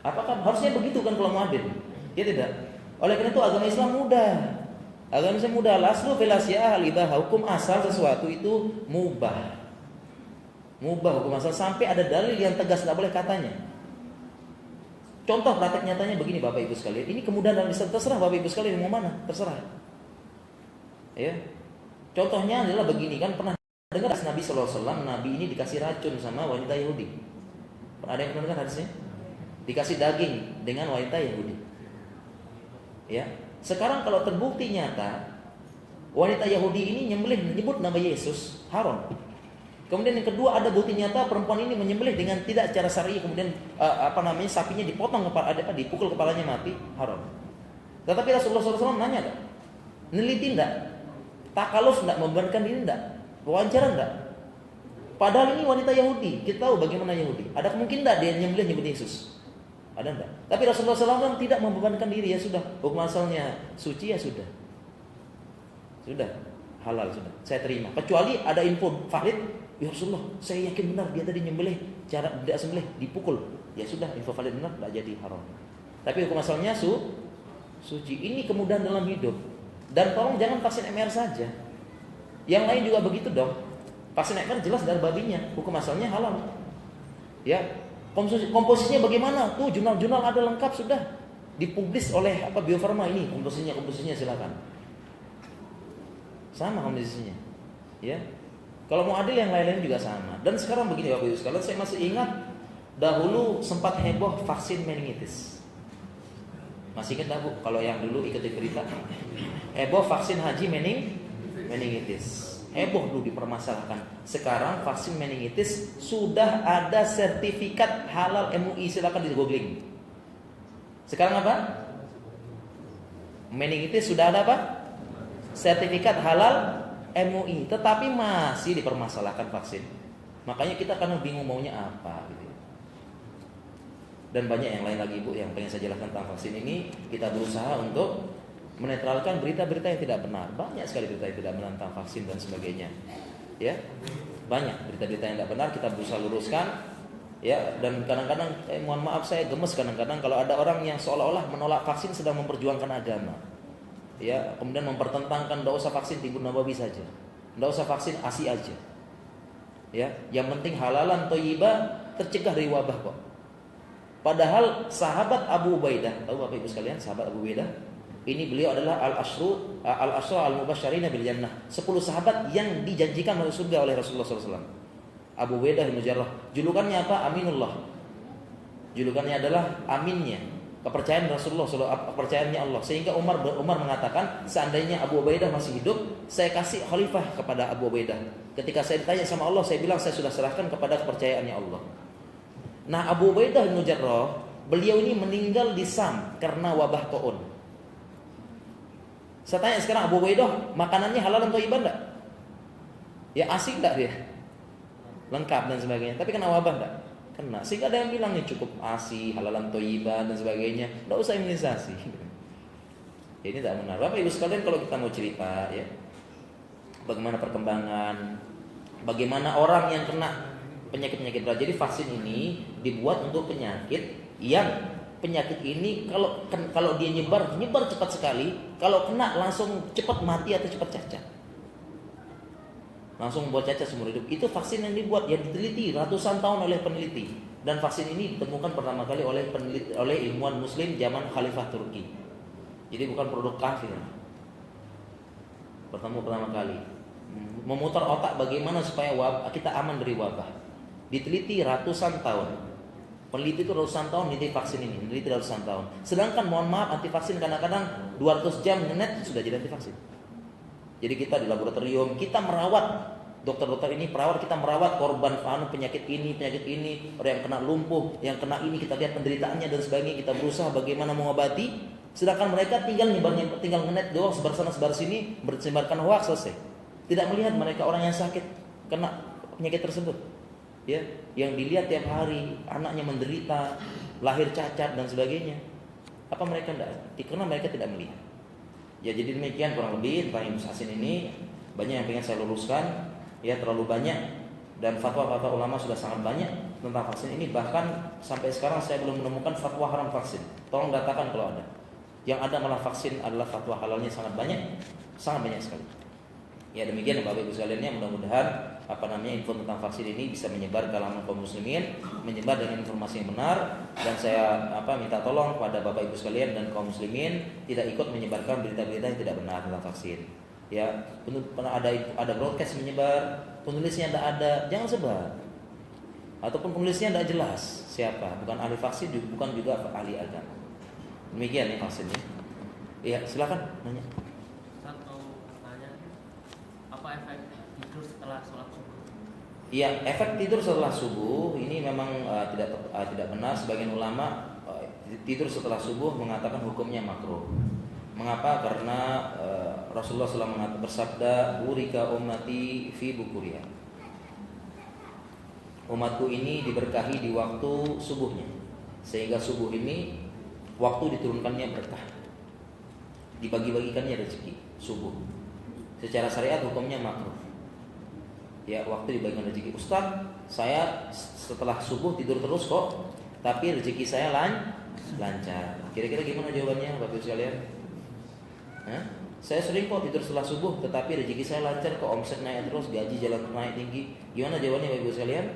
S1: Apakah harusnya begitu kan kalau mau adil? Ya tidak. Oleh karena itu agama Islam mudah. Agama Islam mudah. Aslu fil asya'ah al-ibah. Hukum asal sesuatu itu mubah. Mubah hukum asal sampai ada dalil yang tegas tidak boleh katanya. Contoh praktek nyatanya begini Bapak Ibu sekalian. Ini kemudahan dalam Islam, terserah Bapak Ibu sekalian mau mana, terserah. Ya. Contohnya adalah begini, kan pernah dengar Nabi SAW, Nabi ini dikasih racun sama wanita Yahudi. Ada yang pernah dengar hadisnya? Dikasih daging dengan wanita Yahudi. Ya. Sekarang kalau terbukti nyata wanita Yahudi ini menyebut nama Yesus, haram. Kemudian yang kedua ada bukti nyata perempuan ini menyembelih dengan tidak secara syar'i, kemudian sapinya dipotong dipukul kepalanya mati, haram. Tetapi Rasulullah SAW nanya enggak? Neliti enggak? Takaluf enggak, membebankan diri enggak? Wawancara enggak? Padahal ini wanita Yahudi, kita tahu bagaimana Yahudi. Ada kemungkinan enggak dia nyembelih Yesus? Ada enggak? Tapi Rasulullah SAW tidak membebankan diri, ya sudah, hukum asalnya suci ya sudah. Sudah, halal sudah. Saya terima. Kecuali ada info valid, ya Rasulullah, saya yakin benar dia tadi nyembelih, cara tidak sembelih dipukul. Ya sudah, info valid benar, tidak jadi haram. Tapi hukum asalnya suci. Ini kemudahan dalam hidup. Dan tolong jangan vaksin MR saja. Yang lain juga begitu dong. Vaksin MR jelas dari babinya, hukum asalnya halal. Ya, komposisinya bagaimana? Tuh jurnal-jurnal ada lengkap sudah dipublis oleh Bio Farma ini komposisinya silakan. Sama komposisinya. Ya. Kalau mau adil yang lain-lain juga sama. Dan sekarang begini Bapak Ibu sekalian, saya masih ingat dahulu sempat heboh vaksin meningitis. Masih ingat Bu? Kalau yang dulu ikuti berita heboh vaksin haji meningitis. Heboh dulu dipermasalahkan. Sekarang vaksin meningitis sudah ada sertifikat halal MUI, silakan di googling. Sekarang apa? Meningitis sudah ada apa? Sertifikat halal MUI, tetapi masih dipermasalahkan vaksin. Makanya kita kadang bingung maunya apa gitu. Dan banyak yang lain lagi Bu yang pengen saya jelaskan tentang vaksin ini. Kita berusaha untuk menetralkan berita-berita yang tidak benar. Banyak sekali berita yang tidak benar tentang vaksin dan sebagainya. Ya, banyak berita-berita yang tidak benar kita berusaha luruskan. Ya, dan kadang-kadang mohon maaf saya gemes kadang-kadang kalau ada orang yang seolah-olah menolak vaksin sedang memperjuangkan agama. Ya, kemudian mempertentangkan enggak usah vaksin timbun nabawi saja. Enggak usah vaksin ASI aja. Ya, yang penting halalan thayyibah, tercegah dari wabah kok. Padahal sahabat Abu Ubaidah, tahu Bapak Ibu sekalian, sahabat Abu Ubaidah, ini beliau adalah al-asyra al-mubasysyirina bil jannah, 10 sahabat yang dijanjikan masuk surga oleh Rasulullah SAW. Abu Ubaidah bin Jarrah, julukannya apa? Aminullah. Julukannya adalah aminnya, kepercayaan Rasulullah SAW, kepercayaannya Allah. Sehingga Umar mengatakan, seandainya Abu Ubaidah masih hidup, saya kasih khalifah kepada Abu Ubaidah. Ketika saya ditanya sama Allah, saya bilang saya sudah serahkan kepada kepercayaannya Allah. Nah, Abu Ubaidah bin Jarrah, beliau ini meninggal di Sam karena wabah taun. Saya tanya sekarang, Abu Ubaidah makanannya halal atau thayyibah enggak? Ya asik enggak dia? Lengkap dan sebagainya. Tapi kena wabah enggak? Kena. Sehingga ada yang bilang nih cukup ASI, halalan thayyibah dan sebagainya, enggak usah imunisasi. Ya, ini tidak benar. Bapak Ibu sekalian, kalau kita mau cerita ya, bagaimana perkembangan, bagaimana orang yang kena penyakit-penyakit berat. Jadi vaksin ini dibuat untuk penyakit yang penyakit ini kalau dia nyebar cepat sekali. Kalau kena langsung cepat mati atau cepat cacat. Langsung membuat cacat seumur hidup. Itu vaksin yang dibuat, yang diteliti ratusan tahun oleh peneliti. Dan vaksin ini ditemukan pertama kali oleh ilmuwan muslim zaman Khalifah Turki. Jadi bukan produk kafir. Pertama kali memutar otak bagaimana supaya kita aman dari wabah. Diteliti ratusan tahun. Peneliti itu ratusan tahun meneliti vaksin ini, meneliti ratusan tahun. Sedangkan mohon maaf, anti vaksin kadang-kadang 200 jam net sudah jadi anti vaksin. Jadi kita di laboratorium, kita merawat dokter-dokter ini perawat, kita merawat korban penyakit ini, orang yang kena lumpuh, yang kena ini, kita lihat penderitaannya dan sebagainya, kita berusaha bagaimana mengobati. Sedangkan mereka tinggal ngenet doang, sebar sana sebar sini, bersebarkan hoax, selesai. Tidak melihat mereka orang yang sakit kena penyakit tersebut. Ya, yang dilihat tiap hari anaknya menderita, lahir cacat dan sebagainya. Apa mereka tidak? Karena mereka tidak melihat. Ya, jadi demikian kurang lebih tentang Ibnu Hasin ini. Banyak yang ingin saya luruskan, ya terlalu banyak, dan fatwa-fatwa ulama sudah sangat banyak tentang vaksin ini. Bahkan sampai sekarang saya belum menemukan fatwa haram vaksin. Tolong datakan kalau ada. Yang ada malah vaksin adalah fatwa halalnya sangat banyak sekali. Ya demikian Bapak Ibu sekalian, ya mudah-mudahan info tentang vaksin ini bisa menyebar ke kalangan kaum muslimin, menyebar dengan informasi yang benar, dan saya minta tolong kepada Bapak Ibu sekalian dan kaum muslimin tidak ikut menyebarkan berita-berita yang tidak benar tentang vaksin. Ya, ada broadcast menyebar, penulisnya tidak ada, jangan sebar. Ataupun penulisnya tidak jelas siapa, bukan ahli vaksin, bukan juga ahli agama. Demikian ya vaksinnya. Iya, silakan nanya.
S3: Satu pertanyaan, apa efek tidur setelah sholat subuh?
S1: Iya, efek tidur setelah subuh ini memang tidak benar. Sebagian ulama tidur setelah subuh mengatakan hukumnya makruh. Mengapa? Karena Rasulullah SAW bersabda, "Burika ummati fi bukuriha." Umatku ini diberkahi di waktu subuhnya. Sehingga subuh ini waktu diturunkannya berkah, dibagi-bagikannya rezeki subuh. Secara syariat hukumnya makruh. Ya, waktu dibagikan rezeki. Ustaz, saya setelah subuh tidur terus kok, tapi rezeki saya lancar. Kira-kira gimana jawabannya Bapak Ibu sekalian? Saya sering kok tidur setelah subuh, tetapi rezeki saya lancar kok, omset naik terus, gaji jalan naik tinggi. Gimana jawabannya Bapak Ibu sekalian?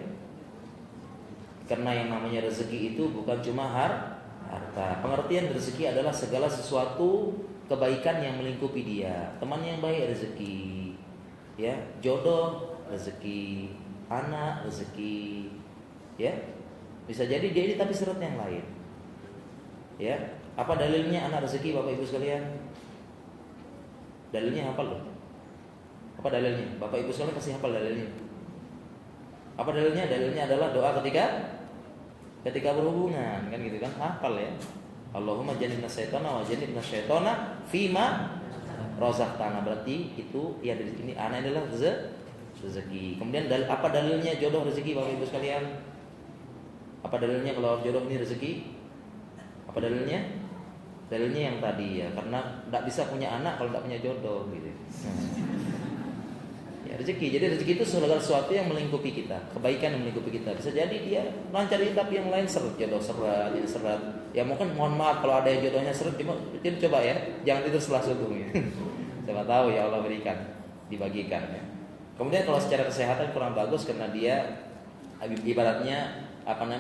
S1: Karena yang namanya rezeki itu bukan cuma harta. Pengertian rezeki adalah segala sesuatu kebaikan yang melingkupi dia. Teman yang baik rezeki, ya, jodoh rezeki, anak rezeki, ya. Bisa jadi dia ini tapi syarat yang lain. Ya, apa dalilnya anak rezeki Bapak Ibu sekalian? Dalilnya hafal loh. Apa dalilnya? Bapak Ibu sekalian pasti hafal dalilnya. Apa dalilnya? Dalilnya adalah doa ketika berhubungan, kan gitu kan? Hafal ya. Allahumma jannibna syaitana wa jannibna syaitana fima razaqtana. Berarti itu ya dari ini anak adalah rezeki. Kemudian apa dalilnya jodoh rezeki Bapak Ibu sekalian? Apa dalilnya kalau jodoh ini rezeki? Apa dalilnya? Dalilnya yang tadi ya, karena tidak bisa punya anak kalau tidak punya jodoh gitu. Ya, rezeki. Jadi rezeki itu segala sesuatu yang melingkupi kita, kebaikan yang melingkupi kita. Bisa jadi dia lancar tapi yang lain seret, jodoh seret, jadi seret. Ya mungkin mohon maaf kalau ada yang jodohnya seret, jadi coba ya, jangan tidur setelah subuh. Siapa tahu ya Allah berikan, dibagikan ya. Kemudian kalau secara kesehatan kurang bagus karena dia ibaratnya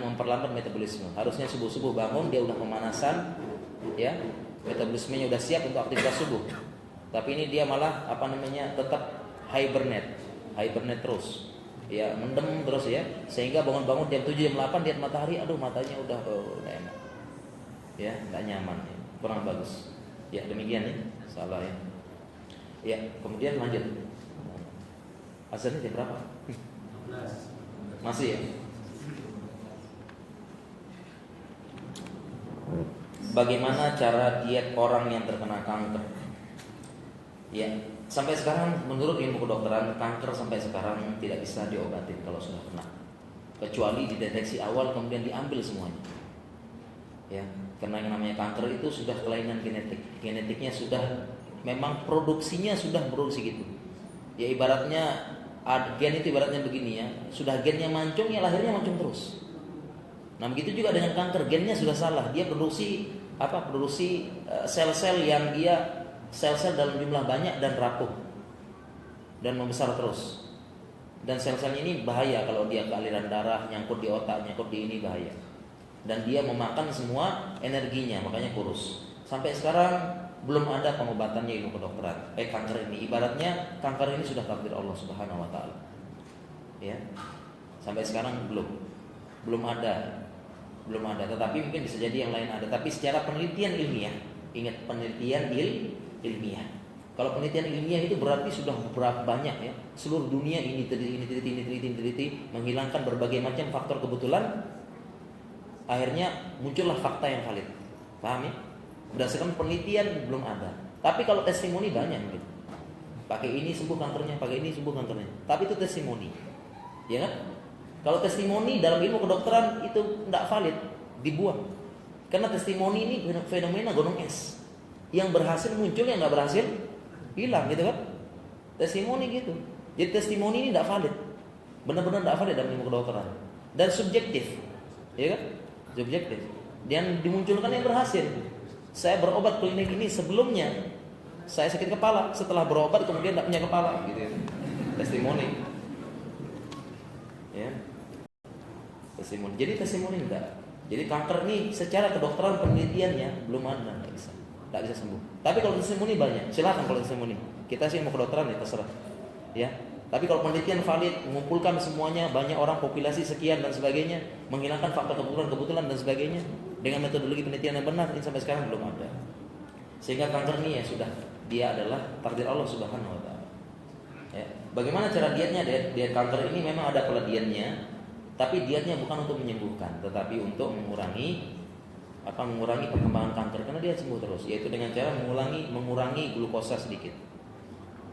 S1: memperlambat metabolisme. Harusnya subuh-subuh bangun dia udah pemanasan, ya, metabolismenya udah siap untuk aktivitas subuh. Tapi ini dia malah tetap hibernate terus. Ya, mendem terus ya, sehingga bangun-bangun jam 7 jam 8 lihat matahari, aduh matanya udah enggak enak. Ya, enggak nyaman ya. Kurang bagus. Ya, demikian ya. Salah ya. Ya, kemudian lanjut. Azannya jam berapa? 16. Masih ya? Bagaimana cara diet orang yang terkena kanker? Ya, sampai sekarang menurut ilmu kedokteran kanker sampai sekarang tidak bisa diobatin kalau sudah kena, kecuali dideteksi awal kemudian diambil semuanya. Ya, karena yang namanya kanker itu sudah kelainan genetiknya sudah memang produksinya sudah produksi gitu. Ya ibaratnya gen itu ibaratnya begini ya, sudah gennya mancung ya lahirnya mancung terus. Nah begitu juga dengan kanker, gennya sudah salah, dia produksi sel-sel yang dia sel-sel dalam jumlah banyak dan rapuh dan membesar terus. Dan sel-selnya ini bahaya kalau dia ke aliran darah, nyangkut di otak, nyangkut di ini bahaya. Dan dia memakan semua energinya, makanya kurus. Sampai sekarang belum ada pengobatannya ilmu kedokteran. Kanker ini ibaratnya kanker ini sudah takdir Allah Subhanahu wa taala. Ya. Sampai sekarang belum ada, tetapi mungkin bisa jadi yang lain ada. Tapi secara penelitian ilmiah, ingat penelitian ilmiah. Kalau penelitian ilmiah itu berarti sudah berapa banyak ya. Seluruh dunia ini teliti, menghilangkan berbagai macam faktor kebetulan. Akhirnya muncullah fakta yang valid. Paham ya? Berdasarkan penelitian belum ada. Tapi kalau testimoni banyak gitu. Pakai ini sembuh kankernya, pakai ini sembuh kankernya. Tapi itu testimoni. Ya kan? Kalau testimoni dalam ilmu kedokteran itu tidak valid, dibuang. Karena testimoni ini fenomena gunung es. Yang berhasil muncul, yang nggak berhasil hilang gitu kan? Testimoni gitu. Jadi testimoni ini tidak valid, benar-benar tidak valid dalam ilmu kedokteran dan subjektif, ya kan? Subjektif. Dan dimunculkan yang berhasil. Saya berobat klinik ini sebelumnya saya sakit kepala, setelah berobat kemudian tidak punya kepala, gitu ya. Testimoni, ya. Testimoni. Jadi testimoni enggak. Jadi kanker ini secara kedokteran penelitiannya belum ada, nggak bisa sembuh. Tapi kalau testimoni banyak, silakan kalau testimoni. Kita sih mau kedokteran ya terserah, ya. Tapi kalau penelitian valid, mengumpulkan semuanya, banyak orang, populasi sekian dan sebagainya, menghilangkan faktor kebetulan dan sebagainya dengan metodologi penelitian yang benar, ini sampai sekarang belum ada. Sehingga kanker ini ya sudah, dia adalah takdir Allah Subhanahu Wa Taala. Ya. Bagaimana cara dietnya? Diet kanker ini memang ada pola dietnya, tapi dietnya bukan untuk menyembuhkan, tetapi untuk mengurangi perkembangan kanker karena dia sembuh terus, yaitu dengan cara mengurangi glukosa sedikit.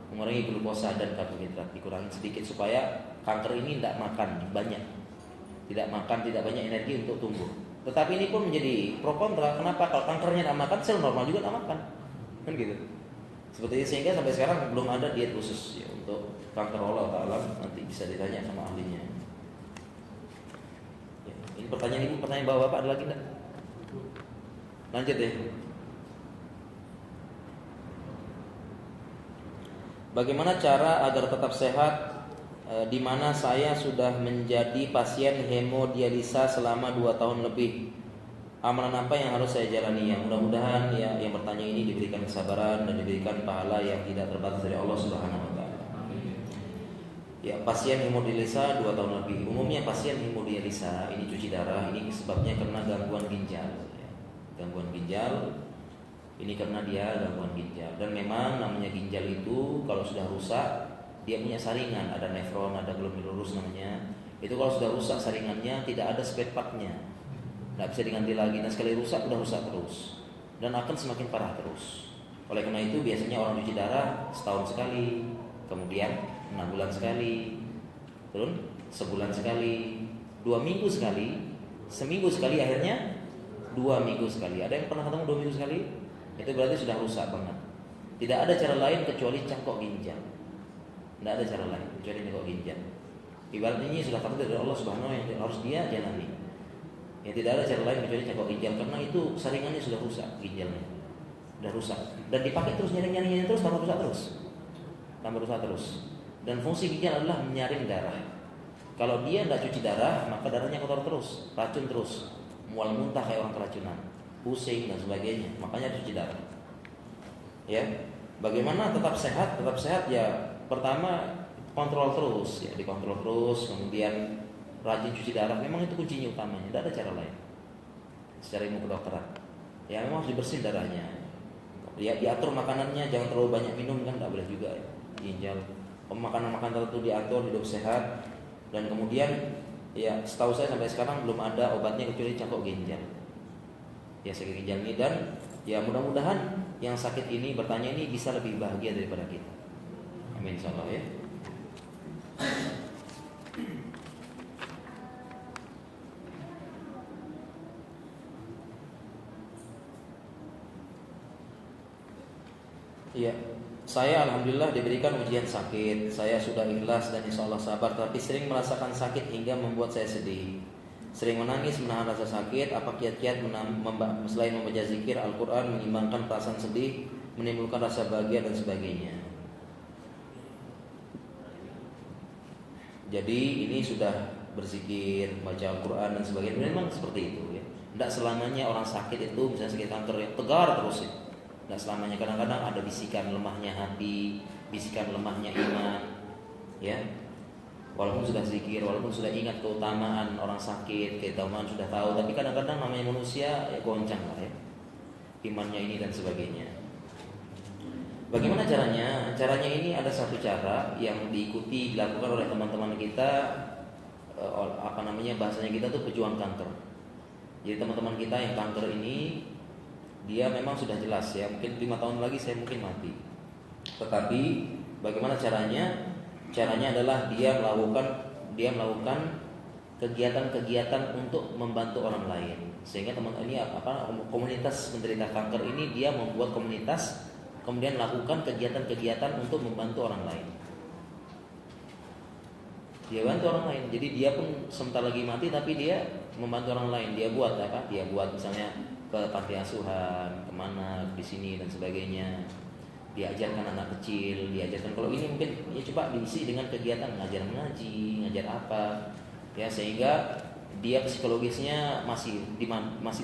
S1: Mengurangi glukosa dan karbohidrat dikurangi sedikit supaya kanker ini tidak makan banyak. Tidak banyak energi untuk tumbuh. Tetapi ini pun menjadi pro kontra. Kenapa? Kalau kankernya tidak makan, sel normal juga tidak makan. Kan gitu. Seperti itu, sehingga sampai sekarang belum ada diet khusus ya untuk kanker. Allah Ta'ala nanti bisa ditanya sama ahlinya. Ya, ini pertanyaan ibu, pertanyaan bapak ada lagi enggak? Lanjut deh. Bagaimana cara agar tetap sehat di mana saya sudah menjadi pasien hemodialisa selama 2 tahun lebih? Amalan apa yang harus saya jalani? Ya, mudah-mudahan ya yang bertanya ini diberikan kesabaran dan diberikan pahala yang tidak terbatas dari Allah Subhanahu Wa Taala. Ya, pasien hemodialisa 2 tahun lebih. Umumnya pasien hemodialisa ini cuci darah ini sebabnya karena gangguan ginjal. Ya. Gangguan ginjal ini karena dia gangguan ginjal. Dan memang namanya ginjal itu kalau sudah rusak dia punya saringan, ada nefron, ada glomerulus namanya. Itu kalau sudah rusak saringannya tidak ada spare partnya, tidak bisa diganti lagi. Dan sekali rusak sudah rusak terus dan akan semakin parah terus. Oleh karena itu biasanya orang cuci darah setahun sekali, kemudian 6 bulan sekali, turun sebulan sekali, 2 minggu sekali, seminggu sekali, akhirnya 2 minggu sekali. Ada yang pernah ketemu 2 minggu sekali? Itu berarti sudah rusak banget. Tidak ada cara lain kecuali cangkok ginjal. Tidak ada cara lain kecuali cangkok ginjal. Ibaratnya ini sudah takdir dari Allah Subhanahu Wa Taala yang harus dia jalani. Ya, tidak ada cara lain kecuali cangkok ginjal karena itu saringannya sudah rusak, ginjalnya sudah rusak dan dipakai terus nyaring terus tambah rusak terus. Dan fungsi ginjal adalah menyaring darah. Kalau dia tidak cuci darah, maka darahnya kotor terus, racun terus, mual muntah kayak orang keracunan, pusing dan sebagainya. Makanya cuci darah. Ya, bagaimana tetap sehat? Tetap sehat ya pertama kontrol terus, ya dikontrol terus, kemudian rajin cuci darah. Memang itu kuncinya utamanya. Tidak ada cara lain. Secara ilmu kedokteran, ya memang harus dibersihin darahnya. Ya diatur makanannya, jangan terlalu banyak minum kan, tidak boleh juga ya. Ginjal, makanan tertentu diatur, hidup sehat. Dan kemudian ya setahu saya sampai sekarang belum ada obatnya kecuali cangkok ginjal. Ya sakit ginjal ini, dan ya mudah-mudahan yang sakit ini bertanya ini bisa lebih bahagia daripada kita. Amin insyaallah ya. Iya, saya alhamdulillah diberikan ujian sakit. Saya sudah ikhlas dan insya Allah sabar, tapi sering merasakan sakit hingga membuat saya sedih. Sering menangis menahan rasa sakit. Apa kiat-kiat selain membaca zikir Al-Quran, mengimbangkan perasaan sedih, menimbulkan rasa bahagia dan sebagainya? Jadi ini sudah berzikir, baca Al-Quran dan sebagainya. Memang seperti itu ya. Tidak selamanya orang sakit itu misalnya sakit kanker yang tegar terus ya. Tidak selamanya, kadang-kadang ada bisikan lemahnya hati, bisikan lemahnya iman, ya. Walaupun sudah zikir, walaupun sudah ingat keutamaan orang sakit, keutamaan sudah tahu, tapi kadang-kadang namanya manusia ya goncang lah ya, imannya ini dan sebagainya. Bagaimana caranya? Caranya ini ada satu cara yang diikuti dilakukan oleh teman-teman kita, bahasanya kita tuh pejuang kanker. Jadi teman-teman kita yang kanker ini, dia memang sudah jelas ya, mungkin 5 tahun lagi saya mungkin mati. Tetapi bagaimana caranya? Caranya adalah dia melakukan kegiatan-kegiatan untuk membantu orang lain. Sehingga teman ini komunitas penderita kanker ini dia membuat komunitas, kemudian lakukan kegiatan-kegiatan untuk membantu orang lain. Dia bantu orang lain. Jadi dia pun sebentar lagi mati tapi dia membantu orang lain. Dia buat apa? Dia buat misalnya ke panti asuhan, kemana, di sini dan sebagainya. Diajarkan anak kecil, diajarkan. Kalau ini mungkin ya coba diisi dengan kegiatan ngajar mengaji, ngajar apa, ya sehingga dia psikologisnya masih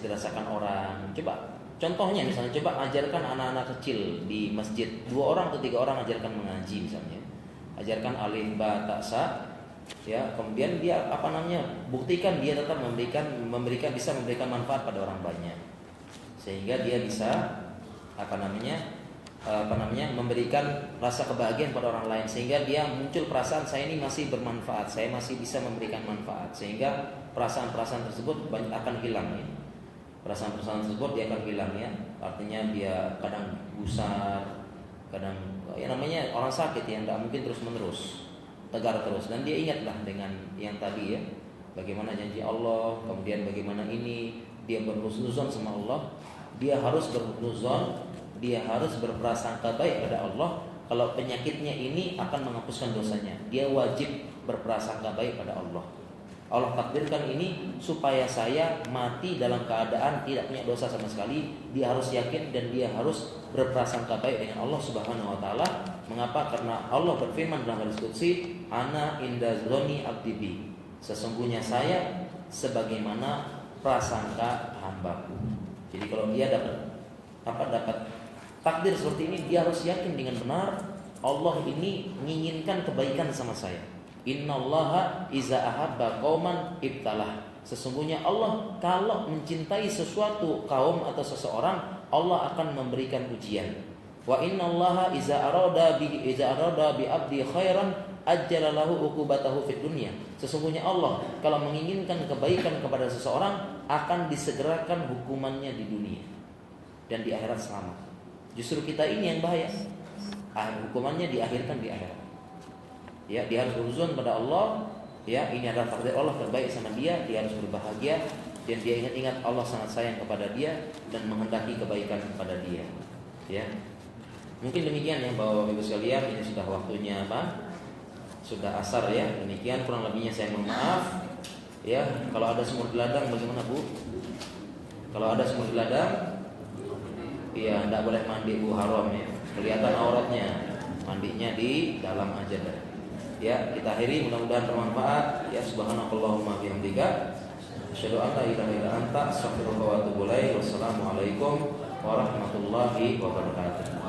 S1: dirasakan orang. Coba contohnya misalnya coba ajarkan anak-anak kecil di masjid 2 orang atau 3 orang ajarkan mengaji misalnya, ajarkan alif ba ta sa, ya kemudian dia buktikan dia tetap bisa memberikan manfaat pada orang banyak, sehingga dia bisa memberikan rasa kebahagiaan pada orang lain, sehingga dia muncul perasaan saya ini masih bermanfaat, saya masih bisa memberikan manfaat, sehingga perasaan-perasaan tersebut akan hilang ya. Perasaan-perasaan tersebut dia akan hilang ya. Artinya dia kadang gusar, kadang ya namanya orang sakit yang tidak mungkin terus-menerus tegar terus, dan dia ingatlah dengan yang tadi ya, bagaimana janji Allah, kemudian bagaimana ini dia berhusnuzon sama Allah, dia harus berhusnuzon, dia harus berprasangka baik pada Allah. Kalau penyakitnya ini akan menghapuskan dosanya, dia wajib berprasangka baik pada Allah. Allah takdirkan ini supaya saya mati dalam keadaan tidak punya dosa sama sekali. Dia harus yakin dan dia harus berprasangka baik dengan Allah Subhanahu wa taala. Mengapa? Karena Allah berfirman dalam hadis qudsi, ana inda dzanni abdi bi. Sesungguhnya saya sebagaimana prasangka hambaku. Jadi kalau dia dapat takdir seperti ini, dia harus yakin dengan benar Allah ini menginginkan kebaikan sama saya. Innallaha iza ahabba qauman ibtalah. Sesungguhnya Allah kalau mencintai sesuatu kaum atau seseorang, Allah akan memberikan ujian. Wa innallaha iza arada bi abdi khairan ajjalalahu uqubatahu fid dunya. Sesungguhnya Allah kalau menginginkan kebaikan kepada seseorang akan disegerakan hukumannya di dunia dan di akhirat selamat. Justru kita ini yang bahaya. Hukumannya diakhirkan di akhirat. Ya, dia harus berzon pada Allah. Ya, ini adalah takdir Allah terbaik sama dia. Dia harus berbahagia dan dia ingat-ingat Allah sangat sayang kepada dia dan menghendaki kebaikan kepada dia. Ya, mungkin demikian ya Bapak Ibu sekalian. Ini sudah waktunya sudah asar ya. Demikian kurang lebihnya saya mohon maaf. Ya, kalau ada sumur di ladang bagaimana Bu? Kalau ada sumur di ladang, iya, tidak boleh mandi Bu, haram ya. Kelihatan auratnya. Mandinya di dalam aja dah. Ya, kita akhiri, mudah-mudahan bermanfaat. Ya, subhanakallahumma bihamdika asyhadu an la ilaha illa anta astaghfiruka wa atubu ilaik. Wassalamualaikum warahmatullahi wabarakatuh.